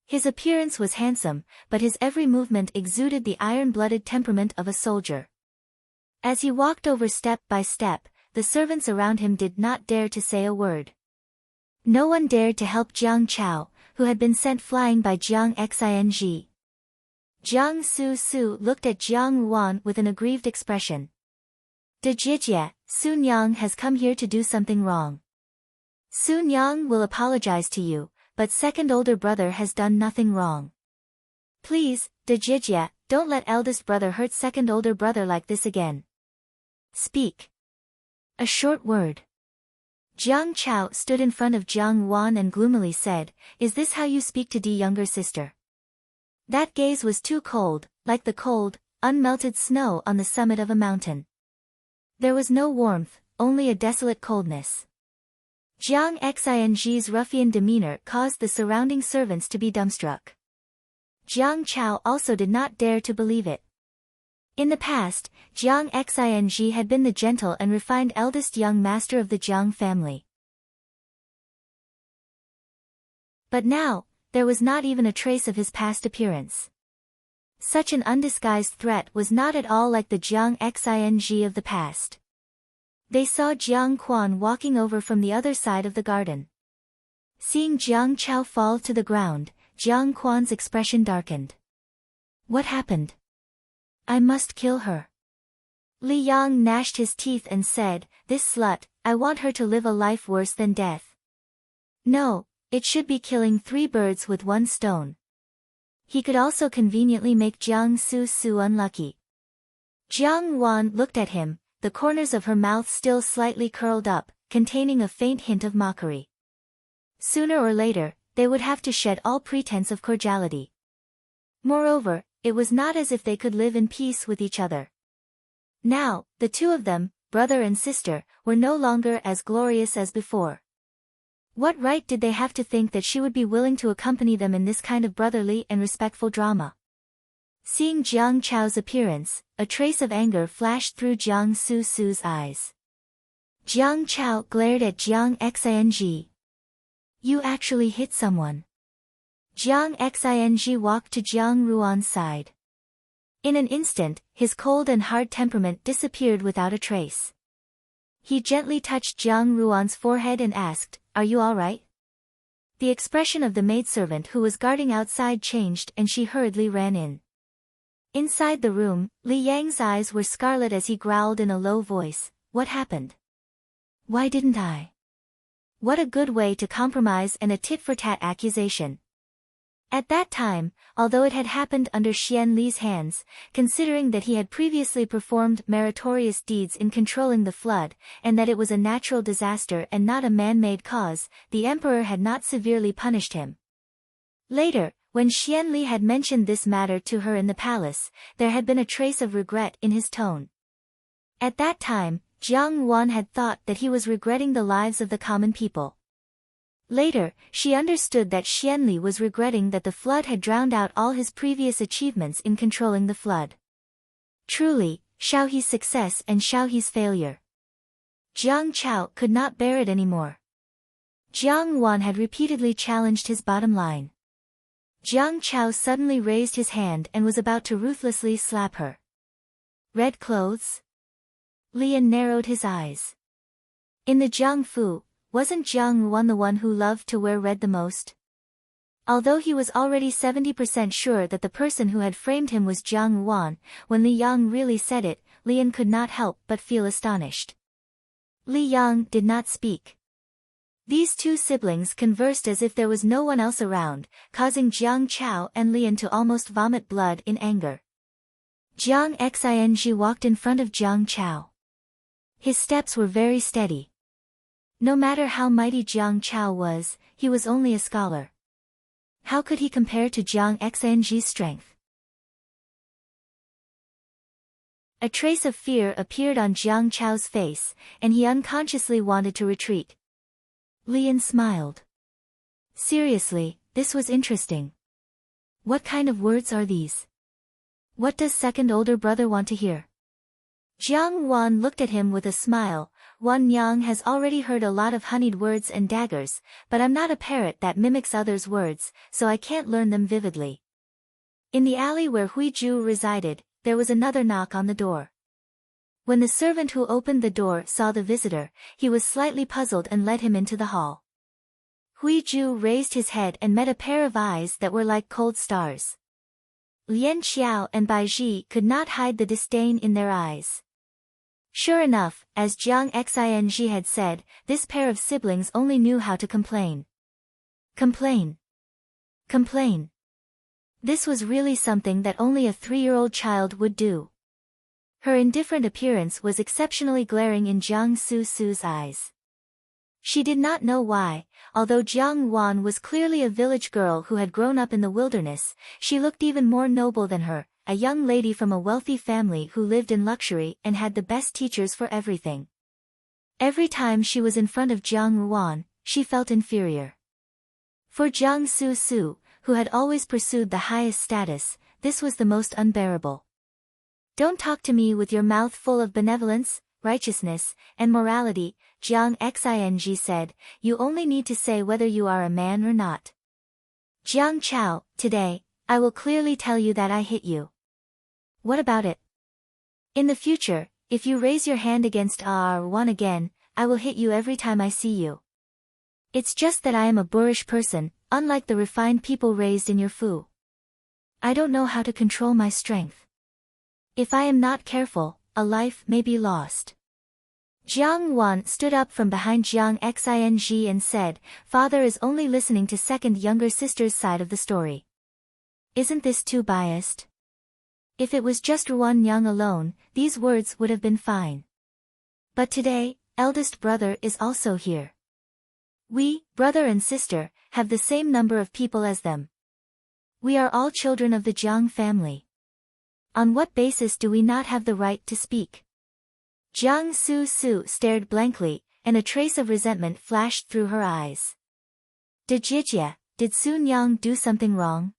His appearance was handsome, but his every movement exuded the iron-blooded temperament of a soldier. As he walked over step by step, the servants around him did not dare to say a word. No one dared to help Jiang Chao, who had been sent flying by Jiang Xing. Jiang Su looked at Jiang Wan with an aggrieved expression. "De Jijie, Sun Yang has come here to do something wrong. Sun Yang will apologize to you, but second older brother has done nothing wrong. Please, De Jijie, don't let eldest brother hurt second older brother like this again. Speak." A short word. Jiang Chao stood in front of Jiang Wan and gloomily said, "Is this how you speak to the younger sister?" That gaze was too cold, like the cold, unmelted snow on the summit of a mountain. There was no warmth, only a desolate coldness. Jiang Xing's ruffian demeanor caused the surrounding servants to be dumbstruck. Jiang Chao also did not dare to believe it. In the past, Jiang Xing had been the gentle and refined eldest young master of the Jiang family. But now, there was not even a trace of his past appearance. Such an undisguised threat was not at all like the Jiang Xing of the past. They saw Jiang Quan walking over from the other side of the garden. Seeing Jiang Chao fall to the ground, Jiang Quan's expression darkened. What happened? I must kill her. Li Yang gnashed his teeth and said, this slut, I want her to live a life worse than death. No, it should be killing 3 birds with 1 stone. He could also conveniently make Jiang Su unlucky. Jiang Wan looked at him, the corners of her mouth still slightly curled up, containing a faint hint of mockery. Sooner or later, they would have to shed all pretense of cordiality. Moreover, it was not as if they could live in peace with each other. Now, the two of them, brother and sister, were no longer as glorious as before. What right did they have to think that she would be willing to accompany them in this kind of brotherly and respectful drama? Seeing Jiang Chao's appearance, a trace of anger flashed through Jiang Su's eyes. Jiang Chao glared at Jiang Xing. You actually hit someone. Jiang Xing walked to Jiang Ruan's side. In an instant, his cold and hard temperament disappeared without a trace. He gently touched Jiang Ruan's forehead and asked, Are you all right? The expression of the maidservant who was guarding outside changed and she hurriedly ran in. Inside the room, Li Yang's eyes were scarlet as he growled in a low voice, What happened? Why didn't I? What a good way to compromise and a tit-for-tat accusation. At that time, although it had happened under Xian Li's hands, considering that he had previously performed meritorious deeds in controlling the flood, and that it was a natural disaster and not a man-made cause, the emperor had not severely punished him. Later, when Xian Li had mentioned this matter to her in the palace, there had been a trace of regret in his tone. At that time, Jiang Wan had thought that he was regretting the lives of the common people. Later, she understood that Xian Li was regretting that the flood had drowned out all his previous achievements in controlling the flood. Truly, Xiaohe's success and Xiaohe's failure. Jiang Chao could not bear it anymore. Jiang Wan had repeatedly challenged his bottom line. Jiang Chao suddenly raised his hand and was about to ruthlessly slap her. Red clothes? Lian narrowed his eyes. In the Jiangfu, wasn't Jiang Ruan the one who loved to wear red the most? Although he was already 70% sure that the person who had framed him was Jiang Ruan, when Li Yang really said it, Lian could not help but feel astonished. Li Yang did not speak. These two siblings conversed as if there was no one else around, causing Jiang Chao and Lian to almost vomit blood in anger. Jiang Xing walked in front of Jiang Chao. His steps were very steady. No matter how mighty Jiang Chao was, he was only a scholar. How could he compare to Jiang Xing's strength? A trace of fear appeared on Jiang Chao's face, and he unconsciously wanted to retreat. Lian smiled. Seriously, this was interesting. What kind of words are these? What does second older brother want to hear? Jiang Wan looked at him with a smile. Wan Yang has already heard a lot of honeyed words and daggers, but I'm not a parrot that mimics others' words, so I can't learn them vividly. In the alley where Huiju resided, there was another knock on the door. When the servant who opened the door saw the visitor, he was slightly puzzled and led him into the hall. Huiju raised his head and met a pair of eyes that were like cold stars. Lian Xiao and Bai Ji could not hide the disdain in their eyes. Sure enough, as Jiang Xing had said, this pair of siblings only knew how to complain. Complain. Complain. This was really something that only a 3-year-old child would do. Her indifferent appearance was exceptionally glaring in Jiang Su's eyes. She did not know why, although Jiang Wan was clearly a village girl who had grown up in the wilderness, she looked even more noble than her, a young lady from a wealthy family who lived in luxury and had the best teachers for everything. Every time she was in front of Jiang Ruan, she felt inferior. For Jiang Su, who had always pursued the highest status, this was the most unbearable. Don't talk to me with your mouth full of benevolence, righteousness, and morality, Jiang Xing said, you only need to say whether you are a man or not. Jiang Chao, today, I will clearly tell you that I hit you. What about it? In the future, if you raise your hand against one again, I will hit you every time I see you. It's just that I am a boorish person, unlike the refined people raised in your fu. I don't know how to control my strength. If I am not careful, a life may be lost. Jiang Wan stood up from behind Jiang Xing and said, Father is only listening to second younger sister's side of the story. Isn't this too biased? If it was just Ruan Yang alone, these words would have been fine. But today, eldest brother is also here. We, brother and sister, have the same number of people as them. We are all children of the Jiang family. On what basis do we not have the right to speak? Jiang Su stared blankly, and a trace of resentment flashed through her eyes. Did Sun Yang do something wrong?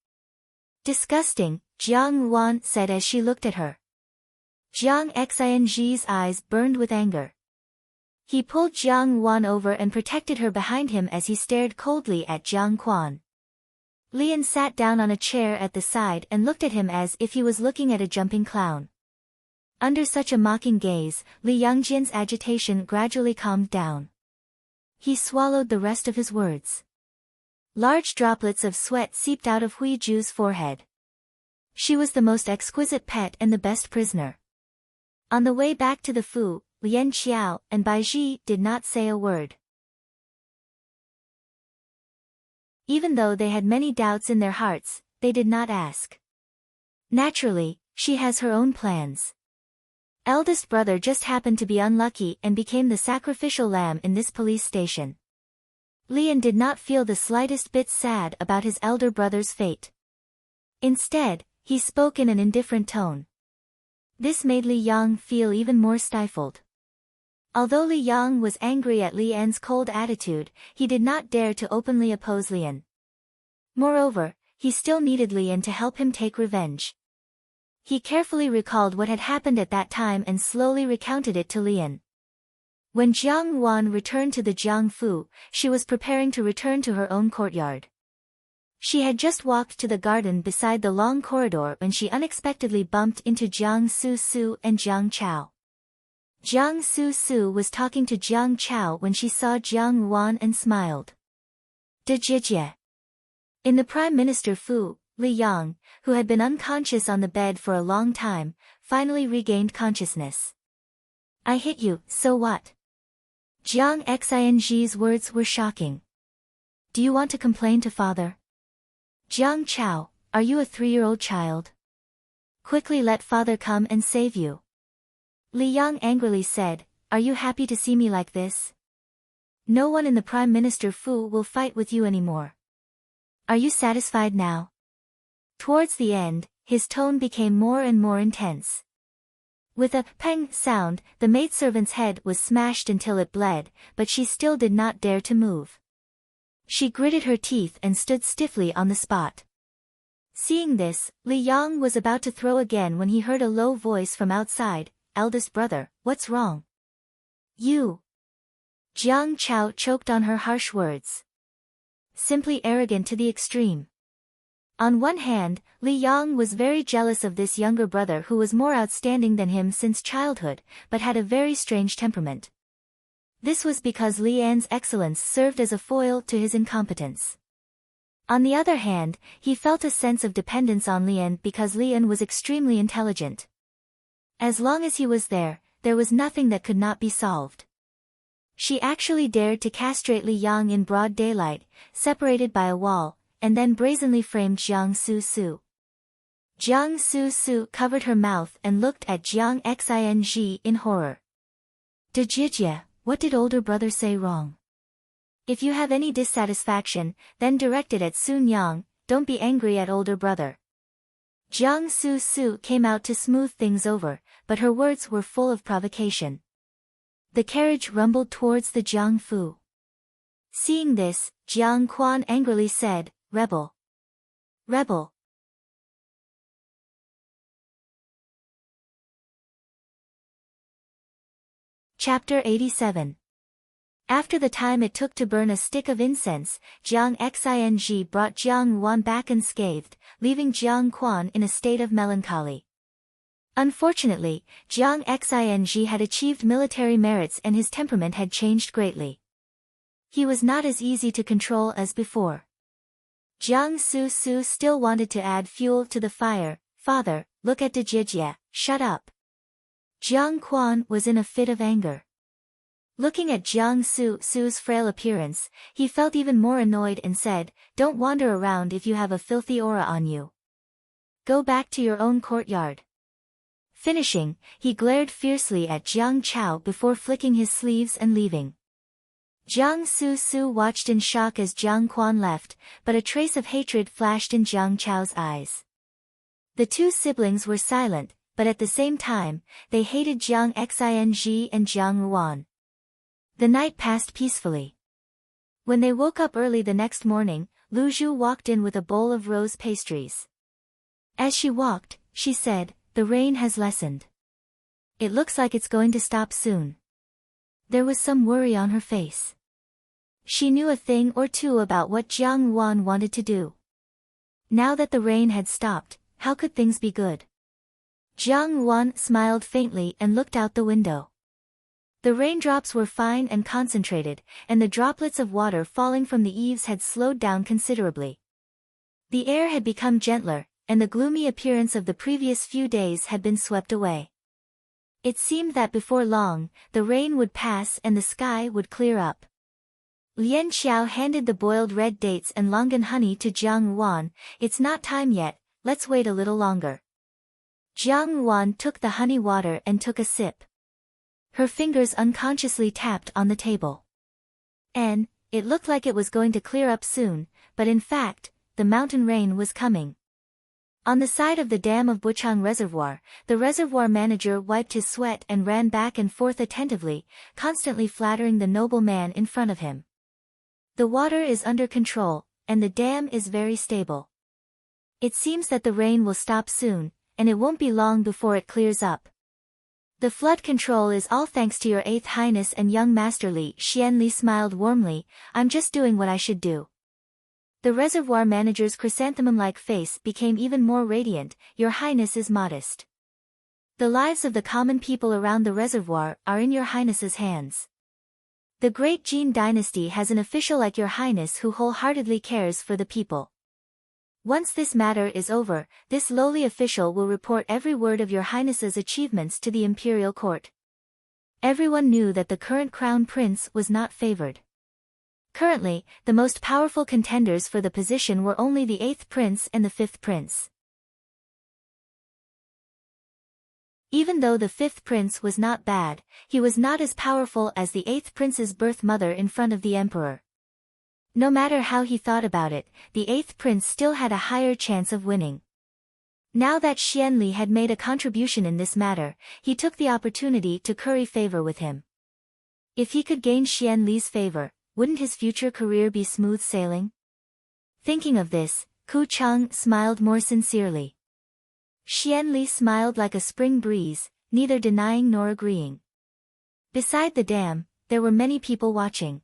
Disgusting, Jiang Wan said as she looked at her. Jiang Xing's eyes burned with anger. He pulled Jiang Wan over and protected her behind him as he stared coldly at Jiang Quan. Lian sat down on a chair at the side and looked at him as if he was looking at a jumping clown. Under such a mocking gaze, Li Yangjian's agitation gradually calmed down. He swallowed the rest of his words. Large droplets of sweat seeped out of Hui Ju's forehead. She was the most exquisite pet and the best prisoner. On the way back to the Fu, Lian Qiao and Bai Ji did not say a word. Even though they had many doubts in their hearts, they did not ask. Naturally, she has her own plans. Eldest brother just happened to be unlucky and became the sacrificial lamb in this police station. Lian did not feel the slightest bit sad about his elder brother's fate. Instead, he spoke in an indifferent tone. This made Li Yang feel even more stifled. Although Li Yang was angry at Lian's cold attitude, he did not dare to openly oppose Lian. Moreover, he still needed Lian to help him take revenge. He carefully recalled what had happened at that time and slowly recounted it to Lian. When Jiang Wan returned to the Jiang Fu, she was preparing to return to her own courtyard. She had just walked to the garden beside the long corridor when she unexpectedly bumped into Jiang Su and Jiang Chao. Jiang Su was talking to Jiang Chao when she saw Jiang Wan and smiled. Dejie. In the Prime Minister Fu, Li Yang, who had been unconscious on the bed for a long time, finally regained consciousness. I hit you, so what? Jiang Xing's words were shocking. Do you want to complain to father? Jiang Chao, are you a 3-year-old child? Quickly let father come and save you. Li Yang angrily said, are you happy to see me like this? No one in the Prime Minister Fu will fight with you anymore. Are you satisfied now? Towards the end, his tone became more and more intense. With a peng sound, the maidservant's head was smashed until it bled, but she still did not dare to move. She gritted her teeth and stood stiffly on the spot. Seeing this, Li Yang was about to throw again when he heard a low voice from outside, eldest brother, what's wrong? You. Jiang Chao choked on her harsh words. Simply arrogant to the extreme. On one hand, Li Yang was very jealous of this younger brother who was more outstanding than him since childhood, but had a very strange temperament. This was because Lian's excellence served as a foil to his incompetence. On the other hand, he felt a sense of dependence on Lian because Lian was extremely intelligent. As long as he was there was nothing that could not be solved. She actually dared to castrate Li Yang in broad daylight, separated by a wall, and then brazenly framed Jiang Su. Jiang Su covered her mouth and looked at Jiang Xing in horror. Dejie, what did older brother say wrong? If you have any dissatisfaction, then direct it at Sun Yang, don't be angry at older brother. Jiang Su came out to smooth things over, but her words were full of provocation. The carriage rumbled towards the Jiang Fu. Seeing this, Jiang Quan angrily said, rebel. Rebel. Chapter 87. After the time it took to burn a stick of incense, Jiang Xing brought Jiang Wan back unscathed, leaving Jiang Quan in a state of melancholy. Unfortunately, Jiang Xing had achieved military merits and his temperament had changed greatly. He was not as easy to control as before. Jiang Su still wanted to add fuel to the fire. Father, look at Dejie, shut up. Jiang Quan was in a fit of anger. Looking at Jiang Su's frail appearance, he felt even more annoyed and said, "Don't wander around if you have a filthy aura on you. Go back to your own courtyard." Finishing, he glared fiercely at Jiang Chao before flicking his sleeves and leaving. Jiang Su watched in shock as Jiang Quan left, but a trace of hatred flashed in Jiang Chao's eyes. The two siblings were silent, but at the same time, they hated Jiang Xing and Jiang Ruan. The night passed peacefully. When they woke up early the next morning, Lu Zhu walked in with a bowl of rose pastries. As she walked, she said, "The rain has lessened. It looks like it's going to stop soon." There was some worry on her face. She knew a thing or two about what Jiang Ruan wanted to do. Now that the rain had stopped, how could things be good? Jiang Ruan smiled faintly and looked out the window. The raindrops were fine and concentrated, and the droplets of water falling from the eaves had slowed down considerably. The air had become gentler, and the gloomy appearance of the previous few days had been swept away. It seemed that before long, the rain would pass and the sky would clear up. Lian Xiao handed the boiled red dates and longan honey to Jiang Ruan. "It's not time yet, let's wait a little longer." Jiang Ruan took the honey water and took a sip. Her fingers unconsciously tapped on the table. And it looked like it was going to clear up soon, but in fact, the mountain rain was coming. On the side of the dam of Buchang Reservoir, the reservoir manager wiped his sweat and ran back and forth attentively, constantly flattering the noble man in front of him. "The water is under control, and the dam is very stable. It seems that the rain will stop soon, and it won't be long before it clears up. The flood control is all thanks to your 8th Highness and young Master Li." Xian Li smiled warmly. "I'm just doing what I should do." The reservoir manager's chrysanthemum-like face became even more radiant. "Your Highness is modest. The lives of the common people around the reservoir are in your Highness's hands. The great Jin dynasty has an official like your Highness who wholeheartedly cares for the people. Once this matter is over, this lowly official will report every word of your Highness's achievements to the imperial court." Everyone knew that the current crown prince was not favored. Currently, the most powerful contenders for the position were only the 8th prince and the 5th prince. Even though the 5th prince was not bad, he was not as powerful as the 8th prince's birth mother in front of the emperor. No matter how he thought about it, the 8th prince still had a higher chance of winning. Now that Xian Li had made a contribution in this matter, he took the opportunity to curry favor with him. If he could gain Xian Li's favor, wouldn't his future career be smooth sailing? Thinking of this, Ku Cheng smiled more sincerely. Xian Li smiled like a spring breeze, neither denying nor agreeing. Beside the dam, there were many people watching.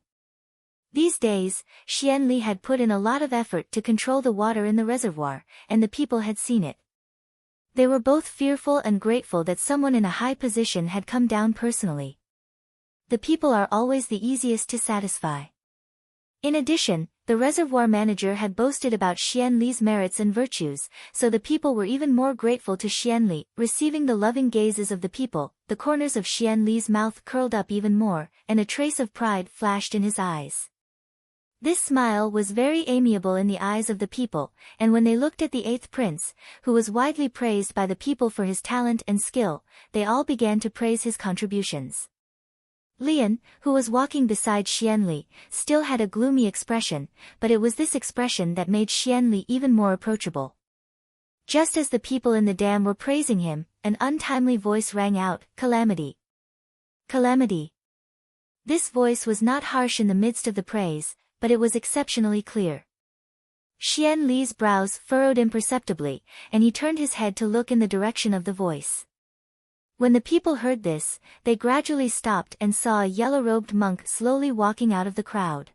These days, Xian Li had put in a lot of effort to control the water in the reservoir, and the people had seen it. They were both fearful and grateful that someone in a high position had come down personally. The people are always the easiest to satisfy. In addition, the reservoir manager had boasted about Xian Li's merits and virtues, so the people were even more grateful to Xian Li. Receiving the loving gazes of the people, the corners of Xian Li's mouth curled up even more, and a trace of pride flashed in his eyes. This smile was very amiable in the eyes of the people, and when they looked at the 8th prince, who was widely praised by the people for his talent and skill, they all began to praise his contributions. Lian, who was walking beside Xian Li, still had a gloomy expression, but it was this expression that made Xian Li even more approachable. Just as the people in the dam were praising him, an untimely voice rang out, "Calamity! Calamity!" This voice was not harsh in the midst of the praise, but it was exceptionally clear. Xian Li's brows furrowed imperceptibly, and he turned his head to look in the direction of the voice. When the people heard this, they gradually stopped and saw a yellow-robed monk slowly walking out of the crowd.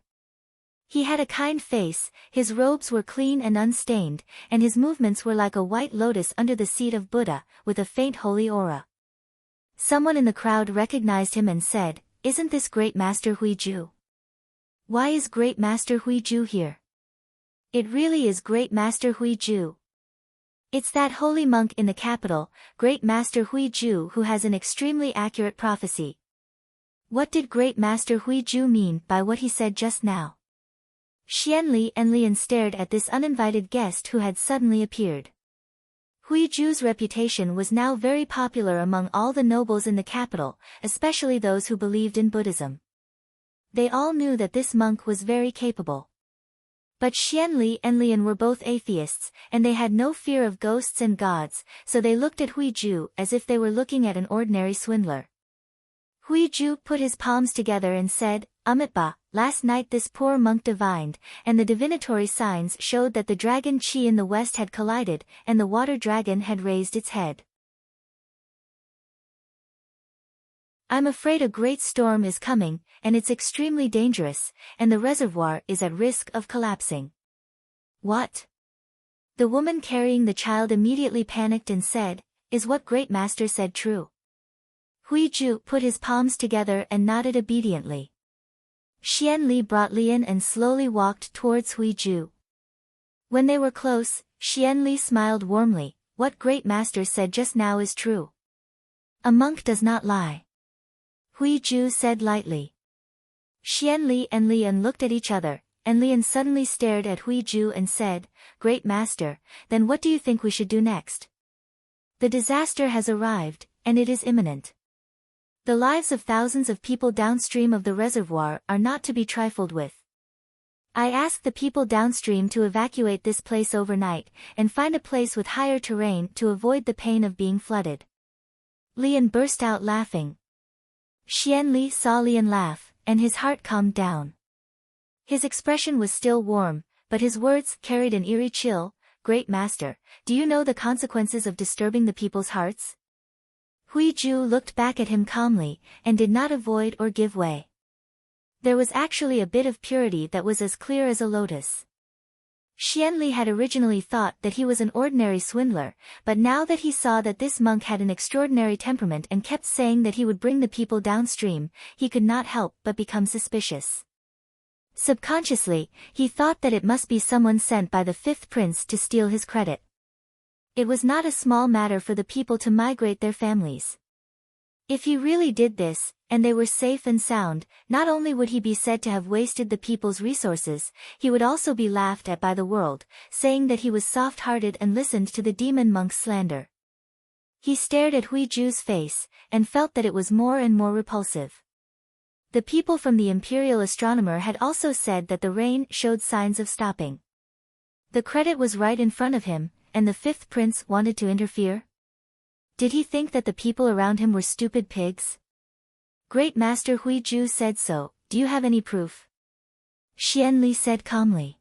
He had a kind face, his robes were clean and unstained, and his movements were like a white lotus under the seat of Buddha, with a faint holy aura. Someone in the crowd recognized him and said, "Isn't this Great Master Huiju? Why is Great Master Huiju here?" "It really is Great Master Huiju. It's that holy monk in the capital, Great Master Huiju, who has an extremely accurate prophecy." What did Great Master Huiju mean by what he said just now? Xian Li and Lian stared at this uninvited guest who had suddenly appeared. Huiju's reputation was now very popular among all the nobles in the capital, especially those who believed in Buddhism. They all knew that this monk was very capable. But Xian Li and Lian were both atheists, and they had no fear of ghosts and gods, so they looked at Huiju as if they were looking at an ordinary swindler. Huiju put his palms together and said, "Amitabha, last night this poor monk divined, and the divinatory signs showed that the dragon Qi in the west had collided, and the water dragon had raised its head. I'm afraid a great storm is coming, and it's extremely dangerous, and the reservoir is at risk of collapsing." "What?" The woman carrying the child immediately panicked and said, "Is what Great Master said true?" Huiju put his palms together and nodded obediently. Xian Li brought Lian and slowly walked towards Huiju. When they were close, Xian Li smiled warmly. "What Great Master said just now is true. A monk does not lie," Huiju said lightly. Xian Li and Lian looked at each other, and Lian suddenly stared at Huiju and said, "Great Master, then what do you think we should do next? The disaster has arrived, and it is imminent. The lives of thousands of people downstream of the reservoir are not to be trifled with. I ask the people downstream to evacuate this place overnight, and find a place with higher terrain to avoid the pain of being flooded." Lian burst out laughing. Xian Li saw Lian laugh, and his heart calmed down. His expression was still warm, but his words carried an eerie chill. "Great Master, do you know the consequences of disturbing the people's hearts?" Huiju looked back at him calmly, and did not avoid or give way. There was actually a bit of purity that was as clear as a lotus. Xian Li had originally thought that he was an ordinary swindler, but now that he saw that this monk had an extraordinary temperament and kept saying that he would bring the people downstream, he could not help but become suspicious. Subconsciously, he thought that it must be someone sent by the fifth prince to steal his credit. It was not a small matter for the people to migrate their families. If he really did this, and they were safe and sound, not only would he be said to have wasted the people's resources, he would also be laughed at by the world, saying that he was soft-hearted and listened to the demon monk's slander. He stared at Huiju's face, and felt that it was more and more repulsive. The people from the imperial astronomer had also said that the rain showed signs of stopping. The credit was right in front of him, and the fifth prince wanted to interfere? Did he think that the people around him were stupid pigs? Great Master Huiju said so. "Do you have any proof?" Xian Li said calmly.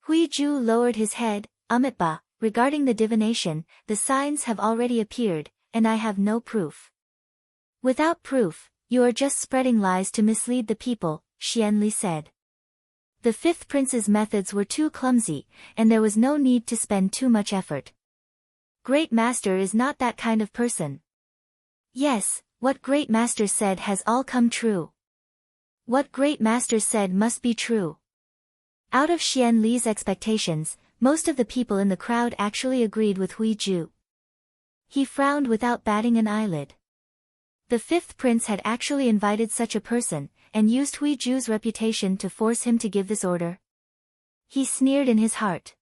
Huiju lowered his head. "Amitabha, regarding the divination, the signs have already appeared, and I have no proof." "Without proof, you are just spreading lies to mislead the people," Xian Li said. The fifth prince's methods were too clumsy, and there was no need to spend too much effort. Great Master is not that kind of person. Yes, what Great Master said has all come true. What Great Master said must be true. Out of Xian Li's expectations, most of the people in the crowd actually agreed with Huiju. He frowned without batting an eyelid. The fifth prince had actually invited such a person, and used Huiju's reputation to force him to give this order. He sneered in his heart.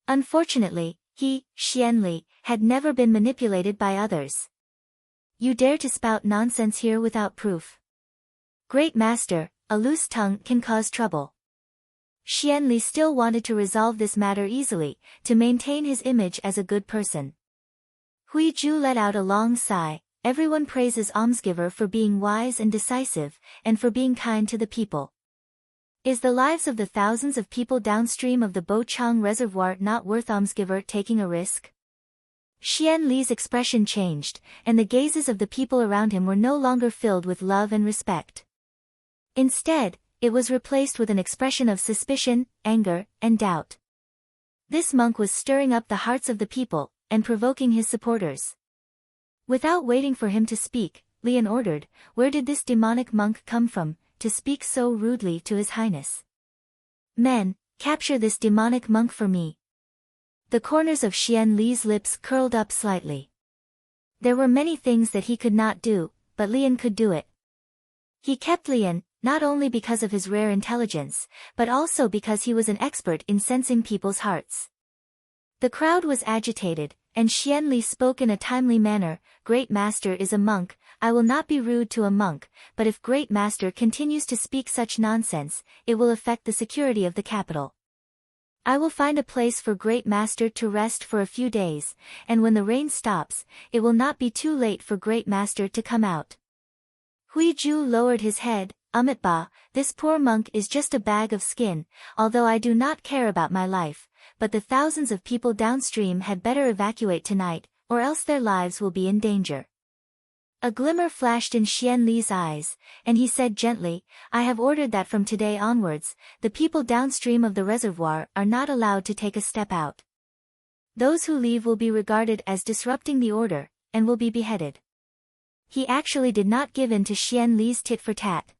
Unfortunately, he, Xian Li, had never been manipulated by others. "You dare to spout nonsense here without proof. Great Master, a loose tongue can cause trouble." Xian Li still wanted to resolve this matter easily, to maintain his image as a good person. Huiju let out a long sigh. Everyone praises almsgiver for being wise and decisive, and for being kind to the people. Is the lives of the thousands of people downstream of the Bochang Reservoir not worth almsgiver taking a risk? Xian Li's expression changed, and the gazes of the people around him were no longer filled with love and respect. Instead, it was replaced with an expression of suspicion, anger, and doubt. This monk was stirring up the hearts of the people, and provoking his supporters. Without waiting for him to speak, Lian ordered, "Where did this demonic monk come from, to speak so rudely to His Highness? Men, capture this demonic monk for me." The corners of Xian Li's lips curled up slightly. There were many things that he could not do, but Lian could do it. He kept Lian, not only because of his rare intelligence, but also because he was an expert in sensing people's hearts. The crowd was agitated, and Xian Li spoke in a timely manner. "Great Master is a monk. I will not be rude to a monk, but if Great Master continues to speak such nonsense, it will affect the security of the capital. I will find a place for Great Master to rest for a few days, and when the rain stops, it will not be too late for Great Master to come out." Hui Ju lowered his head. "Ba, this poor monk is just a bag of skin, although I do not care about my life, but the thousands of people downstream had better evacuate tonight, or else their lives will be in danger." A glimmer flashed in Xian Li's eyes, and he said gently, "I have ordered that from today onwards, the people downstream of the reservoir are not allowed to take a step out. Those who leave will be regarded as disrupting the order, and will be beheaded." He actually did not give in to Xian Li's tit-for-tat.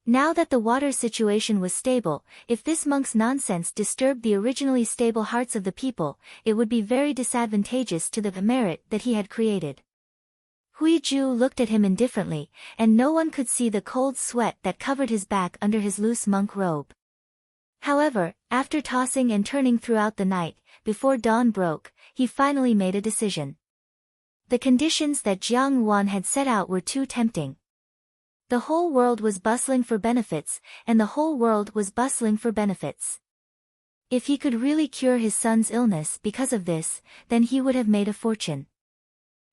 Now that the water situation was stable, if this monk's nonsense disturbed the originally stable hearts of the people, it would be very disadvantageous to the merit that he had created. Hui Ju looked at him indifferently, and no one could see the cold sweat that covered his back under his loose monk robe. However, after tossing and turning throughout the night, before dawn broke, he finally made a decision. The conditions that Jiang Wan had set out were too tempting. The whole world was bustling for benefits, and the whole world was bustling for benefits. If he could really cure his son's illness because of this, then he would have made a fortune.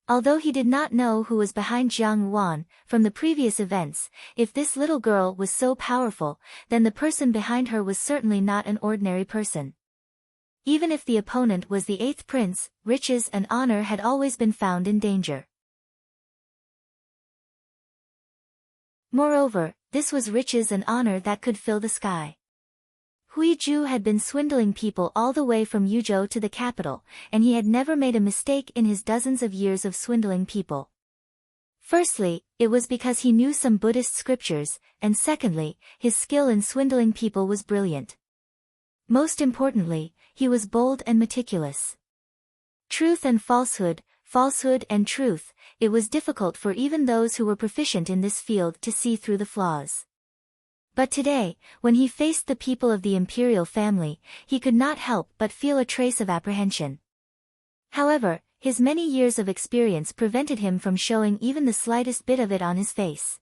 Although he did not know who was behind Jiang Wan, from the previous events, if this little girl was so powerful, then the person behind her was certainly not an ordinary person. Even if the opponent was the 8th prince, riches and honor had always been found in danger. Moreover, this was riches and honor that could fill the sky. Hui Ju had been swindling people all the way from Yuzhou to the capital, and he had never made a mistake in his dozens of years of swindling people. Firstly, it was because he knew some Buddhist scriptures, and secondly, his skill in swindling people was brilliant. Most importantly, he was bold and meticulous. Truth and falsehood, falsehood and truth, it was difficult for even those who were proficient in this field to see through the flaws. But today, when he faced the people of the imperial family, he could not help but feel a trace of apprehension. However, his many years of experience prevented him from showing even the slightest bit of it on his face.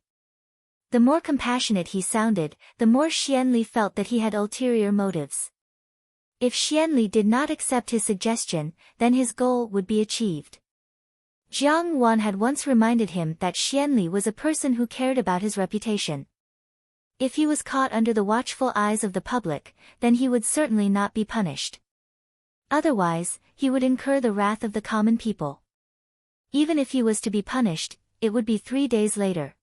The more compassionate he sounded, the more Xian Li felt that he had ulterior motives. If Xian Li did not accept his suggestion, then his goal would be achieved. Jiang Wan had once reminded him that Xian Li was a person who cared about his reputation. If he was caught under the watchful eyes of the public, then he would certainly not be punished. Otherwise, he would incur the wrath of the common people. Even if he was to be punished, it would be 3 days later.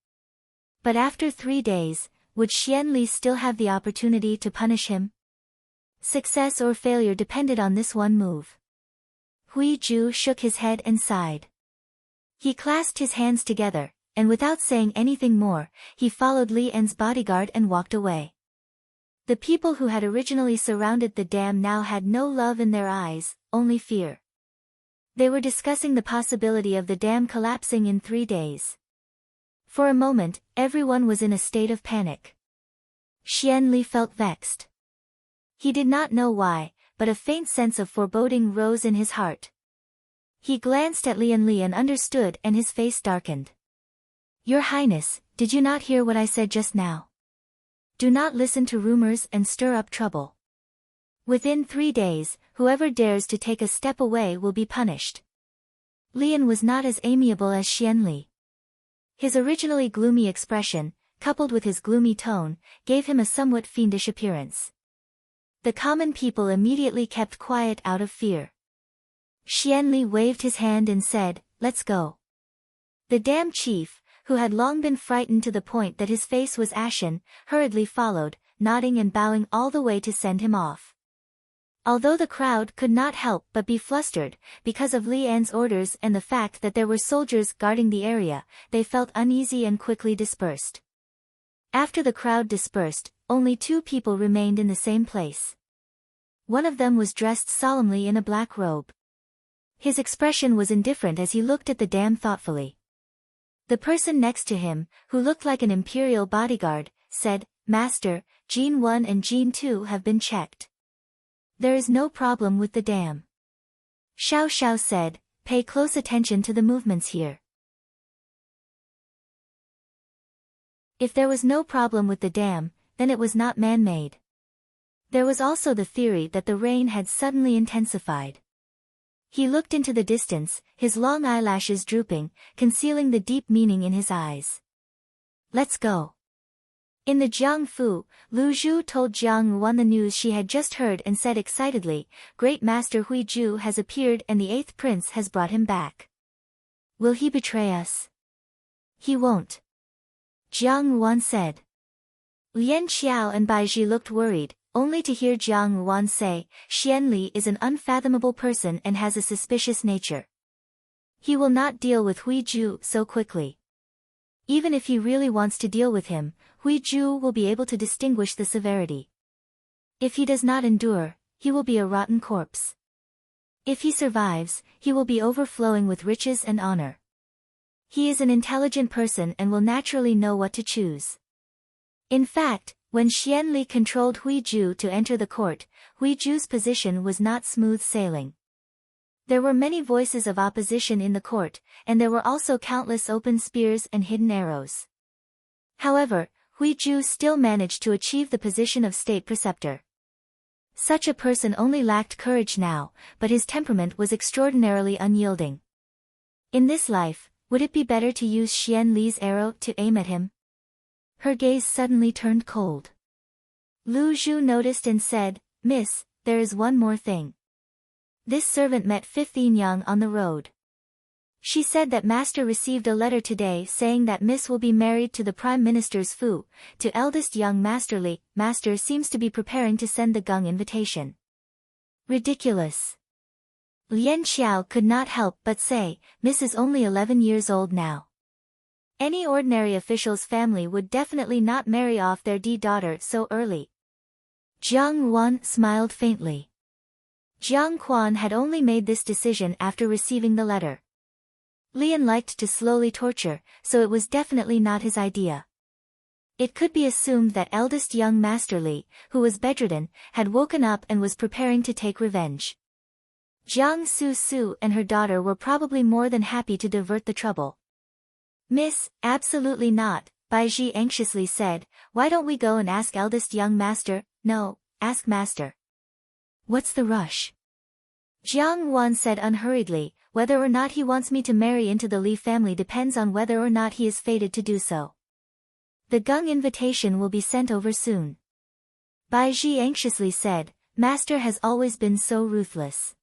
But after 3 days, would Xian Li still have the opportunity to punish him? Success or failure depended on this one move. Hui Ju shook his head and sighed. He clasped his hands together, and without saying anything more, he followed Li En's bodyguard and walked away. The people who had originally surrounded the dam now had no love in their eyes, only fear. They were discussing the possibility of the dam collapsing in 3 days. For a moment, everyone was in a state of panic. Xian Li felt vexed. He did not know why, but a faint sense of foreboding rose in his heart. He glanced at Lian Li and understood, and his face darkened. "Your Highness, did you not hear what I said just now? Do not listen to rumors and stir up trouble. Within 3 days, whoever dares to take a step away will be punished." Lian was not as amiable as Xian Li. His originally gloomy expression, coupled with his gloomy tone, gave him a somewhat fiendish appearance. The common people immediately kept quiet out of fear. Xianli waved his hand and said, "Let's go." The dam chief, who had long been frightened to the point that his face was ashen, hurriedly followed, nodding and bowing all the way to send him off. Although the crowd could not help but be flustered, because of Li An's orders and the fact that there were soldiers guarding the area, they felt uneasy and quickly dispersed. After the crowd dispersed, only 2 people remained in the same place. One of them was dressed solemnly in a black robe. His expression was indifferent as he looked at the dam thoughtfully. The person next to him, who looked like an imperial bodyguard, said, "Master, Gene 1 and Gene 2 have been checked. There is no problem with the dam." Xiao Xiao said, "Pay close attention to the movements here." If there was no problem with the dam, then it was not man-made. There was also the theory that the rain had suddenly intensified. He looked into the distance, his long eyelashes drooping, concealing the deep meaning in his eyes. "Let's go." In the Jiangfu, Lu Zhu told Jiang Yuan the news she had just heard and said excitedly, "Great Master Hui Ju has appeared and the 8th prince has brought him back. Will he betray us?" "He won't," Jiang Yuan said. Lian Xiao and Baizhi looked worried, only to hear Jiang Yuan say, "Xianli is an unfathomable person and has a suspicious nature. He will not deal with Hui Ju so quickly. Even if he really wants to deal with him, Hui Ju will be able to distinguish the severity. If he does not endure, he will be a rotten corpse. If he survives, he will be overflowing with riches and honor. He is an intelligent person and will naturally know what to choose." In fact, when Xianli controlled Hui Ju to enter the court, Hui Ju's position was not smooth sailing. There were many voices of opposition in the court, and there were also countless open spears and hidden arrows. However, Hui Ju still managed to achieve the position of state preceptor. Such a person only lacked courage now, but his temperament was extraordinarily unyielding. In this life, would it be better to use Xianli's arrow to aim at him? Her gaze suddenly turned cold. Lu Zhu noticed and said, "Miss, there is one more thing." This servant met 5th Yin on the road. She said that Master received a letter today saying that Miss will be married to the Prime Minister's Fu, to eldest young Master Li. Master seems to be preparing to send the Gung invitation. Ridiculous. Lian Xiao could not help but say, "Miss is only 11 years old now. Any ordinary official's family would definitely not marry off their daughter so early." Jiang Yuan smiled faintly. Jiang Quan had only made this decision after receiving the letter. Lian liked to slowly torture, so it was definitely not his idea. It could be assumed that eldest young Master Li, who was bedridden, had woken up and was preparing to take revenge. Jiang Su Su and her daughter were probably more than happy to divert the trouble. "Miss, absolutely not," Baizhi anxiously said. "Why don't we go and ask eldest young Master?" "No, ask Master." "What's the rush?" Jiang Yuan said unhurriedly, "Whether or not he wants me to marry into the Li family depends on whether or not he is fated to do so. The Gung invitation will be sent over soon." Baizhi anxiously said, "Master has always been so ruthless.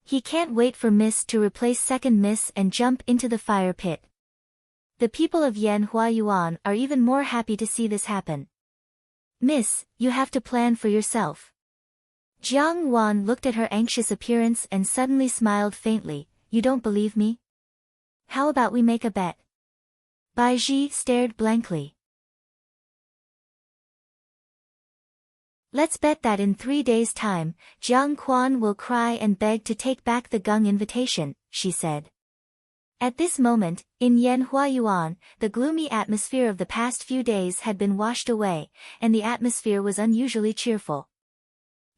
He can't wait for Miss to replace second Miss and jump into the fire pit. The people of Yan Huayuan are even more happy to see this happen. Miss, you have to plan for yourself." Jiang Yuan looked at her anxious appearance and suddenly smiled faintly. "You don't believe me? How about we make a bet?" Baizhi stared blankly. "Let's bet that in 3 days' time, Jiang Quan will cry and beg to take back the Gung invitation," she said. At this moment, in Yan Huayuan, the gloomy atmosphere of the past few days had been washed away, and the atmosphere was unusually cheerful.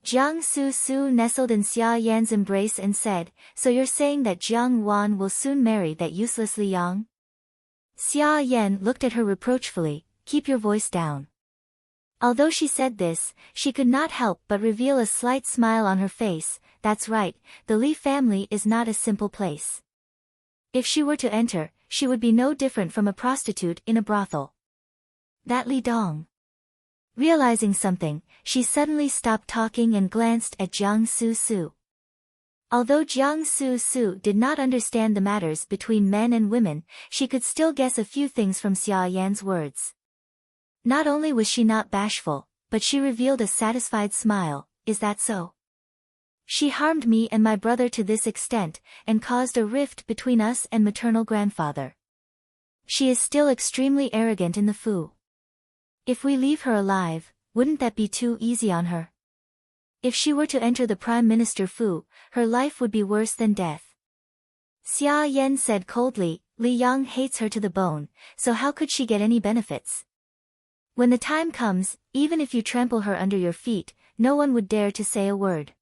Jiang Su Su nestled in Xia Yan's embrace and said, "So you're saying that Jiang Yuan will soon marry that useless Li Yang?" Xia Yan looked at her reproachfully. "Keep your voice down." Although she said this, she could not help but reveal a slight smile on her face. "That's right, the Li family is not a simple place. If she were to enter, she would be no different from a prostitute in a brothel. That Li Dong. Realizing something, she suddenly stopped talking and glanced at Jiang Su. Although Jiang Su did not understand the matters between men and women, she could still guess a few things from Xia Yan's words. Not only was she not bashful, but she revealed a satisfied smile. Is that so? She harmed me and my brother to this extent, and caused a rift between us and maternal grandfather. She is still extremely arrogant in the Fu. If we leave her alive, wouldn't that be too easy on her? If she were to enter the Prime Minister Fu, her life would be worse than death. Xia Yan said coldly, Li Yang hates her to the bone, so how could she get any benefits? When the time comes, even if you trample her under your feet, no one would dare to say a word.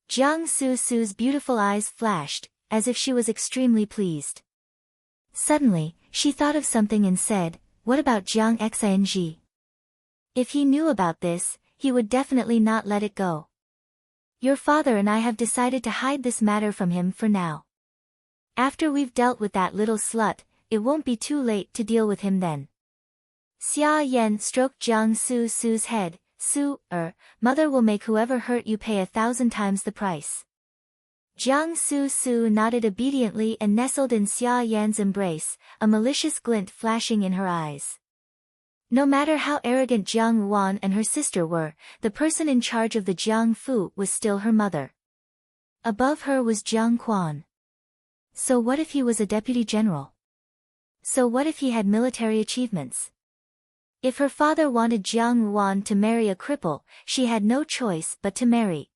Jiang Su's beautiful eyes flashed, as if she was extremely pleased. Suddenly, she thought of something and said, what about Jiang Xing? If he knew about this, he would definitely not let it go. Your father and I have decided to hide this matter from him for now. After we've dealt with that little slut, it won't be too late to deal with him then. Xia Yan stroked Jiang Su's head. Mother will make whoever hurt you pay 1,000 times the price. Jiang Su nodded obediently and nestled in Xia Yan's embrace, a malicious glint flashing in her eyes. No matter how arrogant Jiang Wan and her sister were, the person in charge of the Jiang Fu was still her mother. Above her was Jiang Quan. So what if he was a deputy general? So what if he had military achievements? If her father wanted Jiang Wan to marry a cripple, she had no choice but to marry.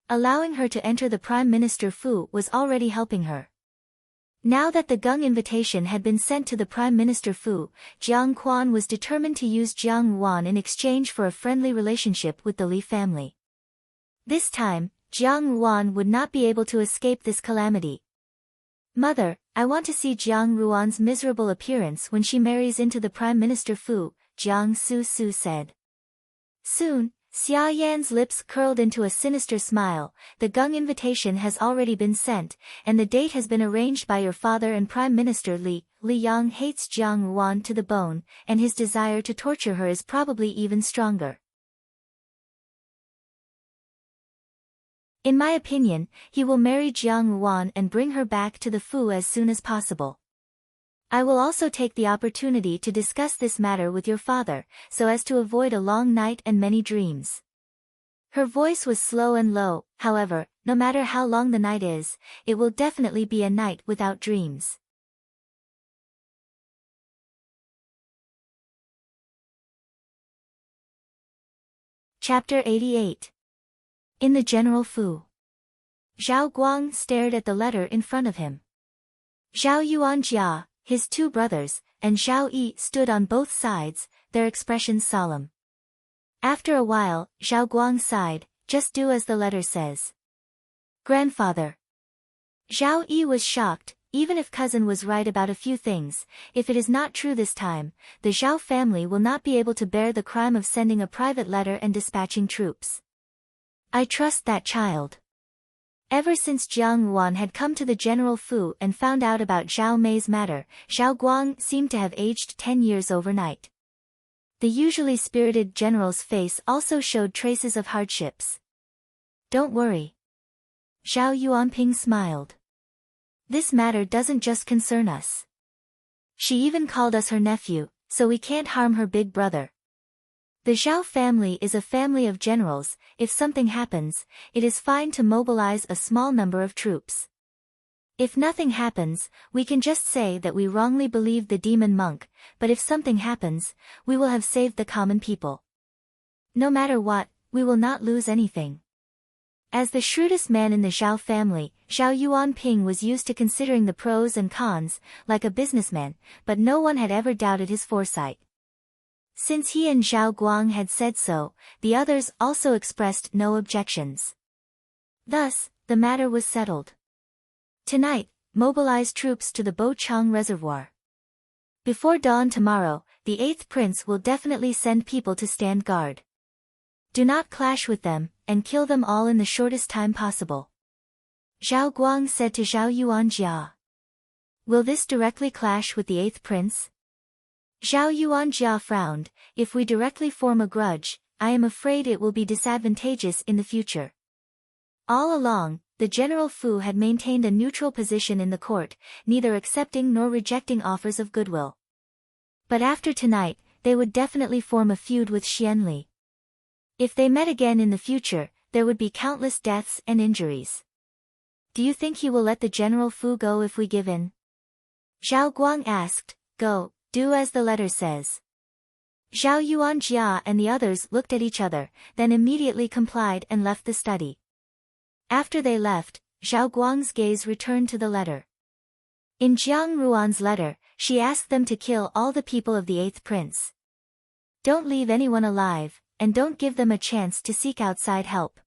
Allowing her to enter the Prime Minister Fu was already helping her. Now that the Gung invitation had been sent to the Prime Minister Fu, Jiang Quan was determined to use Jiang Wan in exchange for a friendly relationship with the Li family. This time, Jiang Wan would not be able to escape this calamity. Mother, I want to see Jiang Ruan's miserable appearance when she marries into the Prime Minister Fu, Jiang Su said. Soon, Xia Yan's lips curled into a sinister smile. The Gung invitation has already been sent, and the date has been arranged by your father and Prime Minister Li. Li Yang hates Jiang Wan to the bone, and his desire to torture her is probably even stronger. In my opinion, he will marry Jiang Wan and bring her back to the Fu as soon as possible. I will also take the opportunity to discuss this matter with your father, so as to avoid a long night and many dreams. Her voice was slow and low, however, no matter how long the night is, it will definitely be a night without dreams. Chapter 88. In the General Fu. Zhao Guang stared at the letter in front of him. Zhao Yuanjia, his two brothers, and Zhao Yi stood on both sides, their expressions solemn. After a while, Zhao Guang sighed, just do as the letter says. Grandfather. Zhao Yi was shocked, even if cousin was right about a few things, if it is not true this time, the Zhao family will not be able to bear the crime of sending a private letter and dispatching troops. I trust that child. Ever since Jiang Wan had come to the General Fu and found out about Zhao Mei's matter, Zhao Guang seemed to have aged 10 years overnight. The usually spirited general's face also showed traces of hardships. Don't worry. Zhao Yuanping smiled. This matter doesn't just concern us. She even called us her nephew, so we can't harm her big brother. The Zhao family is a family of generals. If something happens, it is fine to mobilize a small number of troops. If nothing happens, we can just say that we wrongly believed the demon monk, but if something happens, we will have saved the common people. No matter what, we will not lose anything. As the shrewdest man in the Zhao family, Zhao Yuanping was used to considering the pros and cons, like a businessman, but no one had ever doubted his foresight. Since he and Zhao Guang had said so, the others also expressed no objections. Thus, the matter was settled. Tonight, mobilize troops to the Bochang Reservoir. Before dawn tomorrow, the 8th prince will definitely send people to stand guard. Do not clash with them, and kill them all in the shortest time possible. Zhao Guang said to Zhao Yuanjia. Will this directly clash with the 8th prince? Zhao Yuanjia frowned. If we directly form a grudge, I am afraid it will be disadvantageous in the future. All along, the General Fu had maintained a neutral position in the court, neither accepting nor rejecting offers of goodwill. But after tonight, they would definitely form a feud with Xianli. If they met again in the future, there would be countless deaths and injuries. Do you think he will let the General Fu go if we give in? Zhao Guang asked. Go, do as the letter says. Zhao Yuanjia and the others looked at each other, then immediately complied and left the study. After they left, Zhao Guang's gaze returned to the letter. In Jiang Ruan's letter, she asked them to kill all the people of the 8th prince. Don't leave anyone alive, and don't give them a chance to seek outside help.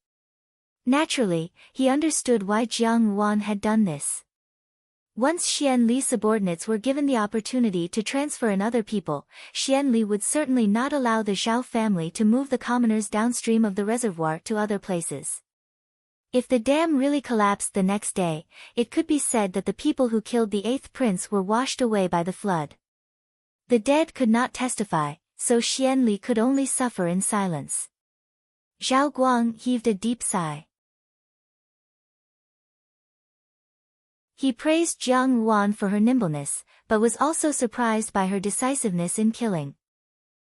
Naturally, he understood why Jiang Ruan had done this. Once Xianli's subordinates were given the opportunity to transfer in other people, Xianli would certainly not allow the Zhao family to move the commoners downstream of the reservoir to other places. If the dam really collapsed the next day, it could be said that the people who killed the 8th prince were washed away by the flood. The dead could not testify, so Xianli could only suffer in silence. Zhao Guang heaved a deep sigh. He praised Jiang Ruan for her nimbleness, but was also surprised by her decisiveness in killing.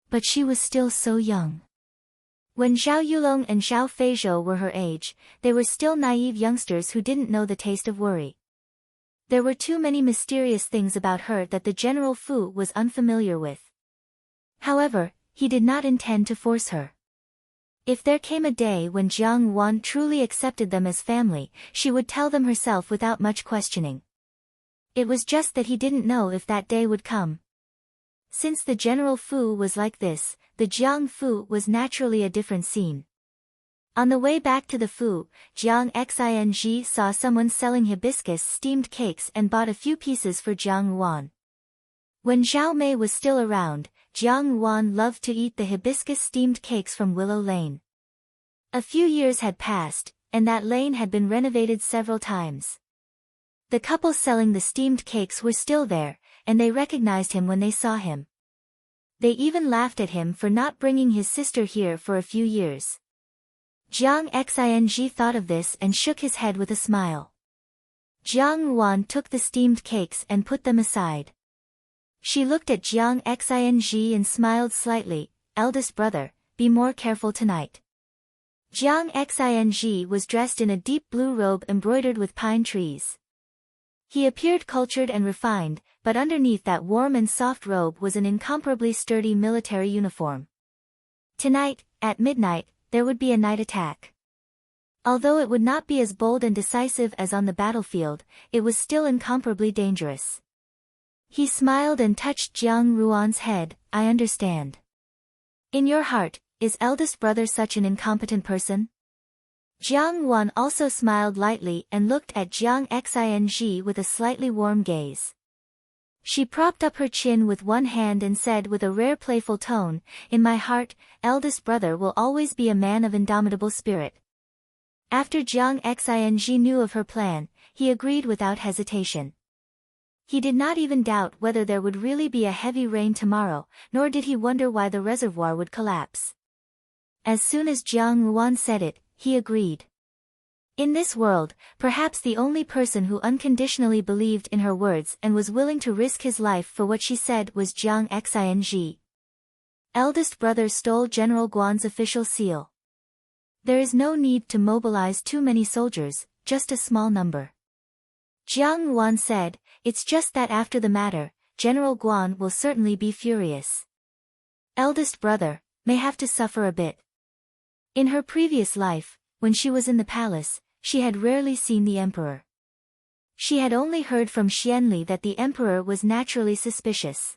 But she was still so young. When Zhao Yulong and Zhao Feizhou were her age, they were still naive youngsters who didn't know the taste of worry. There were too many mysterious things about her that the General Fu was unfamiliar with. However, he did not intend to force her. If there came a day when Jiang Ruan truly accepted them as family, she would tell them herself without much questioning. It was just that he didn't know if that day would come. Since the General Fu was like this, the Jiang Fu was naturally a different scene. On the way back to the Fu, Jiang Xing saw someone selling hibiscus steamed cakes and bought a few pieces for Jiang Ruan. When Zhao Mei was still around, Jiang Ruan loved to eat the hibiscus steamed cakes from Willow Lane. A few years had passed, and that lane had been renovated several times. The couple selling the steamed cakes were still there, and they recognized him when they saw him. They even laughed at him for not bringing his sister here for a few years. Jiang Xing thought of this and shook his head with a smile. Jiang Ruan took the steamed cakes and put them aside. She looked at Jiang Xing and smiled slightly. Eldest brother, be more careful tonight. Jiang Xing was dressed in a deep blue robe embroidered with pine trees. He appeared cultured and refined, but underneath that warm and soft robe was an incomparably sturdy military uniform. Tonight, at midnight, there would be a night attack. Although it would not be as bold and decisive as on the battlefield, it was still incomparably dangerous. He smiled and touched Jiang Ruan's head. I understand. In your heart, is eldest brother such an incompetent person? Jiang Ruan also smiled lightly and looked at Jiang Xing with a slightly warm gaze. She propped up her chin with one hand and said with a rare playful tone, in my heart, eldest brother will always be a man of indomitable spirit. After Jiang Xing knew of her plan, he agreed without hesitation. He did not even doubt whether there would really be a heavy rain tomorrow, nor did he wonder why the reservoir would collapse. As soon as Jiang Ruan said it, he agreed. In this world, perhaps the only person who unconditionally believed in her words and was willing to risk his life for what she said was Jiang Xing. Eldest brother stole General Guan's official seal. There is no need to mobilize too many soldiers, just a small number. Jiang Ruan said, it's just that after the matter, General Guan will certainly be furious. Eldest brother, may have to suffer a bit. In her previous life, when she was in the palace, she had rarely seen the emperor. She had only heard from Xianli that the emperor was naturally suspicious.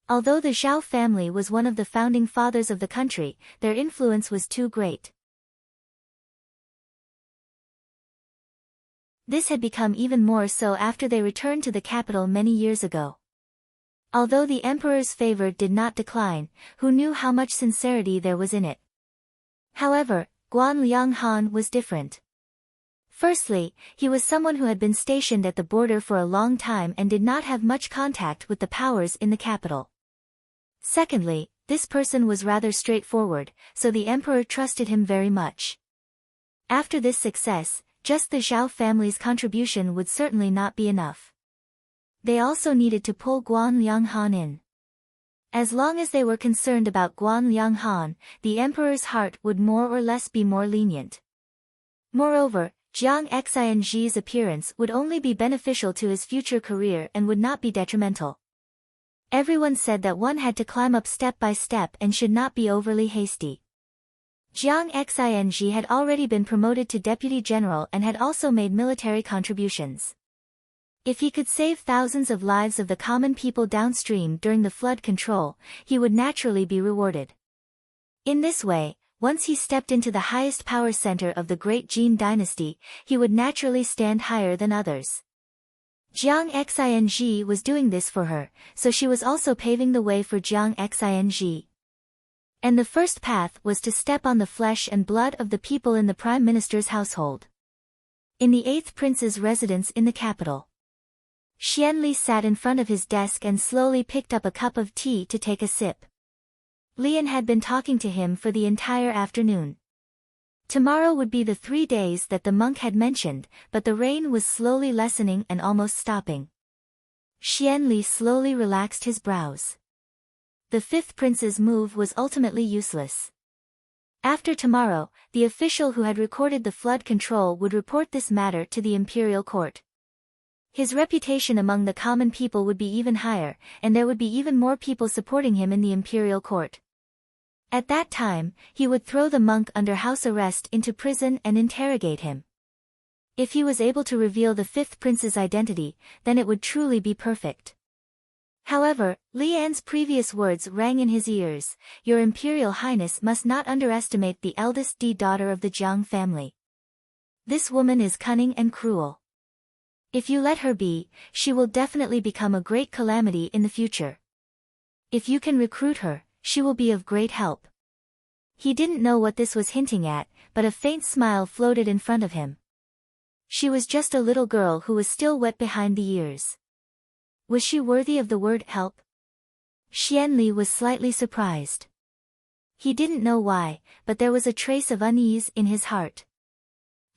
Although the Zhao family was one of the founding fathers of the country, their influence was too great. This had become even more so after they returned to the capital many years ago. Although the emperor's favor did not decline, who knew how much sincerity there was in it? However, Guan Lianghan was different. Firstly, he was someone who had been stationed at the border for a long time and did not have much contact with the powers in the capital. Secondly, this person was rather straightforward, so the emperor trusted him very much. After this success, just the Zhao family's contribution would certainly not be enough. They also needed to pull Guan Lianghan in. As long as they were concerned about Guan Lianghan, the emperor's heart would more or less be more lenient. Moreover, Jiang Xianji's appearance would only be beneficial to his future career and would not be detrimental. Everyone said that one had to climb up step by step and should not be overly hasty. Jiang Xianji had already been promoted to deputy general and had also made military contributions. If he could save thousands of lives of the common people downstream during the flood control, he would naturally be rewarded. In this way, once he stepped into the highest power center of the great Jin dynasty, he would naturally stand higher than others. Jiang Xianji was doing this for her, so she was also paving the way for Jiang Xianji. And the first path was to step on the flesh and blood of the people in the prime minister's household. In the 8th prince's residence in the capital, Xianli sat in front of his desk and slowly picked up a cup of tea to take a sip. Lian had been talking to him for the entire afternoon. Tomorrow would be the 3 days that the monk had mentioned, but the rain was slowly lessening and almost stopping. Xianli slowly relaxed his brows. The 5th prince's move was ultimately useless. After tomorrow, the official who had recorded the flood control would report this matter to the imperial court. His reputation among the common people would be even higher, and there would be even more people supporting him in the imperial court. At that time, he would throw the monk under house arrest into prison and interrogate him. If he was able to reveal the 5th prince's identity, then it would truly be perfect. However, Lian's previous words rang in his ears: "Your Imperial Highness must not underestimate the eldest daughter of the Jiang family. This woman is cunning and cruel. If you let her be, she will definitely become a great calamity in the future. If you can recruit her, she will be of great help." He didn't know what this was hinting at, but a faint smile floated in front of him. She was just a little girl who was still wet behind the ears. Was she worthy of the word help? Xianli was slightly surprised. He didn't know why, but there was a trace of unease in his heart.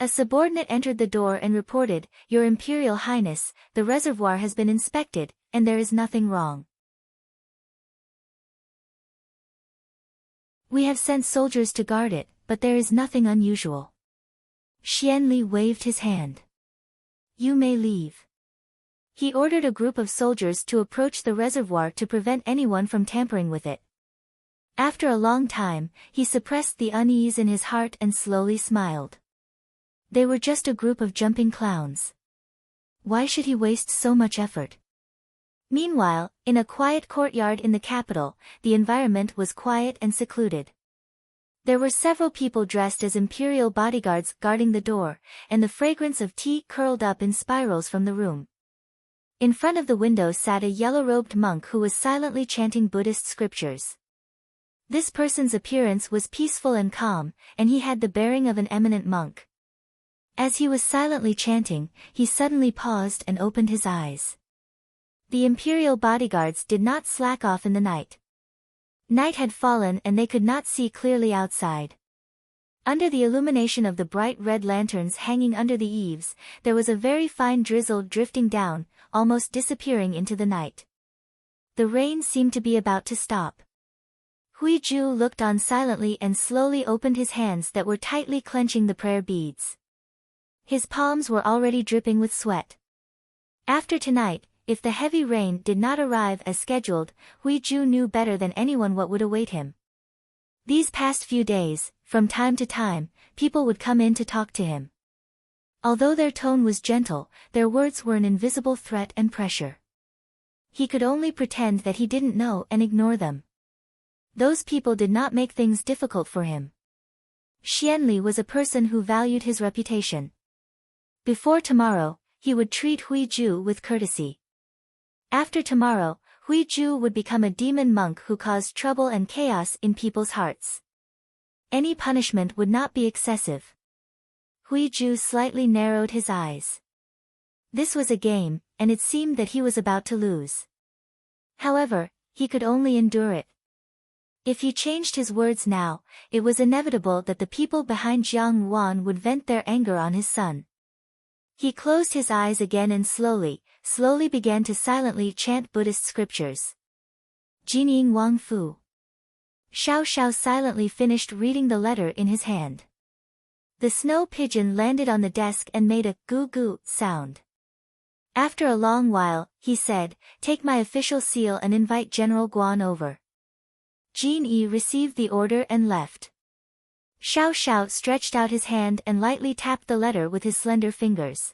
A subordinate entered the door and reported, "Your Imperial Highness, the reservoir has been inspected, and there is nothing wrong. We have sent soldiers to guard it, but there is nothing unusual." Xianli waved his hand. "You may leave." He ordered a group of soldiers to approach the reservoir to prevent anyone from tampering with it. After a long time, he suppressed the unease in his heart and slowly smiled. They were just a group of jumping clowns. Why should he waste so much effort? Meanwhile, in a quiet courtyard in the capital, the environment was quiet and secluded. There were several people dressed as imperial bodyguards guarding the door, and the fragrance of tea curled up in spirals from the room. In front of the window sat a yellow-robed monk who was silently chanting Buddhist scriptures. This person's appearance was peaceful and calm, and he had the bearing of an eminent monk. As he was silently chanting, he suddenly paused and opened his eyes. The imperial bodyguards did not slack off in the night. Night had fallen and they could not see clearly outside. Under the illumination of the bright red lanterns hanging under the eaves, there was a very fine drizzle drifting down, almost disappearing into the night. The rain seemed to be about to stop. Huiju looked on silently and slowly opened his hands that were tightly clenching the prayer beads. His palms were already dripping with sweat. After tonight, if the heavy rain did not arrive as scheduled, Huiju knew better than anyone what would await him. These past few days, from time to time, people would come in to talk to him. Although their tone was gentle, their words were an invisible threat and pressure. He could only pretend that he didn't know and ignore them. Those people did not make things difficult for him. Xianli was a person who valued his reputation. Before tomorrow, he would treat Huiju with courtesy. After tomorrow, Huiju would become a demon monk who caused trouble and chaos in people's hearts. Any punishment would not be excessive. Huiju slightly narrowed his eyes. This was a game, and it seemed that he was about to lose. However, he could only endure it. If he changed his words now, it was inevitable that the people behind Jiang Wan would vent their anger on his son. He closed his eyes again and slowly began to silently chant Buddhist scriptures. Jinying Wang Fu. Xiao Xiao silently finished reading the letter in his hand. The snow pigeon landed on the desk and made a goo-goo sound. After a long while, he said, "Take my official seal and invite General Guan over." Jin Yi received the order and left. Xiao Xiao stretched out his hand and lightly tapped the letter with his slender fingers.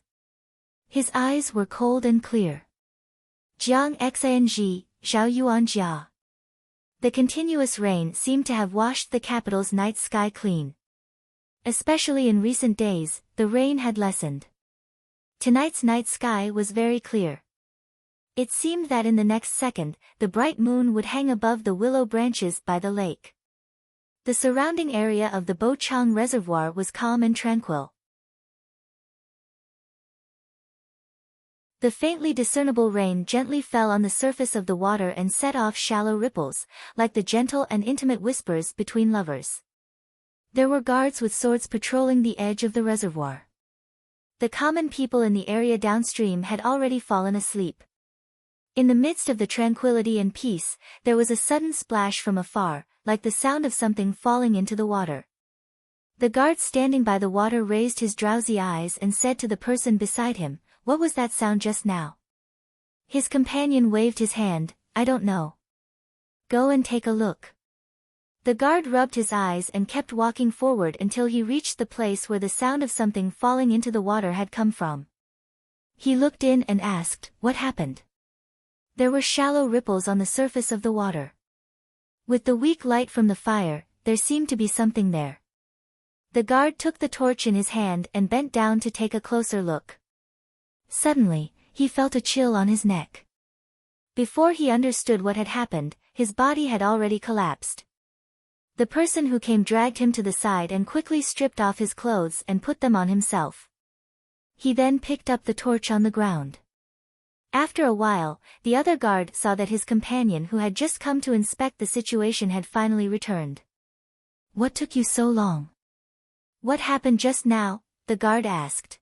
His eyes were cold and clear. Jiang Xang Zhao Yuan Jia. The continuous rain seemed to have washed the capital's night sky clean. Especially in recent days, the rain had lessened. Tonight's night sky was very clear. It seemed that in the next second, the bright moon would hang above the willow branches by the lake. The surrounding area of the Bochang Reservoir was calm and tranquil. The faintly discernible rain gently fell on the surface of the water and set off shallow ripples, like the gentle and intimate whispers between lovers. There were guards with swords patrolling the edge of the reservoir. The common people in the area downstream had already fallen asleep. In the midst of the tranquility and peace, there was a sudden splash from afar, like the sound of something falling into the water. The guard standing by the water raised his drowsy eyes and said to the person beside him, "What was that sound just now?" His companion waved his hand, "I don't know." "Go and take a look." The guard rubbed his eyes and kept walking forward until he reached the place where the sound of something falling into the water had come from. He looked in and asked, "What happened?" There were shallow ripples on the surface of the water. With the weak light from the fire, there seemed to be something there. The guard took the torch in his hand and bent down to take a closer look. Suddenly, he felt a chill on his neck. Before he understood what had happened, his body had already collapsed. The person who came dragged him to the side and quickly stripped off his clothes and put them on himself. He then picked up the torch on the ground. After a while, the other guard saw that his companion who had just come to inspect the situation had finally returned. "What took you so long?" "What happened just now?" the guard asked.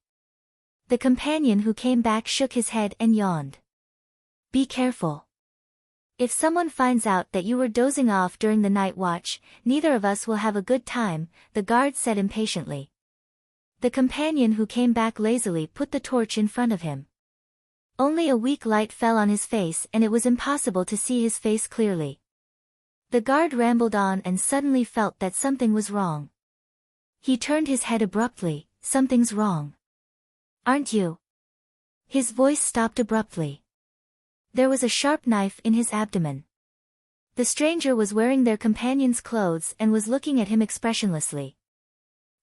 The companion who came back shook his head and yawned. "Be careful. If someone finds out that you were dozing off during the night watch, neither of us will have a good time," the guard said impatiently. The companion who came back lazily put the torch in front of him. Only a weak light fell on his face and it was impossible to see his face clearly. The guard rambled on and suddenly felt that something was wrong. He turned his head abruptly. "Something's wrong. Aren't you?" His voice stopped abruptly. There was a sharp knife in his abdomen. The stranger was wearing their companion's clothes and was looking at him expressionlessly.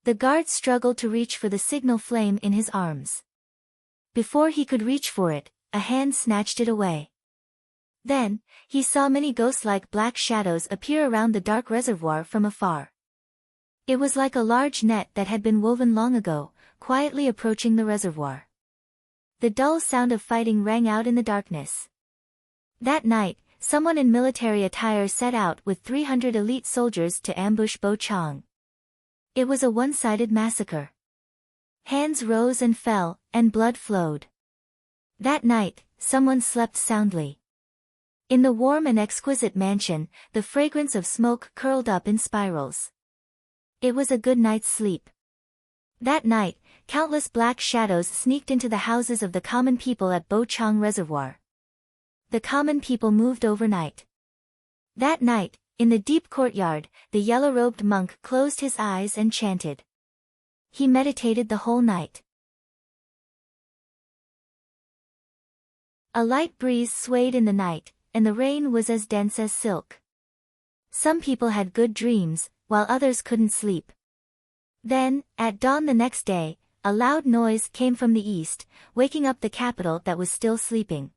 The guard struggled to reach for the signal flame in his arms. Before he could reach for it, a hand snatched it away. Then, he saw many ghost-like black shadows appear around the dark reservoir from afar. It was like a large net that had been woven long ago, quietly approaching the reservoir. The dull sound of fighting rang out in the darkness. That night, someone in military attire set out with 300 elite soldiers to ambush Bo Chang. It was a one-sided massacre. Hands rose and fell, and blood flowed. That night, someone slept soundly. In the warm and exquisite mansion, the fragrance of smoke curled up in spirals. It was a good night's sleep. That night, countless black shadows sneaked into the houses of the common people at Bo Chang Reservoir. The common people moved overnight. That night, in the deep courtyard, the yellow-robed monk closed his eyes and chanted. He meditated the whole night. A light breeze swayed in the night, and the rain was as dense as silk. Some people had good dreams, while others couldn't sleep. Then, at dawn the next day, a loud noise came from the east, waking up the capital that was still sleeping.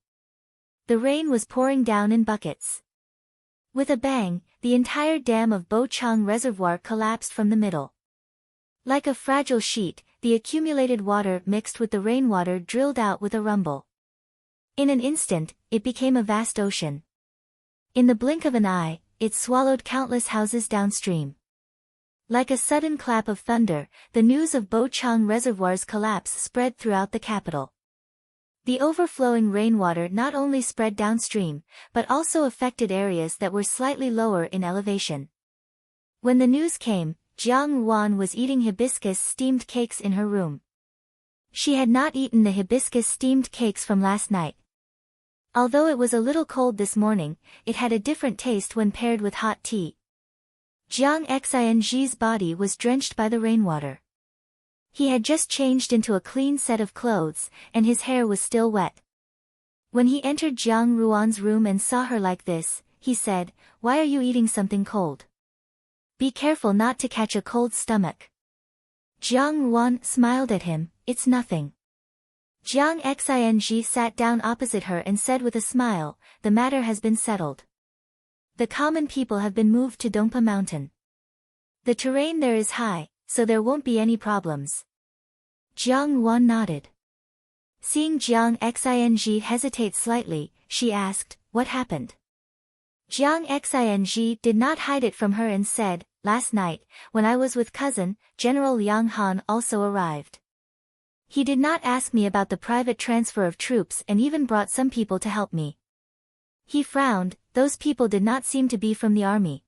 The rain was pouring down in buckets. With a bang, the entire dam of Bo Chang Reservoir collapsed from the middle. Like a fragile sheet, the accumulated water mixed with the rainwater drilled out with a rumble. In an instant, it became a vast ocean. In the blink of an eye, it swallowed countless houses downstream. Like a sudden clap of thunder, the news of Bochang Reservoir's collapse spread throughout the capital. The overflowing rainwater not only spread downstream, but also affected areas that were slightly lower in elevation. When the news came, Jiang Yuan was eating hibiscus steamed cakes in her room. She had not eaten the hibiscus steamed cakes from last night. Although it was a little cold this morning, it had a different taste when paired with hot tea. Jiang Xing's body was drenched by the rainwater. He had just changed into a clean set of clothes, and his hair was still wet. When he entered Jiang Ruan's room and saw her like this, he said, "Why are you eating something cold? Be careful not to catch a cold stomach." Jiang Ruan smiled at him, "It's nothing." Jiang Xing sat down opposite her and said with a smile, "The matter has been settled. The common people have been moved to Dongpa Mountain. The terrain there is high, so there won't be any problems." Jiang Yuan nodded. Seeing Jiang Xing hesitate slightly, she asked, "What happened?" Jiang Xing did not hide it from her and said, "Last night, when I was with cousin, General Liang Han also arrived. He did not ask me about the private transfer of troops and even brought some people to help me." He frowned. Those people did not seem to be from the army.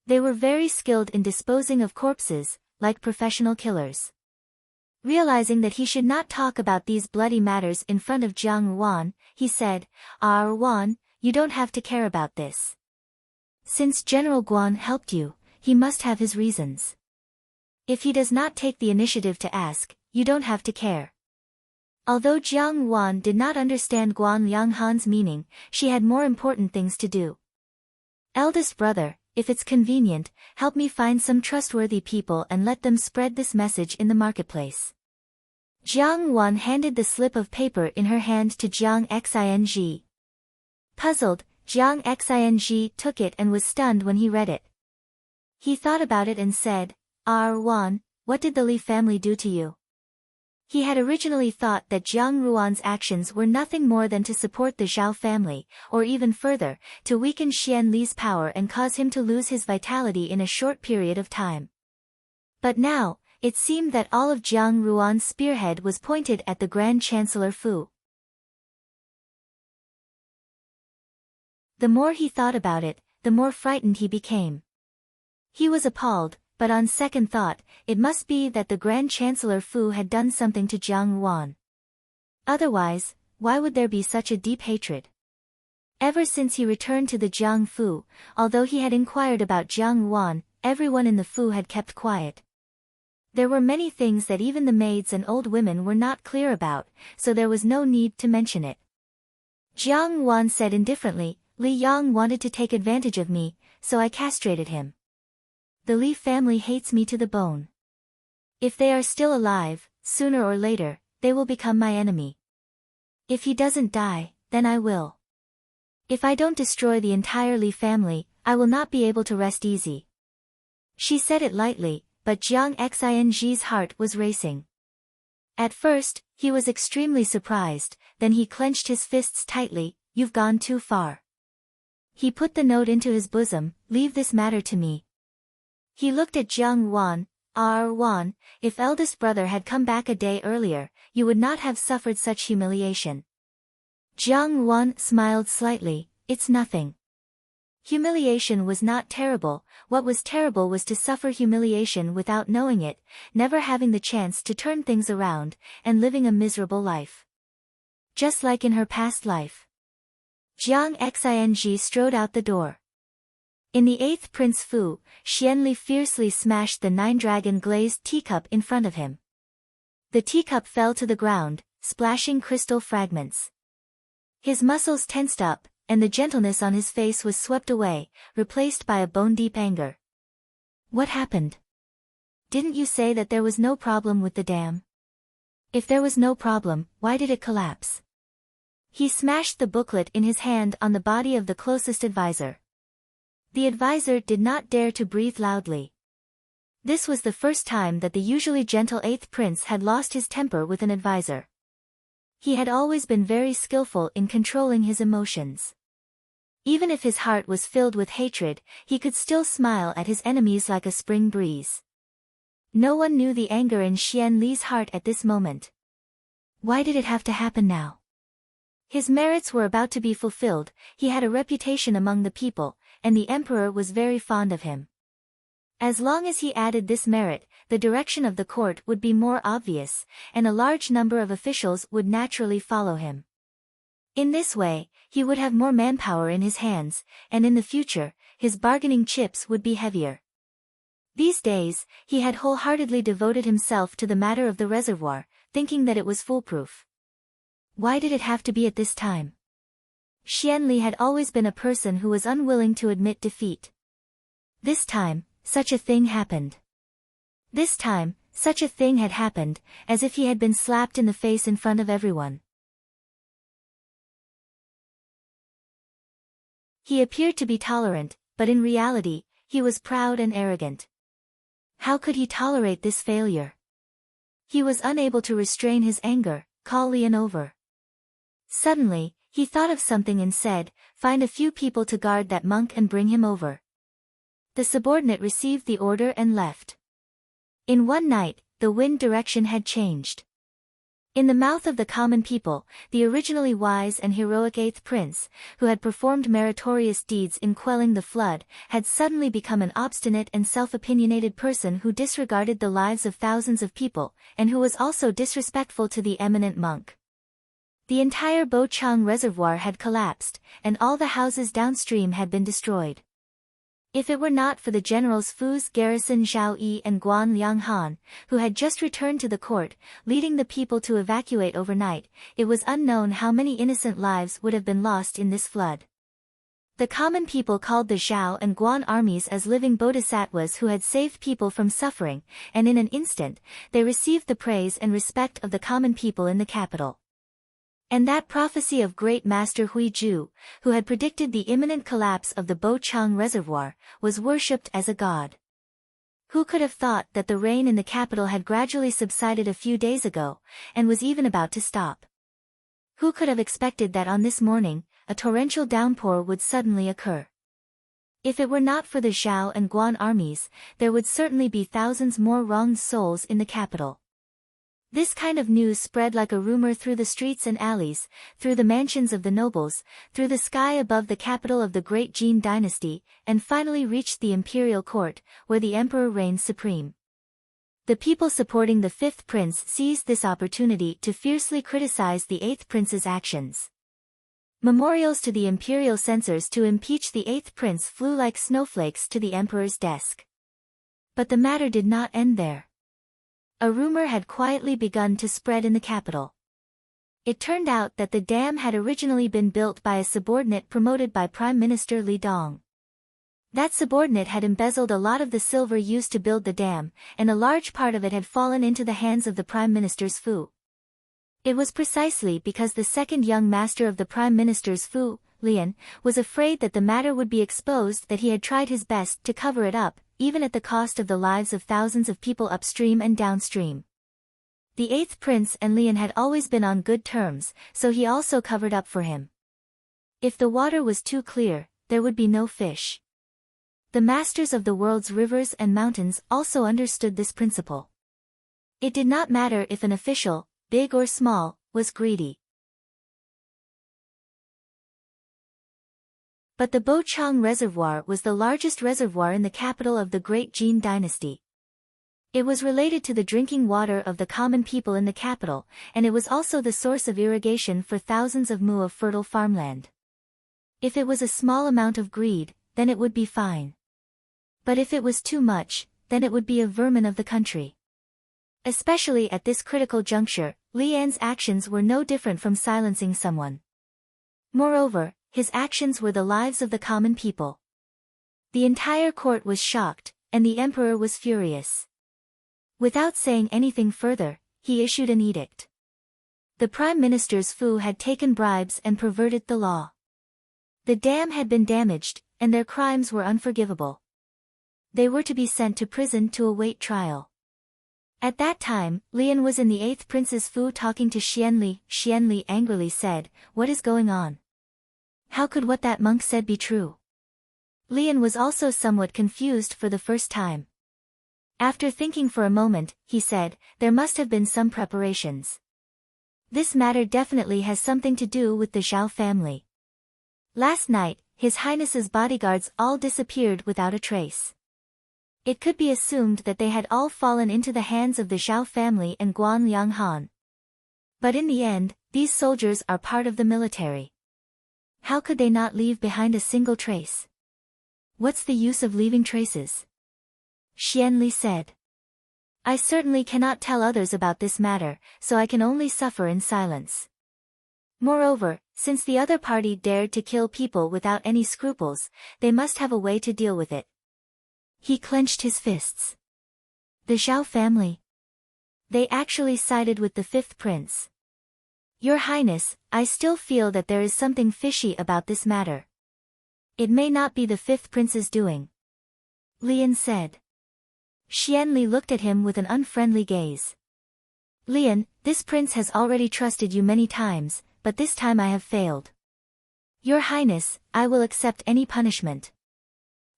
They were very skilled in disposing of corpses, like professional killers. Realizing that he should not talk about these bloody matters in front of Jiang Yuan, he said, Yuan, you don't have to care about this. Since General Guan helped you, he must have his reasons. If he does not take the initiative to ask, you don't have to care." Although Jiang Yuan did not understand Guan Liang Han's meaning, she had more important things to do. "Eldest brother, if it's convenient, help me find some trustworthy people and let them spread this message in the marketplace." Jiang Yuan handed the slip of paper in her hand to Jiang Xing. Puzzled, Jiang Xing took it and was stunned when he read it. He thought about it and said, Yuan, what did the Li family do to you?" He had originally thought that Jiang Ruan's actions were nothing more than to support the Zhao family, or even further, to weaken Xian Li's power and cause him to lose his vitality in a short period of time. But now, it seemed that all of Jiang Ruan's spearhead was pointed at the Grand Chancellor Fu. The more he thought about it, the more frightened he became. He was appalled, but on second thought, it must be that the Grand Chancellor Fu had done something to Jiang Yuan. Otherwise, why would there be such a deep hatred? Ever since he returned to the Jiang Fu, although he had inquired about Jiang Yuan, everyone in the Fu had kept quiet. There were many things that even the maids and old women were not clear about, so there was no need to mention it. Jiang Yuan said indifferently, "Li Yang wanted to take advantage of me, so I castrated him. The Li family hates me to the bone. If they are still alive, sooner or later, they will become my enemy. If he doesn't die, then I will. If I don't destroy the entire Li family, I will not be able to rest easy." She said it lightly, but Jiang Xing's heart was racing. At first, he was extremely surprised, then he clenched his fists tightly. "You've gone too far." He put the note into his bosom. "Leave this matter to me." He looked at Jiang Yuan. Yuan, if eldest brother had come back a day earlier, you would not have suffered such humiliation." Jiang Yuan smiled slightly. "It's nothing. Humiliation was not terrible. What was terrible was to suffer humiliation without knowing it, never having the chance to turn things around, and living a miserable life. Just like in her past life." Jiang Xing strode out the door. In the 8th Prince Fu, Xianli fiercely smashed the 9-dragon glazed teacup in front of him. The teacup fell to the ground, splashing crystal fragments. His muscles tensed up, and the gentleness on his face was swept away, replaced by a bone-deep anger. "What happened? Didn't you say that there was no problem with the dam? If there was no problem, why did it collapse?" He smashed the booklet in his hand on the body of the closest advisor. The advisor did not dare to breathe loudly. This was the first time that the usually gentle 8th prince had lost his temper with an advisor. He had always been very skillful in controlling his emotions. Even if his heart was filled with hatred, he could still smile at his enemies like a spring breeze. No one knew the anger in Xian Li's heart at this moment. Why did it have to happen now? His merits were about to be fulfilled, he had a reputation among the people, and the emperor was very fond of him. As long as he added this merit, the direction of the court would be more obvious, and a large number of officials would naturally follow him. In this way, he would have more manpower in his hands, and in the future, his bargaining chips would be heavier. These days, he had wholeheartedly devoted himself to the matter of the reservoir, thinking that it was foolproof. Why did it have to be at this time? Xian Li had always been a person who was unwilling to admit defeat. This time, such a thing happened. This time, such a thing had happened, as if he had been slapped in the face in front of everyone. He appeared to be tolerant, but in reality, he was proud and arrogant. How could he tolerate this failure? He was unable to restrain his anger. Call Lian over. Suddenly, he thought of something and said, find a few people to guard that monk and bring him over. The subordinate received the order and left. In one night, the wind direction had changed. In the mouth of the common people, the originally wise and heroic 8th prince, who had performed meritorious deeds in quelling the flood, had suddenly become an obstinate and self-opinionated person who disregarded the lives of thousands of people, and who was also disrespectful to the eminent monk. The entire Bochang reservoir had collapsed, and all the houses downstream had been destroyed. If it were not for the generals Fu's garrison Zhao Yi and Guan Lianghan, who had just returned to the court, leading the people to evacuate overnight, it was unknown how many innocent lives would have been lost in this flood. The common people called the Zhao and Guan armies as living bodhisattvas who had saved people from suffering, and in an instant, they received the praise and respect of the common people in the capital. And that prophecy of great master Huizhu, who had predicted the imminent collapse of the Bochang reservoir, was worshipped as a god. Who could have thought that the rain in the capital had gradually subsided a few days ago, and was even about to stop? Who could have expected that on this morning, a torrential downpour would suddenly occur? If it were not for the Zhao and Guan armies, there would certainly be thousands more wronged souls in the capital. This kind of news spread like a rumor through the streets and alleys, through the mansions of the nobles, through the sky above the capital of the great Jin dynasty, and finally reached the imperial court, where the emperor reigned supreme. The people supporting the 5th prince seized this opportunity to fiercely criticize the 8th prince's actions. Memorials to the imperial censors to impeach the 8th prince flew like snowflakes to the emperor's desk. But the matter did not end there. A rumor had quietly begun to spread in the capital. It turned out that the dam had originally been built by a subordinate promoted by Prime Minister Li Dong. That subordinate had embezzled a lot of the silver used to build the dam, and a large part of it had fallen into the hands of the Prime Minister's Fu. It was precisely because the second young master of the Prime Minister's Fu, Lian, was afraid that the matter would be exposed that he had tried his best to cover it up, even at the cost of the lives of thousands of people upstream and downstream. The 8th prince and Lian had always been on good terms, so he also covered up for him. If the water was too clear, there would be no fish. The masters of the world's rivers and mountains also understood this principle. It did not matter if an official, big or small, was greedy. But the Bochang reservoir was the largest reservoir in the capital of the great Jin dynasty. It was related to the drinking water of the common people in the capital, and it was also the source of irrigation for thousands of mu of fertile farmland. If it was a small amount of greed, then it would be fine. But if it was too much, then it would be a vermin of the country. Especially at this critical juncture, Lian's actions were no different from silencing someone. Moreover, his actions were the lives of the common people. The entire court was shocked, and the emperor was furious. Without saying anything further, he issued an edict. The prime minister's Fu had taken bribes and perverted the law. The dam had been damaged, and their crimes were unforgivable. They were to be sent to prison to await trial. At that time, Lian was in the 8th prince's Fu talking to Xian Li. Xian Li angrily said, "What is going on? How could what that monk said be true? Lian was also somewhat confused for the first time. After thinking for a moment, he said, there must have been some preparations. This matter definitely has something to do with the Zhao family. Last night, His Highness's bodyguards all disappeared without a trace. It could be assumed that they had all fallen into the hands of the Zhao family and Guan Liang Han. But in the end, these soldiers are part of the military. How could they not leave behind a single trace? What's the use of leaving traces? Xianli said. I certainly cannot tell others about this matter, so I can only suffer in silence. Moreover, since the other party dared to kill people without any scruples, they must have a way to deal with it. He clenched his fists. The Zhao family. They actually sided with the fifth prince. Your Highness, I still feel that there is something fishy about this matter. It may not be the fifth prince's doing. Lian said. Xianli looked at him with an unfriendly gaze. Lian, this prince has already trusted you many times, but this time I have failed. Your Highness, I will accept any punishment.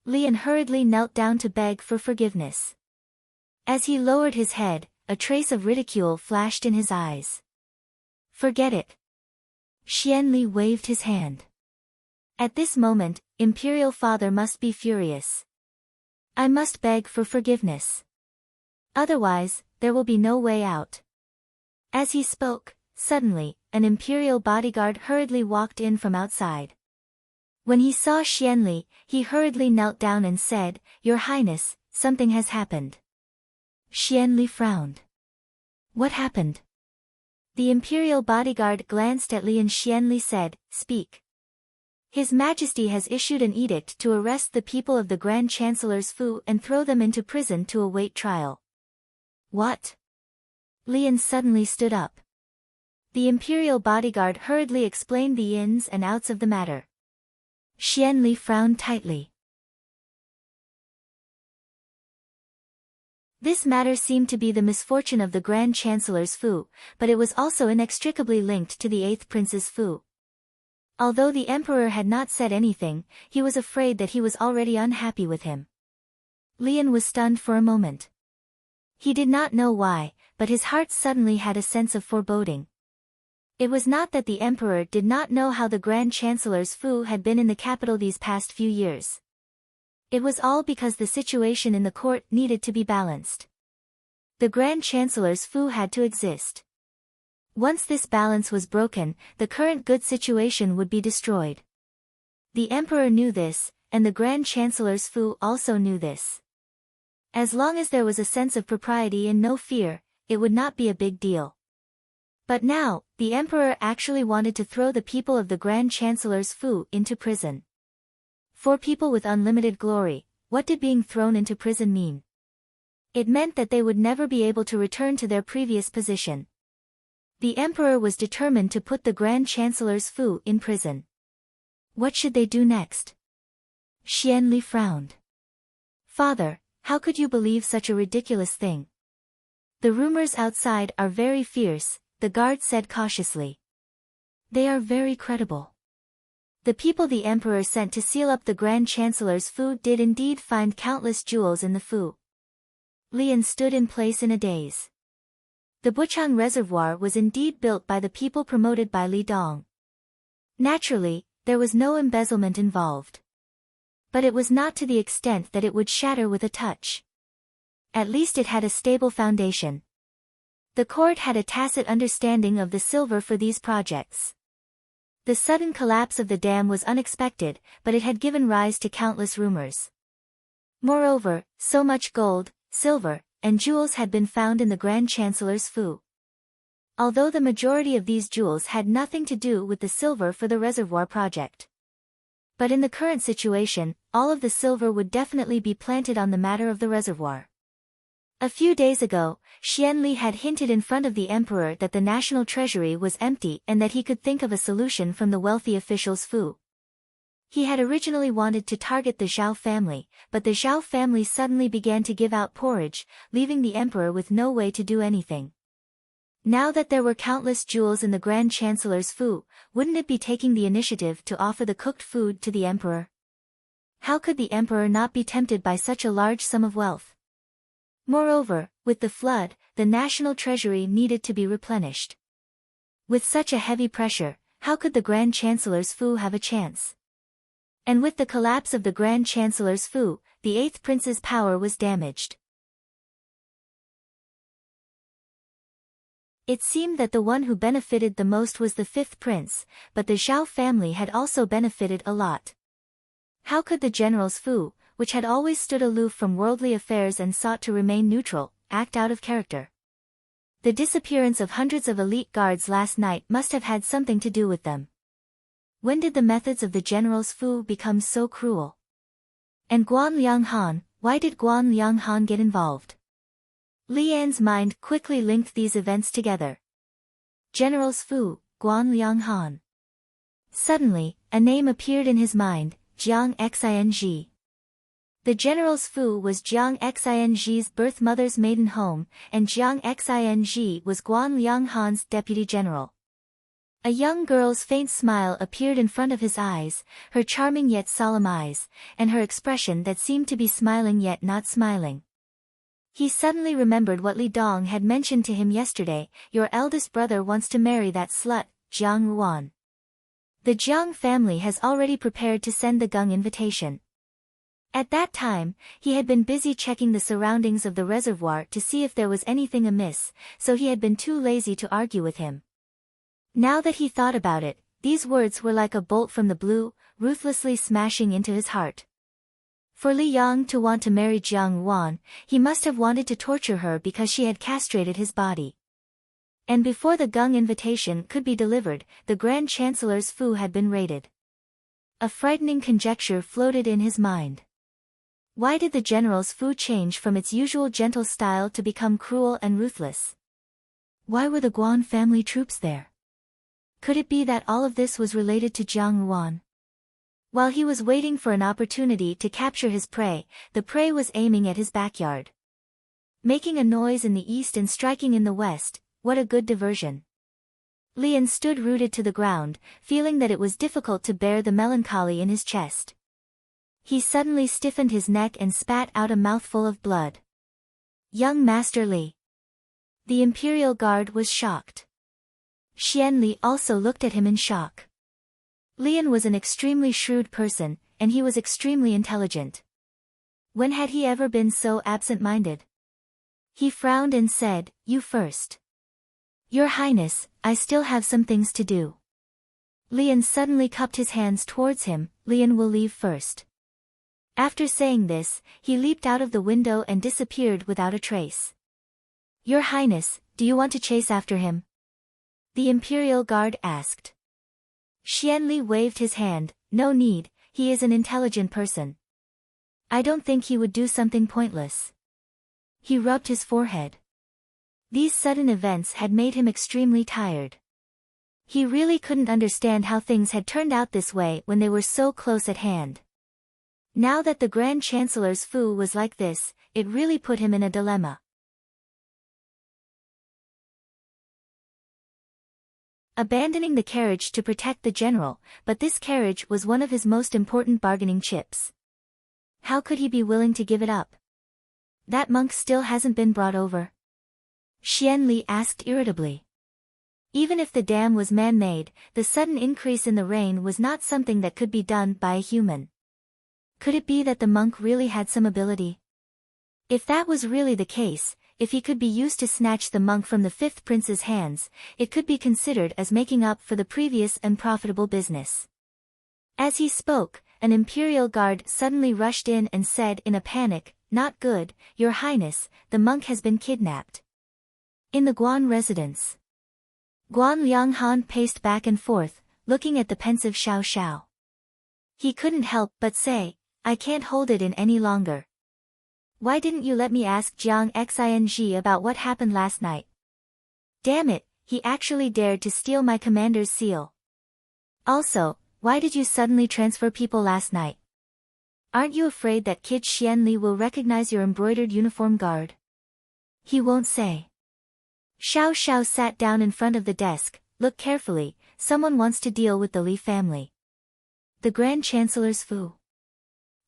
Lian hurriedly knelt down to beg for forgiveness. As he lowered his head, a trace of ridicule flashed in his eyes. Forget it. Xianli waved his hand. At this moment, Imperial Father must be furious. I must beg for forgiveness. Otherwise, there will be no way out. As he spoke, suddenly, an Imperial bodyguard hurriedly walked in from outside. When he saw Xianli, he hurriedly knelt down and said, Your Highness, something has happened. Xianli frowned. What happened? The Imperial bodyguard glanced at Li and Xianli said, Speak. His Majesty has issued an edict to arrest the people of the Grand Chancellor's Fu and throw them into prison to await trial. What? Lian suddenly stood up. The Imperial bodyguard hurriedly explained the ins and outs of the matter. Xianli frowned tightly. This matter seemed to be the misfortune of the Grand Chancellor's Fu, but it was also inextricably linked to the eighth prince's Fu. Although the emperor had not said anything, he was afraid that he was already unhappy with him. Lian was stunned for a moment. He did not know why, but his heart suddenly had a sense of foreboding. It was not that the emperor did not know how the Grand Chancellor's Fu had been in the capital these past few years. It was all because the situation in the court needed to be balanced. The Grand Chancellor's Fu had to exist. Once this balance was broken, the current good situation would be destroyed. The emperor knew this, and the Grand Chancellor's Fu also knew this. As long as there was a sense of propriety and no fear, it would not be a big deal. But now, the emperor actually wanted to throw the people of the Grand Chancellor's Fu into prison. For people with unlimited glory, what did being thrown into prison mean? It meant that they would never be able to return to their previous position. The emperor was determined to put the Grand Chancellor's Fu in prison. What should they do next? Xianli frowned. Father, how could you believe such a ridiculous thing? The rumors outside are very fierce, the guard said cautiously. They are very credible. The people the emperor sent to seal up the Grand Chancellor's Fu did indeed find countless jewels in the Fu. Lian stood in place in a daze. The Buchang Reservoir was indeed built by the people promoted by Li Dong. Naturally, there was no embezzlement involved. But it was not to the extent that it would shatter with a touch. At least it had a stable foundation. The court had a tacit understanding of the silver for these projects. The sudden collapse of the dam was unexpected, but it had given rise to countless rumors. Moreover, so much gold, silver, and jewels had been found in the Grand Chancellor's Fu. Although the majority of these jewels had nothing to do with the silver for the reservoir project. But in the current situation, all of the silver would definitely be planted on the matter of the reservoir. A few days ago, Xianli had hinted in front of the emperor that the national treasury was empty and that he could think of a solution from the wealthy official's Fu. He had originally wanted to target the Zhao family, but the Zhao family suddenly began to give out porridge, leaving the emperor with no way to do anything. Now that there were countless jewels in the Grand Chancellor's fu, wouldn't it be taking the initiative to offer the cooked food to the emperor? How could the emperor not be tempted by such a large sum of wealth? Moreover, with the flood, the national treasury needed to be replenished. With such a heavy pressure, how could the Grand Chancellor's fu have a chance? And with the collapse of the Grand Chancellor's fu, the 8th prince's power was damaged. It seemed that the one who benefited the most was the 5th prince, but the Zhao family had also benefited a lot. How could the general's fu, which had always stood aloof from worldly affairs and sought to remain neutral, act out of character? The disappearance of hundreds of elite guards last night must have had something to do with them. When did the methods of the general's fu become so cruel? And Guan Lianghan, why did Guan Lianghan get involved? Li An's mind quickly linked these events together. General's fu, Guan Lianghan. Suddenly, a name appeared in his mind, Jiang Xing. The general's fu was Jiang Xing's birth mother's maiden home, and Jiang Xing was Guan Lianghan's deputy general. A young girl's faint smile appeared in front of his eyes, her charming yet solemn eyes, and her expression that seemed to be smiling yet not smiling. He suddenly remembered what Li Dong had mentioned to him yesterday, your eldest brother wants to marry that slut, Jiang Ruan. The Jiang family has already prepared to send the Gung invitation. At that time, he had been busy checking the surroundings of the reservoir to see if there was anything amiss, so he had been too lazy to argue with him. Now that he thought about it, these words were like a bolt from the blue, ruthlessly smashing into his heart. For Li Yang to want to marry Jiang Wan, he must have wanted to torture her because she had castrated his body. And before the Gung invitation could be delivered, the Grand Chancellor's fu had been raided. A frightening conjecture floated in his mind. Why did the general's fu change from its usual gentle style to become cruel and ruthless? Why were the Guan family troops there? Could it be that all of this was related to Jiang Ruan? While he was waiting for an opportunity to capture his prey, the prey was aiming at his backyard. Making a noise in the east and striking in the west, what a good diversion. Lian stood rooted to the ground, feeling that it was difficult to bear the melancholy in his chest. He suddenly stiffened his neck and spat out a mouthful of blood. Young Master Li. The Imperial Guard was shocked. Xian Li also looked at him in shock. Lian was an extremely shrewd person, and he was extremely intelligent. When had he ever been so absent-minded? He frowned and said, "You first." "Your Highness, I still have some things to do." Lian suddenly cupped his hands towards him, "Lian will leave first." After saying this, he leaped out of the window and disappeared without a trace. "Your Highness, do you want to chase after him?" the Imperial Guard asked. Xian Li waved his hand, "No need, he is an intelligent person. I don't think he would do something pointless." He rubbed his forehead. These sudden events had made him extremely tired. He really couldn't understand how things had turned out this way when they were so close at hand. Now that the Grand Chancellor's fu was like this, it really put him in a dilemma. Abandoning the carriage to protect the general, but this carriage was one of his most important bargaining chips. How could he be willing to give it up? That monk still hasn't been brought over? Xian Li asked irritably. Even if the dam was man-made, the sudden increase in the rain was not something that could be done by a human. Could it be that the monk really had some ability? If that was really the case, if he could be used to snatch the monk from the 5th prince's hands, it could be considered as making up for the previous unprofitable business. As he spoke, an Imperial Guard suddenly rushed in and said in a panic, "Not good, Your Highness, the monk has been kidnapped." In the Guan residence. Guan Lianghan paced back and forth, looking at the pensive Xiao Xiao. He couldn't help but say, "I can't hold it in any longer. Why didn't you let me ask Jiang Xing about what happened last night? Damn it, he actually dared to steal my commander's seal. Also, why did you suddenly transfer people last night? Aren't you afraid that Kid Xian Li will recognize your embroidered uniform guard?" "He won't say." Xiao Xiao sat down in front of the desk. Look carefully, someone wants to deal with the Li family. The Grand Chancellor's Fu.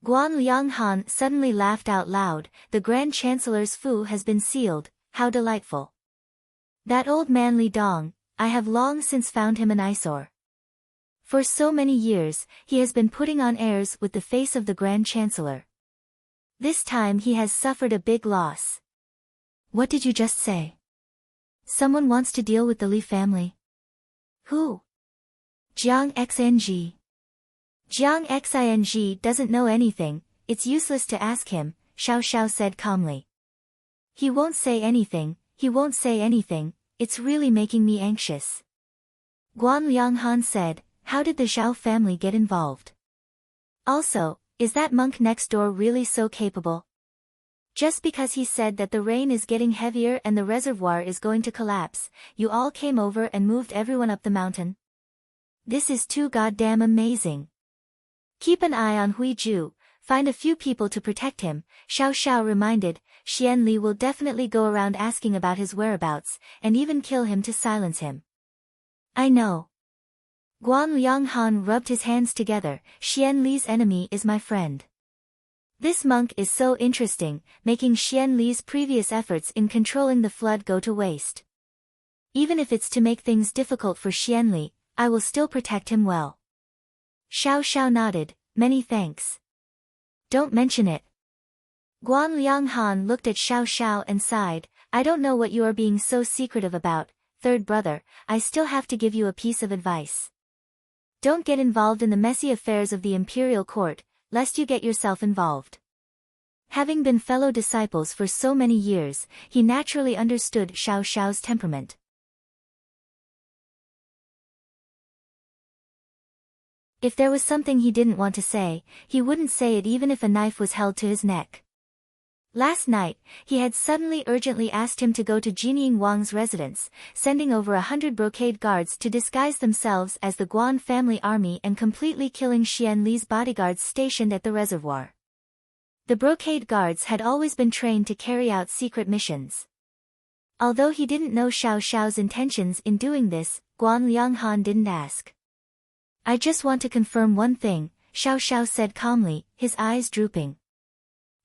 Guan Lianghan suddenly laughed out loud. The Grand Chancellor's Fu has been sealed, how delightful. That old man Li Dong, I have long since found him an eyesore. For so many years, he has been putting on airs with the face of the Grand Chancellor. This time he has suffered a big loss. What did you just say? Someone wants to deal with the Li family. Who? Jiang Xing. Jiang Xing doesn't know anything, it's useless to ask him, Xiao Xiao said calmly. He won't say anything, it's really making me anxious. Guan Lianghan said, how did the Zhao family get involved? Also, is that monk next door really so capable? Just because he said that the rain is getting heavier and the reservoir is going to collapse, you all came over and moved everyone up the mountain? This is too goddamn amazing. Keep an eye on Huiju, find a few people to protect him, Xiao Xiao reminded. Xian Li will definitely go around asking about his whereabouts, and even kill him to silence him. I know. Guan Lianghan rubbed his hands together. Xian Li's enemy is my friend. This monk is so interesting, making Xian Li's previous efforts in controlling the flood go to waste. Even if it's to make things difficult for Xian Li, I will still protect him well. Xiao Xiao nodded, many thanks. Don't mention it. Guan Lianghan looked at Xiao Xiao and sighed, I don't know what you are being so secretive about, third brother, I still have to give you a piece of advice. Don't get involved in the messy affairs of the imperial court, lest you get yourself involved. Having been fellow disciples for so many years, he naturally understood Xiao Xiao's temperament. If there was something he didn't want to say, he wouldn't say it even if a knife was held to his neck. Last night, he had suddenly urgently asked him to go to Jinying Wang's residence, sending over 100 brocade guards to disguise themselves as the Guan family army and completely killing Xian Li's bodyguards stationed at the reservoir. The brocade guards had always been trained to carry out secret missions. Although he didn't know Xiao Xiao's intentions in doing this, Guan Lianghan didn't ask. I just want to confirm one thing, Xiao Xiao said calmly, his eyes drooping.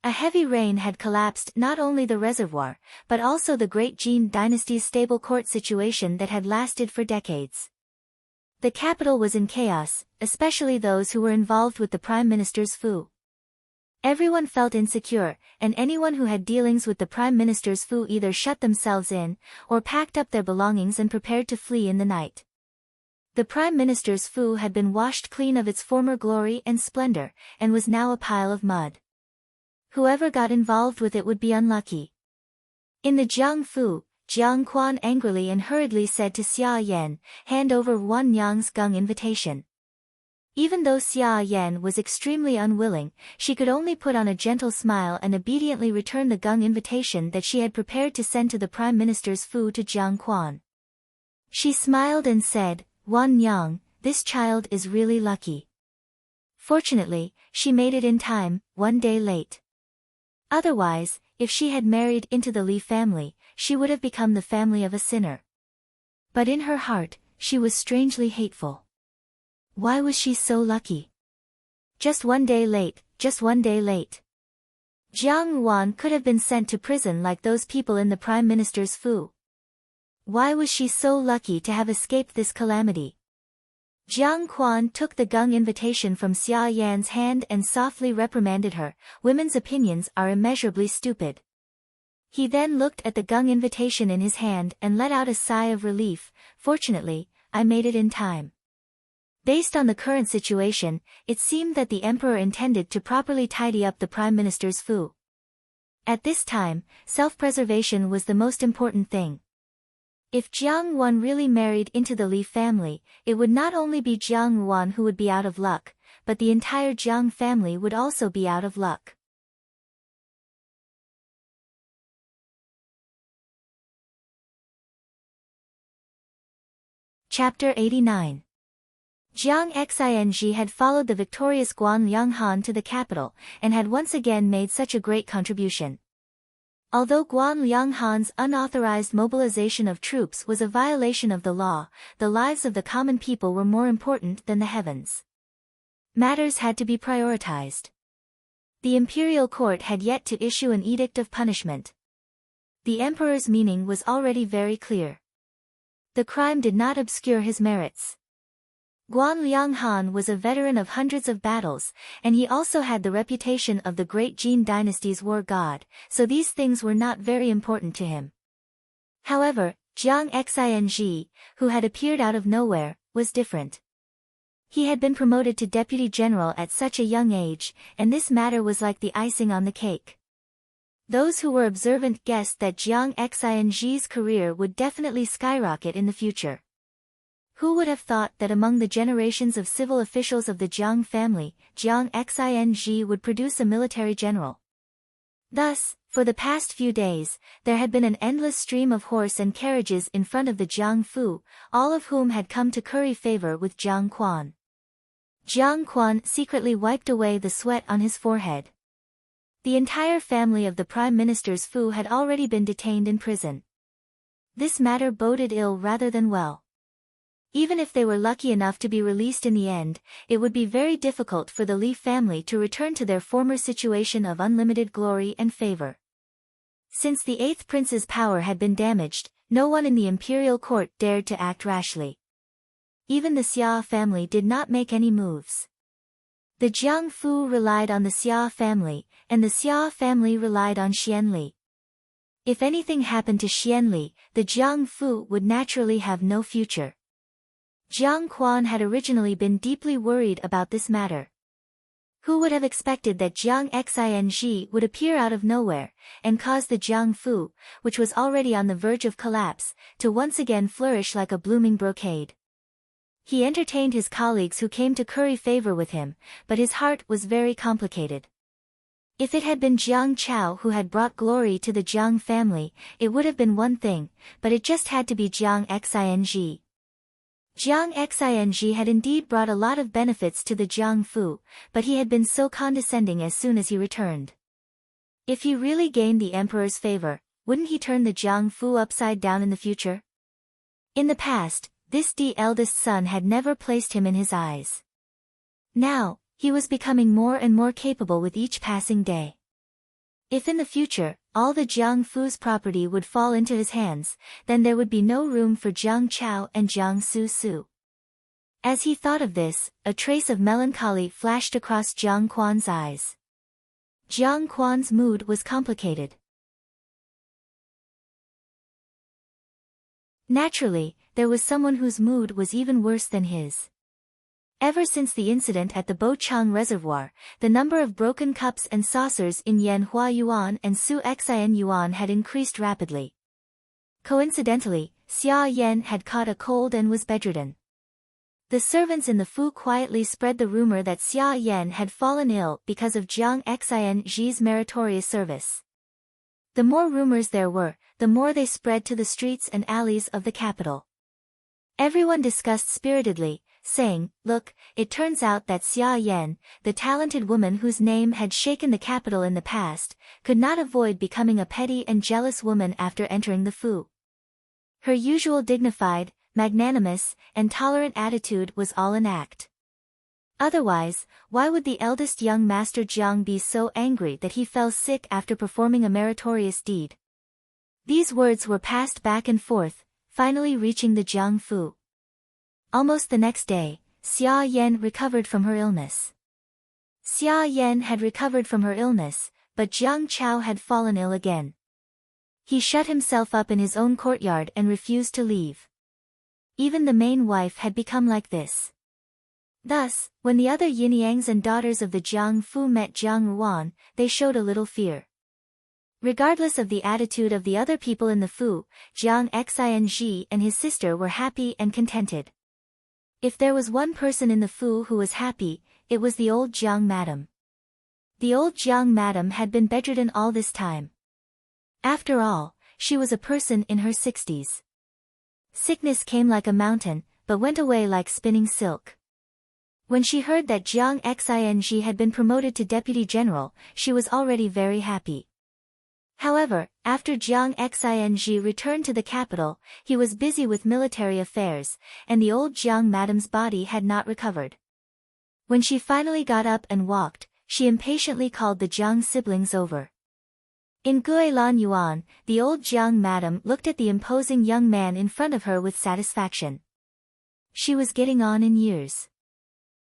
A heavy rain had collapsed not only the reservoir, but also the Great Jin dynasty's stable court situation that had lasted for decades. The capital was in chaos, especially those who were involved with the Prime Minister's Fu. Everyone felt insecure, and anyone who had dealings with the Prime Minister's Fu either shut themselves in, or packed up their belongings and prepared to flee in the night. The Prime Minister's Fu had been washed clean of its former glory and splendor, and was now a pile of mud. Whoever got involved with it would be unlucky. In the Jiang Fu, Jiang Quan angrily and hurriedly said to Xia Yan, hand over Wan Yang's gung invitation. Even though Xia Yan was extremely unwilling, she could only put on a gentle smile and obediently return the gung invitation that she had prepared to send to the Prime Minister's Fu to Jiang Quan. She smiled and said, Wan Yang, this child is really lucky. Fortunately, she made it in time, 1 day late. Otherwise, if she had married into the Li family, she would have become the family of a sinner. But in her heart, she was strangely hateful. Why was she so lucky? Just 1 day late, just 1 day late. Jiang Wan could have been sent to prison like those people in the Prime Minister's Fu. Why was she so lucky to have escaped this calamity? Jiang Quan took the gung invitation from Xia Yan's hand and softly reprimanded her, women's opinions are immeasurably stupid. He then looked at the gung invitation in his hand and let out a sigh of relief, fortunately, I made it in time. Based on the current situation, it seemed that the emperor intended to properly tidy up the Prime Minister's Fu. At this time, self-preservation was the most important thing. If Jiang Wan really married into the Li family, it would not only be Jiang Wan who would be out of luck, but the entire Jiang family would also be out of luck. Chapter 89. Jiang Xing had followed the victorious Guan Lianghan to the capital, and had once again made such a great contribution. Although Guan Lianghan's unauthorized mobilization of troops was a violation of the law, the lives of the common people were more important than the heavens. Matters had to be prioritized. The imperial court had yet to issue an edict of punishment. The emperor's meaning was already very clear. The crime did not obscure his merits. Guan Lianghan was a veteran of hundreds of battles, and he also had the reputation of the great Jin dynasty's war god, so these things were not very important to him. However, Jiang Xing, who had appeared out of nowhere, was different. He had been promoted to deputy general at such a young age, and this matter was like the icing on the cake. Those who were observant guessed that Jiang Xing's career would definitely skyrocket in the future. Who would have thought that among the generations of civil officials of the Jiang family, Jiang Xing would produce a military general? Thus, for the past few days, there had been an endless stream of horse and carriages in front of the Jiang Fu, all of whom had come to curry favor with Jiang Quan. Jiang Quan secretly wiped away the sweat on his forehead. The entire family of the Prime Minister's Fu had already been detained in prison. This matter boded ill rather than well. Even if they were lucky enough to be released in the end, it would be very difficult for the Li family to return to their former situation of unlimited glory and favor. Since the 8th prince's power had been damaged, no one in the imperial court dared to act rashly. Even the Xia family did not make any moves. The Jiang Fu relied on the Xia family, and the Xia family relied on Xian Li. If anything happened to Xian Li, the Jiang Fu would naturally have no future. Jiang Quan had originally been deeply worried about this matter. Who would have expected that Jiang Xing would appear out of nowhere, and cause the Jiang Fu, which was already on the verge of collapse, to once again flourish like a blooming brocade? He entertained his colleagues who came to curry favor with him, but his heart was very complicated. If it had been Jiang Chao who had brought glory to the Jiang family, it would have been one thing, but it just had to be Jiang Xing. Jiang Xing had indeed brought a lot of benefits to the Jiang Fu, but he had been so condescending as soon as he returned. If he really gained the emperor's favor, wouldn't he turn the Jiang Fu upside down in the future? In the past, this eldest son had never placed him in his eyes. Now, he was becoming more and more capable with each passing day. If in the future, all the Jiang Fu's property would fall into his hands, then there would be no room for Jiang Chao and Jiang Su. As he thought of this, a trace of melancholy flashed across Jiang Quan's eyes. Jiang Quan's mood was complicated. Naturally, there was someone whose mood was even worse than his. Ever since the incident at the Bochang Reservoir, the number of broken cups and saucers in Yanhua Yuan and Su Xian Yuan had increased rapidly. Coincidentally, Xia Yan had caught a cold and was bedridden. The servants in the Fu quietly spread the rumor that Xia Yan had fallen ill because of Jiang Xing's meritorious service. The more rumors there were, the more they spread to the streets and alleys of the capital. Everyone discussed spiritedly, saying, "Look, it turns out that Xia Yan, the talented woman whose name had shaken the capital in the past, could not avoid becoming a petty and jealous woman after entering the Fu. Her usual dignified, magnanimous, and tolerant attitude was all an act. Otherwise, why would the eldest young master Jiang be so angry that he fell sick after performing a meritorious deed?" These words were passed back and forth, finally reaching the Jiang Fu. Almost the next day, Xia Yan recovered from her illness. Xia Yan had recovered from her illness, but Jiang Chao had fallen ill again. He shut himself up in his own courtyard and refused to leave. Even the main wife had become like this. Thus, when the other Yinyangs and daughters of the Jiang Fu met Jiang Ruan, they showed a little fear. Regardless of the attitude of the other people in the Fu, Jiang Xing and his sister were happy and contented. If there was one person in the Fu who was happy, it was the old Jiang madam. The old Jiang madam had been bedridden all this time. After all, she was a person in her 60s. Sickness came like a mountain, but went away like spinning silk. When she heard that Jiang Xing had been promoted to deputy general, she was already very happy. However, after Jiang Xing returned to the capital, he was busy with military affairs, and the old Jiang madam's body had not recovered. When she finally got up and walked, she impatiently called the Jiang siblings over. In Guilan Yuan, the old Jiang madam looked at the imposing young man in front of her with satisfaction. She was getting on in years.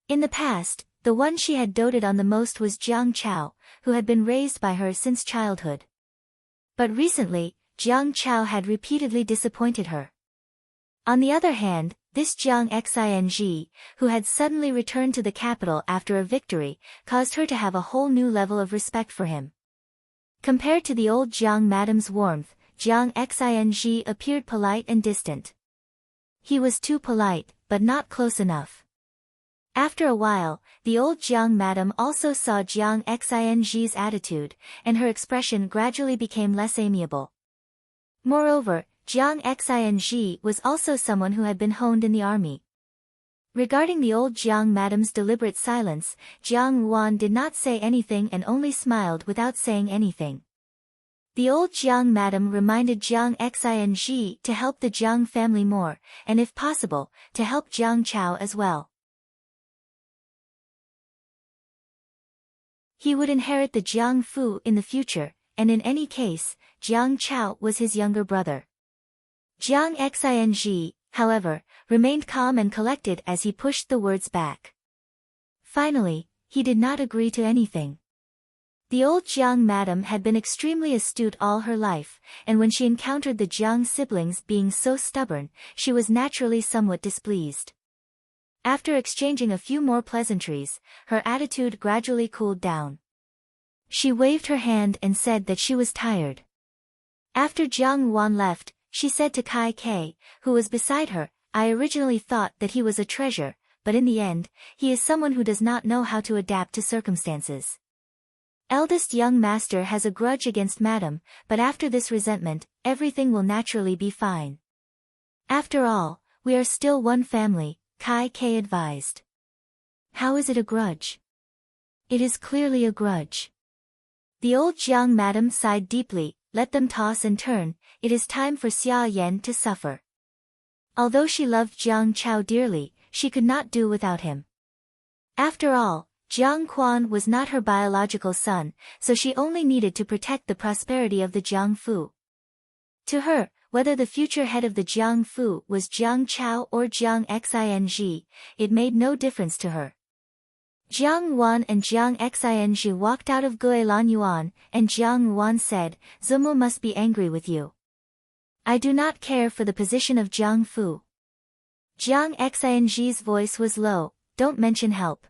In the past, the one she had doted on the most was Jiang Chao, who had been raised by her since childhood. But recently, Jiang Chao had repeatedly disappointed her. On the other hand, this Jiang Xing, who had suddenly returned to the capital after a victory, caused her to have a whole new level of respect for him. Compared to the old Jiang madam's warmth, Jiang Xing appeared polite and distant. He was too polite, but not close enough. After a while, the old Jiang madam also saw Jiang Xing's attitude, and her expression gradually became less amiable. Moreover, Jiang Xing was also someone who had been honed in the army. Regarding the old Jiang madam's deliberate silence, Jiang Yuan did not say anything and only smiled without saying anything. The old Jiang madam reminded Jiang Xing to help the Jiang family more, and if possible, to help Jiang Chao as well. He would inherit the Jiang Fu in the future, and in any case, Jiang Chao was his younger brother. Jiang Xing, however, remained calm and collected as he pushed the words back. Finally, he did not agree to anything. The old Jiang madam had been extremely astute all her life, and when she encountered the Jiang siblings being so stubborn, she was naturally somewhat displeased. After exchanging a few more pleasantries, her attitude gradually cooled down. She waved her hand and said that she was tired. After Jiang Yuan left, she said to Kai Ke, who was beside her, "I originally thought that he was a treasure, but in the end, he is someone who does not know how to adapt to circumstances. Eldest young master has a grudge against madam, but after this resentment, everything will naturally be fine. After all, we are still one family," Kai Ke advised. "How is it a grudge?" "It is clearly a grudge." The old Jiang madam sighed deeply. "Let them toss and turn, it is time for Xia Yan to suffer." Although she loved Jiang Chao dearly, she could not do without him. After all, Jiang Quan was not her biological son, so she only needed to protect the prosperity of the Jiang Fu. To her, whether the future head of the Jiang Fu was Jiang Chao or Jiang Xing, it made no difference to her. Jiang Yuan and Jiang Xing walked out of Guilan Yuan, and Jiang Yuan said, "Zumu must be angry with you. I do not care for the position of Jiang Fu." Jiang Xing's voice was low, "Don't mention help.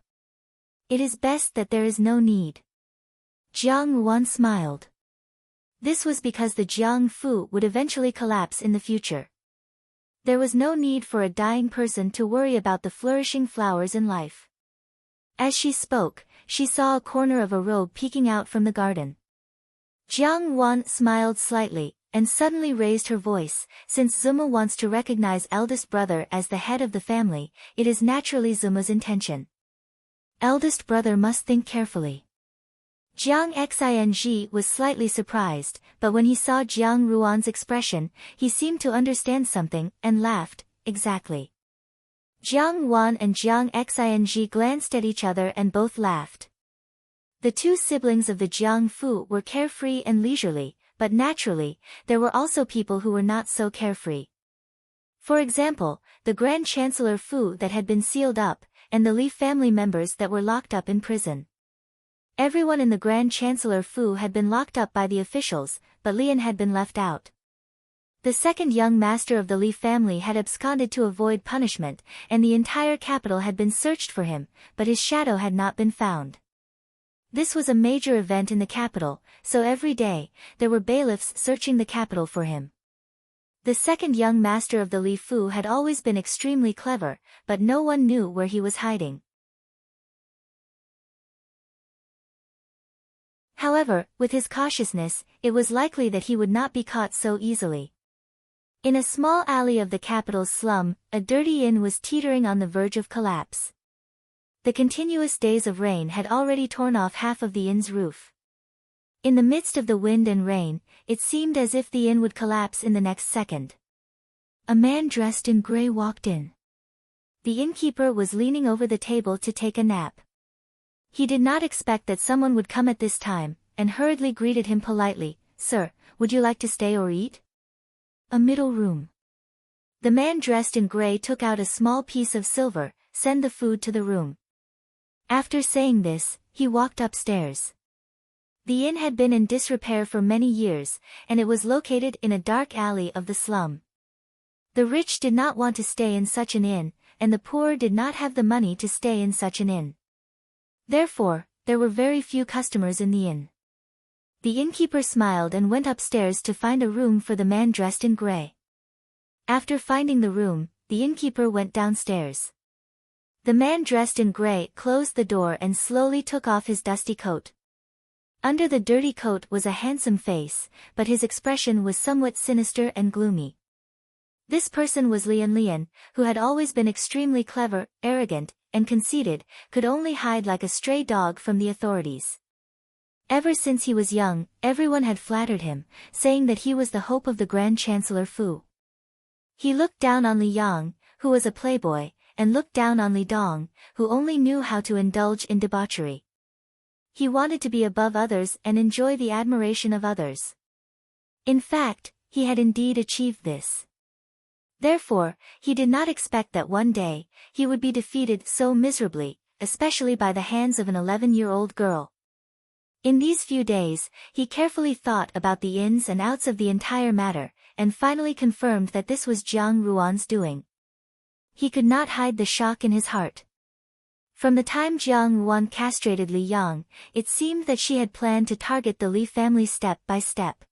It is best that there is no need." Jiang Yuan smiled. This was because the Jiang Fu would eventually collapse in the future. There was no need for a dying person to worry about the flourishing flowers in life. As she spoke, she saw a corner of a robe peeking out from the garden. Jiang Yuan smiled slightly, and suddenly raised her voice. "Since Zuma wants to recognize eldest brother as the head of the family, it is naturally Zuma's intention. Eldest brother must think carefully." Jiang Xing was slightly surprised, but when he saw Jiang Ruan's expression, he seemed to understand something, and laughed. "Exactly." Jiang Yuan and Jiang Xing glanced at each other and both laughed. The two siblings of the Jiang Fu were carefree and leisurely, but naturally, there were also people who were not so carefree. For example, the Grand Chancellor Fu that had been sealed up, and the Li family members that were locked up in prison. Everyone in the Grand Chancellor Fu had been locked up by the officials, but Lian had been left out. The second young master of the Li family had absconded to avoid punishment, and the entire capital had been searched for him, but his shadow had not been found. This was a major event in the capital, so every day, there were bailiffs searching the capital for him. The second young master of the Li Fu had always been extremely clever, but no one knew where he was hiding. However, with his cautiousness, it was likely that he would not be caught so easily. In a small alley of the capital's slum, a dirty inn was teetering on the verge of collapse. The continuous days of rain had already torn off half of the inn's roof. In the midst of the wind and rain, it seemed as if the inn would collapse in the next second. A man dressed in gray walked in. The innkeeper was leaning over the table to take a nap. He did not expect that someone would come at this time, and hurriedly greeted him politely. "Sir, would you like to stay or eat?" "A middle room." The man dressed in gray took out a small piece of silver. "Send the food to the room." After saying this, he walked upstairs. The inn had been in disrepair for many years, and it was located in a dark alley of the slum. The rich did not want to stay in such an inn, and the poor did not have the money to stay in such an inn. Therefore, there were very few customers in the inn. The innkeeper smiled and went upstairs to find a room for the man dressed in gray. After finding the room, the innkeeper went downstairs. The man dressed in gray closed the door and slowly took off his dusty coat. Under the dirty coat was a handsome face, but his expression was somewhat sinister and gloomy. This person was Lian, who had always been extremely clever, arrogant, and conceited, could only hide like a stray dog from the authorities. Ever since he was young, everyone had flattered him, saying that he was the hope of the Grand Chancellor Fu. He looked down on Li Yang, who was a playboy, and looked down on Li Dong, who only knew how to indulge in debauchery. He wanted to be above others and enjoy the admiration of others. In fact, he had indeed achieved this. Therefore, he did not expect that one day, he would be defeated so miserably, especially by the hands of an 11-year-old girl. In these few days, he carefully thought about the ins and outs of the entire matter, and finally confirmed that this was Jiang Ruan's doing. He could not hide the shock in his heart. From the time Jiang Ruan castrated Li Yang, it seemed that she had planned to target the Li family step by step.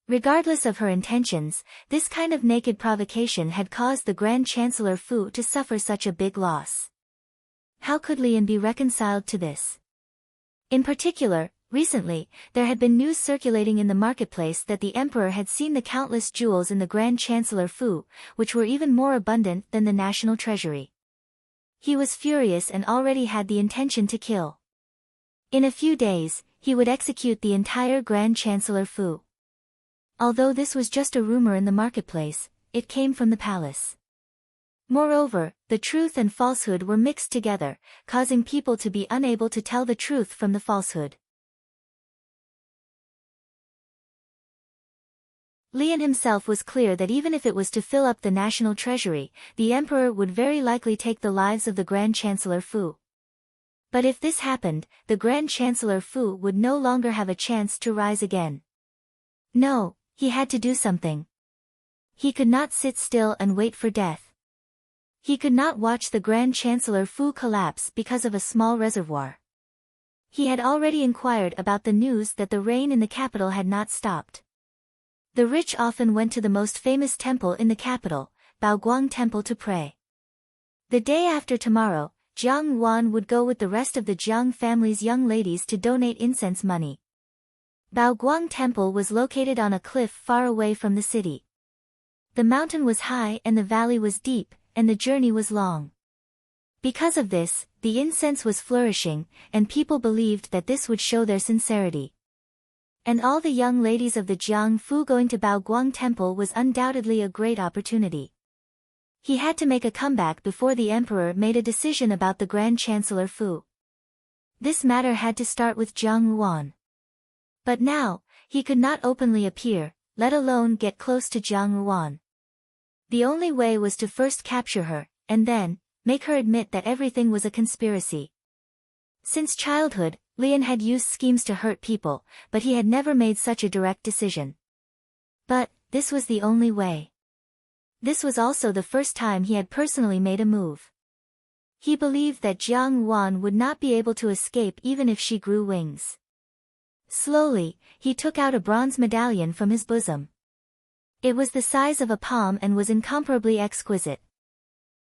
Regardless of her intentions, this kind of naked provocation had caused the Grand Chancellor Fu to suffer such a big loss. How could Lian be reconciled to this? In particular, recently, there had been news circulating in the marketplace that the emperor had seen the countless jewels in the Grand Chancellor Fu, which were even more abundant than the national treasury. He was furious and already had the intention to kill. In a few days, he would execute the entire Grand Chancellor Fu. Although this was just a rumor in the marketplace, it came from the palace. Moreover, the truth and falsehood were mixed together, causing people to be unable to tell the truth from the falsehood. Lian himself was clear that even if it was to fill up the national treasury, the emperor would very likely take the lives of the Grand Chancellor Fu. But if this happened, the Grand Chancellor Fu would no longer have a chance to rise again. No, he had to do something. He could not sit still and wait for death. He could not watch the Grand Chancellor Fu collapse because of a small reservoir. He had already inquired about the news that the rain in the capital had not stopped. The rich often went to the most famous temple in the capital, Baoguang Temple, to pray. The day after tomorrow, Jiang Yuan would go with the rest of the Jiang family's young ladies to donate incense money. Baoguang Temple was located on a cliff far away from the city. The mountain was high and the valley was deep, and the journey was long. Because of this, the incense was flourishing, and people believed that this would show their sincerity. And all the young ladies of the Jiang Fu going to Baoguang Temple was undoubtedly a great opportunity. He had to make a comeback before the emperor made a decision about the Grand Chancellor Fu. This matter had to start with Jiang Yuan. But now, he could not openly appear, let alone get close to Jiang Yuan. The only way was to first capture her, and then, make her admit that everything was a conspiracy. Since childhood, Lian had used schemes to hurt people, but he had never made such a direct decision. But, this was the only way. This was also the first time he had personally made a move. He believed that Jiang Yuan would not be able to escape even if she grew wings. Slowly, he took out a bronze medallion from his bosom. It was the size of a palm and was incomparably exquisite.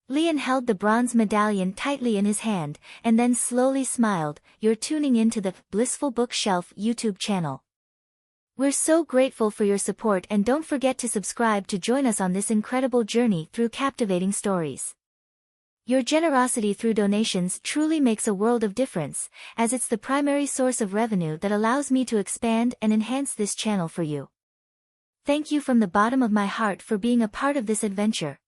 Lian held the bronze medallion tightly in his hand, and then slowly smiled. "You're tuning into the Blissful Bookshelf YouTube channel. We're so grateful for your support, and don't forget to subscribe to join us on this incredible journey through captivating stories. Your generosity through donations truly makes a world of difference, as it's the primary source of revenue that allows me to expand and enhance this channel for you. Thank you from the bottom of my heart for being a part of this adventure.